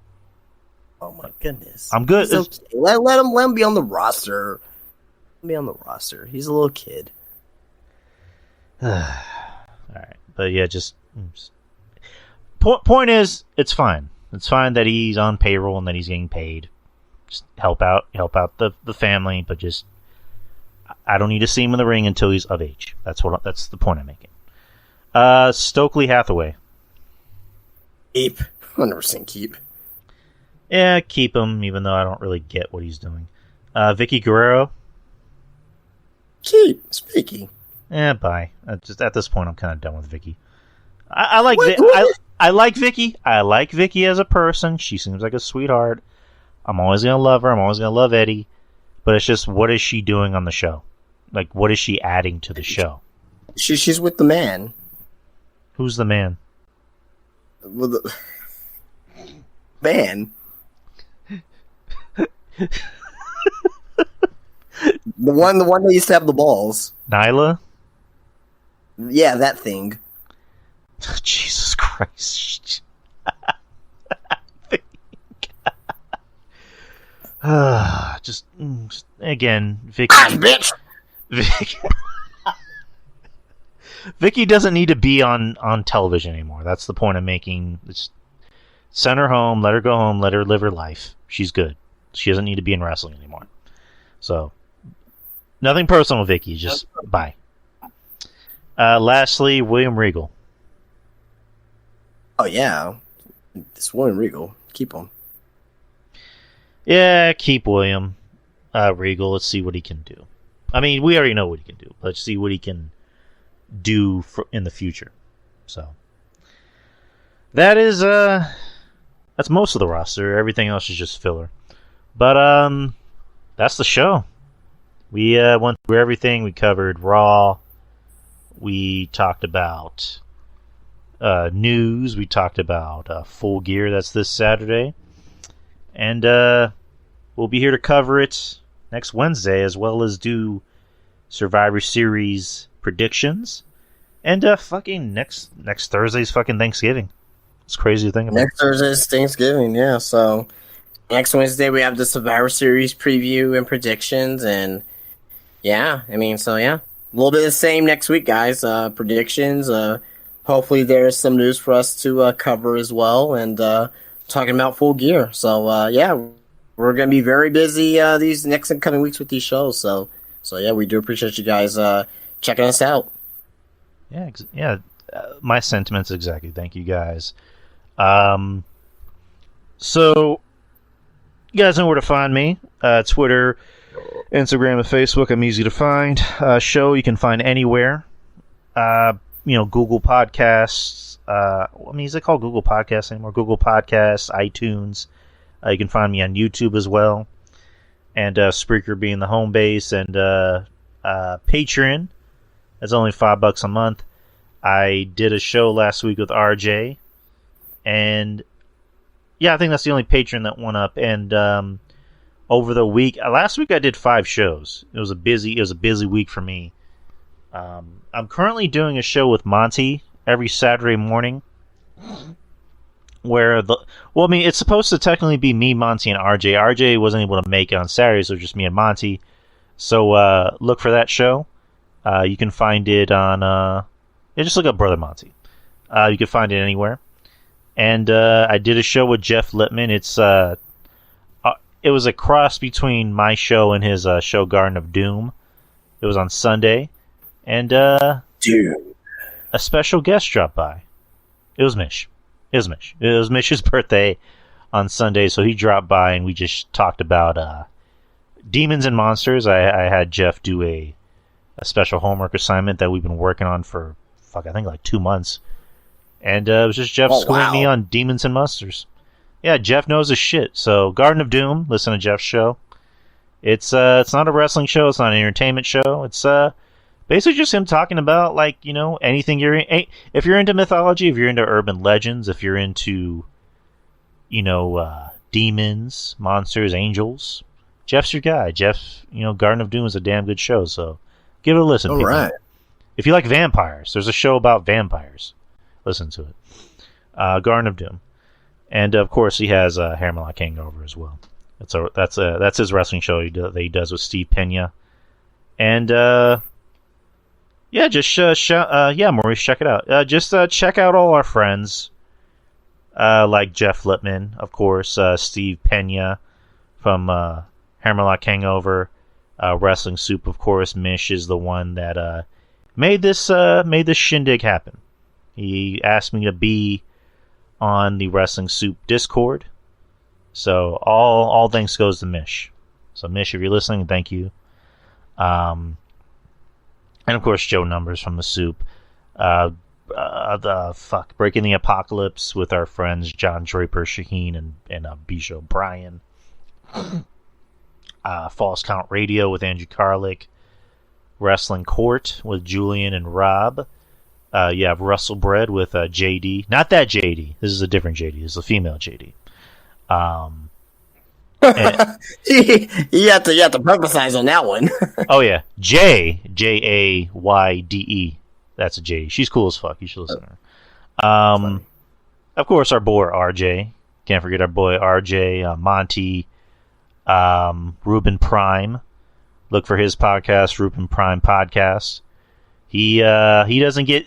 Oh my goodness. I'm good. Okay. Let him be on the roster. Be on the roster. He's a little kid. All right, but yeah, just point is, it's fine. It's fine that he's on payroll and that he's getting paid. Just help out the family, but just I don't need to see him in the ring until he's of age. That's the point I'm making. Stokely Hathaway. Keep. 100% keep. Yeah, keep him, even though I don't really get what he's doing. Vicky Guerrero. Keep. Speaking. Bye. Just at this point, I'm kind of done with Vicky. I like I like Vicky. I like Vicky as a person. She seems like a sweetheart. I'm always gonna love her. I'm always gonna love Eddie. But it's just, what is she doing on the show? Like, what is she adding to the show? She's with the man. Who's the man? Well, the man. the one that used to have the balls. Nyla? Yeah, that thing. Jesus Christ. just again, Vicky. Bitch! Vicky doesn't need to be on television anymore. That's the point I'm making. Just send her home, let her go home, let her live her life. She's good. She doesn't need to be in wrestling anymore. So, nothing personal with Vicky. Just bye. Lastly, William Regal. Oh, yeah. This William Regal. Keep him. Yeah, keep William Regal. Let's see what he can do. I mean, we already know what he can do. Let's see what he can do in the future. So, that's most of the roster. Everything else is just filler. But, that's the show. We went through everything. We covered Raw. We talked about news. We talked about Full Gear. That's this Saturday. And we'll be here to cover it next Wednesday, as well as do Survivor Series predictions. And fucking next Thursday's fucking Thanksgiving. It's crazy to think about. Next Thursday's Thanksgiving, yeah. So next Wednesday we have the Survivor Series preview and predictions, and yeah, I mean, so yeah, a little bit of the same next week, guys. Predictions. Hopefully there's some news for us to cover as well, and talking about Full Gear. So yeah, we're gonna be very busy these next and coming weeks with these shows. So yeah, we do appreciate you guys checking us out. Yeah, my sentiments exactly. Thank you guys. So you guys know where to find me. Twitter, Instagram, and Facebook. I'm easy to find. Show you can find anywhere. Google Podcasts. Is it called Google Podcasts anymore? Google Podcasts, iTunes. You can find me on YouTube as well. And Spreaker being the home base. And Patreon. That's only $5 a month. I did a show last week with RJ. And yeah, I think that's the only Patreon that went up. And over the week, last week I did 5 shows. It was a busy week for me. I'm currently doing a show with Monty every Saturday morning. Where it's supposed to technically be me, Monty, and RJ. RJ wasn't able to make it on Saturday, so just me and Monty. So look for that show. You can find it on just look up Brother Monty. You can find it anywhere. And I did a show with Jeff Lippman. It was a cross between my show and his show Garden of Doom. It was on Sunday. And a special guest dropped by. It was Mish. It was Mish's birthday on Sunday, so he dropped by and we just talked about demons and monsters. I had Jeff do a a special homework assignment that we've been working on for I think like 2 months. And it was just Jeff schooling me on Demons and Monsters. Yeah, Jeff knows his shit. So Garden of Doom, listen to Jeff's show. It's not a wrestling show. It's not an entertainment show. It's basically just him talking about, like, you know, anything you're in. If you're into mythology, if you're into urban legends, if you're into, you know, demons, monsters, angels, Jeff's your guy. Jeff, you know, Garden of Doom is a damn good show. So give it a listen. All right. If you like vampires, there's a show about vampires. Listen to it. Garden of Doom. And of course, he has Hammerlock Hangover as well. That's his wrestling show that he does with Steve Pena. And just Maurice, check it out. Just check out all our friends, like Jeff Lippman, of course, Steve Pena from Hammerlock Hangover, Wrestling Soup, of course. Mish is the one that made this shindig happen. He asked me to be on the Wrestling Soup Discord. So all thanks goes to Mish. So Mish, if you're listening, thank you. And of course Joe Numbers from the Soup. Breaking the Apocalypse with our friends John Draper, Shaheen, and Bijou Bryan. False Count Radio with Andrew Carlick. Wrestling Court with Julian and Rob. You have Wrestlebread with JD. Not that JD. This is a different JD. This is a female JD. You have to purposize on that one. Oh yeah, Jayde. That's a JD. She's cool as fuck. You should listen to her. Of course, our boy RJ. Can't forget our boy RJ, Monty, Ruben Prime. Look for his podcast, Ruben Prime Podcast. He doesn't get,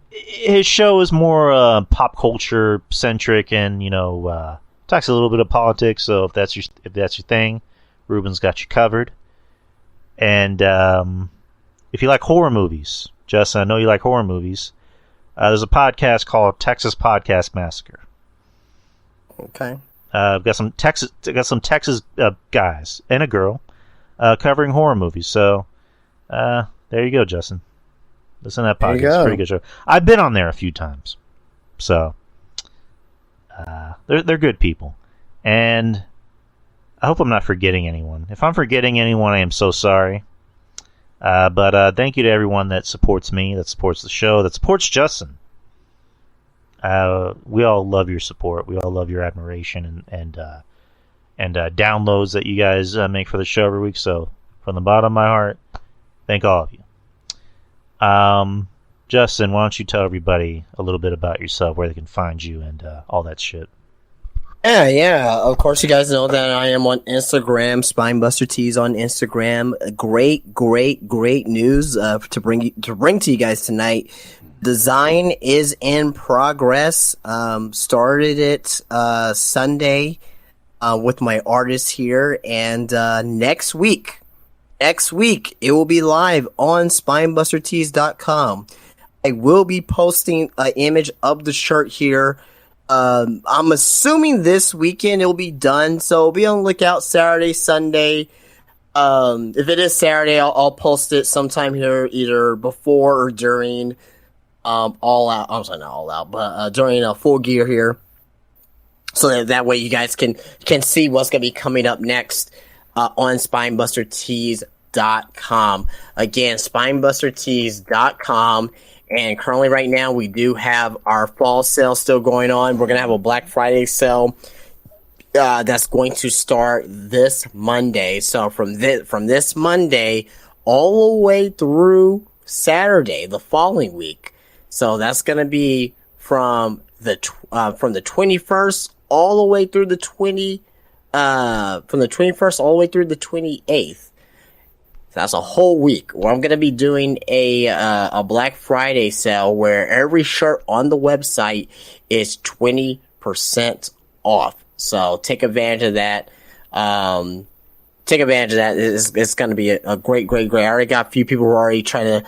his show is more pop culture centric, and you know talks a little bit of politics. So if that's your thing, Ruben's got you covered. And if you like horror movies, Justin, I know you like horror movies. There's a podcast called Texas Podcast Massacre. Okay. I've got some Texas guys and a girl covering horror movies. So there you go, Justin. Listen to that podcast. It's a pretty good show. I've been on there a few times. So they're good people. And I hope I'm not forgetting anyone. If I'm forgetting anyone, I am so sorry. But thank you to everyone that supports me, that supports the show, that supports Justin. We all love your support. We all love your admiration and downloads that you guys make for the show every week. So from the bottom of my heart, thank all of you. Justin, why don't you tell everybody a little bit about yourself, where they can find you, and all that shit. Yeah. Of course, you guys know that I am on Instagram, Spinebuster Tees on Instagram. Great news to bring to you guys tonight. Design is in progress. Started it Sunday with my artist here, and next week it will be live on spinebustertees.com. I will be posting an image of the shirt here. I'm assuming this weekend it will be done, so be on the lookout Saturday, Sunday. If it is Saturday, I'll post it sometime here, either before or during All Out. I'm sorry, not All Out, but during Full Gear here, so that way you guys can see what's going to be coming up next on SpinebusterTees.com. Again, SpinebusterTees.com. And currently right now we do have our fall sale still going on. We're going to have a Black Friday sale that's going to start this Monday. So from this Monday all the way through Saturday, the following week. So that's going to be from the 21st all the way through the from the 21st all the way through the 28th. That's a whole week where I'm going to be doing a Black Friday sale where every shirt on the website is 20% off. So take advantage of that. It's going to be a great. I already got a few people who are already trying to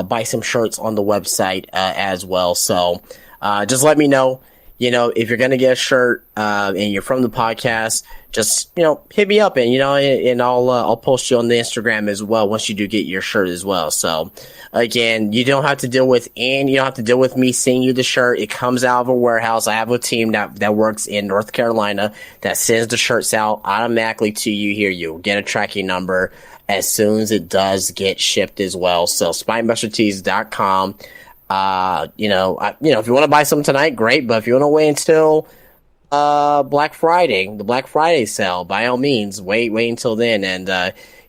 buy some shirts on the website as well. So just let me know if you're going to get a shirt, and you're from the podcast, just, hit me up and, and I'll post you on the Instagram as well once you do get your shirt as well. So again, you don't have to deal with me sending you the shirt. It comes out of a warehouse. I have a team that works in North Carolina that sends the shirts out automatically to you here. You'll get a tracking number as soon as it does get shipped as well. So spinebustertees.com. If you want to buy some tonight, great. But if you want to wait until Black Friday, the Black Friday sale, by all means, wait until then and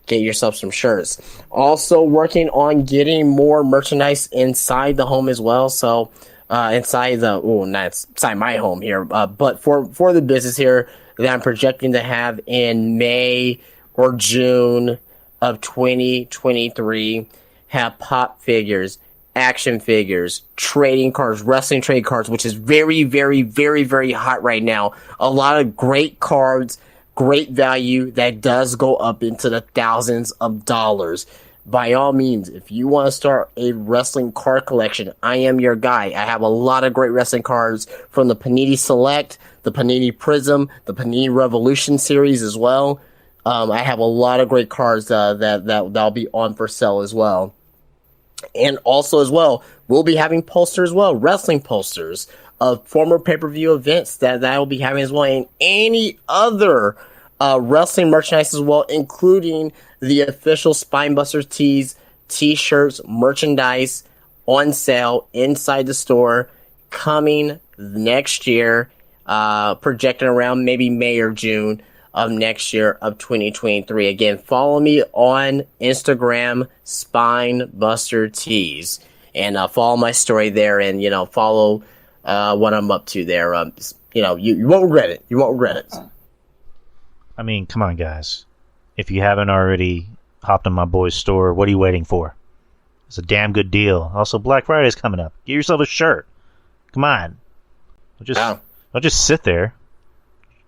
get yourself some shirts. Also working on getting more merchandise inside the home as well. So inside my home here, but for the business here that I'm projecting to have in May or June of 2023, have pop figures, action figures, trading cards, wrestling trading cards, which is very, very, very, very hot right now. A lot of great cards, great value that does go up into the thousands of dollars. By all means, if you want to start a wrestling card collection, I am your guy. I have a lot of great wrestling cards from the Panini Select, the Panini Prism, the Panini Revolution series as well. I have a lot of great cards that'll be on for sale as well. And also as well, we'll be having posters as well, wrestling posters of former pay-per-view events that I will be having as well, and any other wrestling merchandise as well, including the official Spinebuster Tees t-shirts, merchandise on sale inside the store coming next year, projecting around maybe May or June of next year of 2023. Again, follow me on Instagram, Spinebuster Tees, and follow my story there, and follow what I'm up to there. You won't regret it. You won't regret it. I mean, come on, guys. If you haven't already hopped on my boy's store, what are you waiting for? It's a damn good deal. Also, Black Friday is coming up. Get yourself a shirt. Come on. Don't just sit there.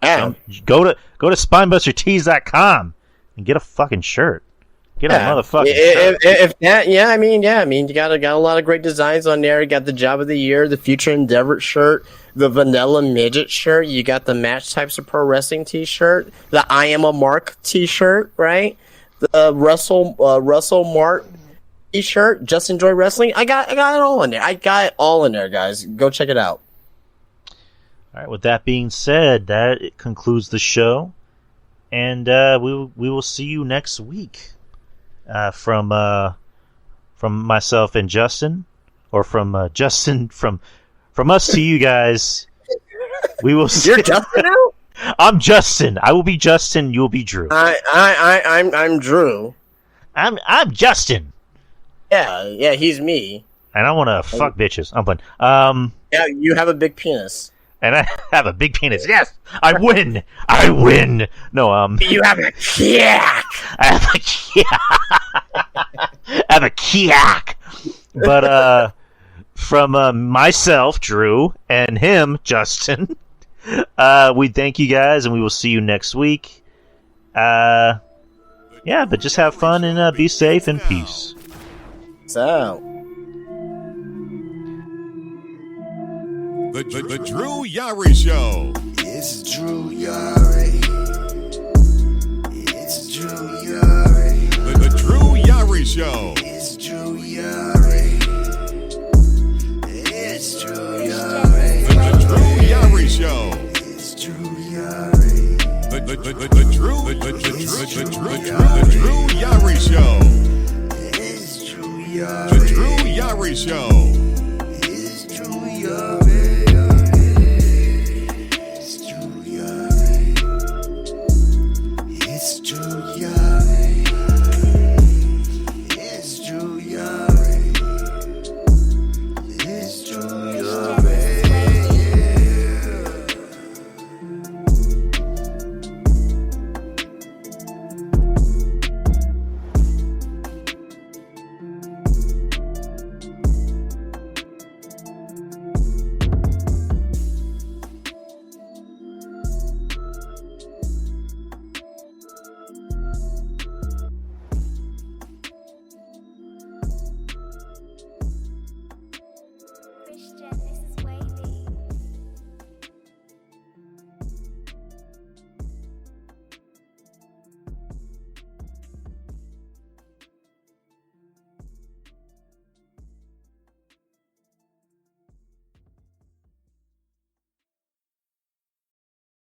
Go to spinebustertees.com and get a fucking shirt. Get a motherfucking shirt. You got a lot of great designs on there. You got the Job of the Year, the Future Endeavor shirt, the Vanilla Midget shirt. You got the Match Types of Pro Wrestling t-shirt, the I Am a Mark t-shirt, right? The Russell Mark t-shirt. Just Enjoy Wrestling. I got it all in there. I got it all in there, guys. Go check it out. All right. With that being said, that concludes the show, and we will see you next week. From myself and Justin, or from Justin, from us to you guys. We will see. You're Justin now? I'm Justin. I will be Justin. You'll be Drew. I'm Drew. I'm Justin. Yeah, he's me. And I want to fuck bitches. I'm playing. Yeah, you have a big penis. And I have a big penis. Yes, I win. I win. No, You have a kiak. I have a kiak. I have a kiak. But from myself, Drew, and him, Justin, we thank you guys, and we will see you next week. But just have fun and be safe and peace. So. The Drew Yari Show. It's Drew Yari. It's Drew Yari. The Drew Yari Show. It's Drew Yari. It's Drew Yari. The Drew Yari Show. It's Drew Yari. The Drew Yari Show. It's Drew Yari. The Drew Yari Show.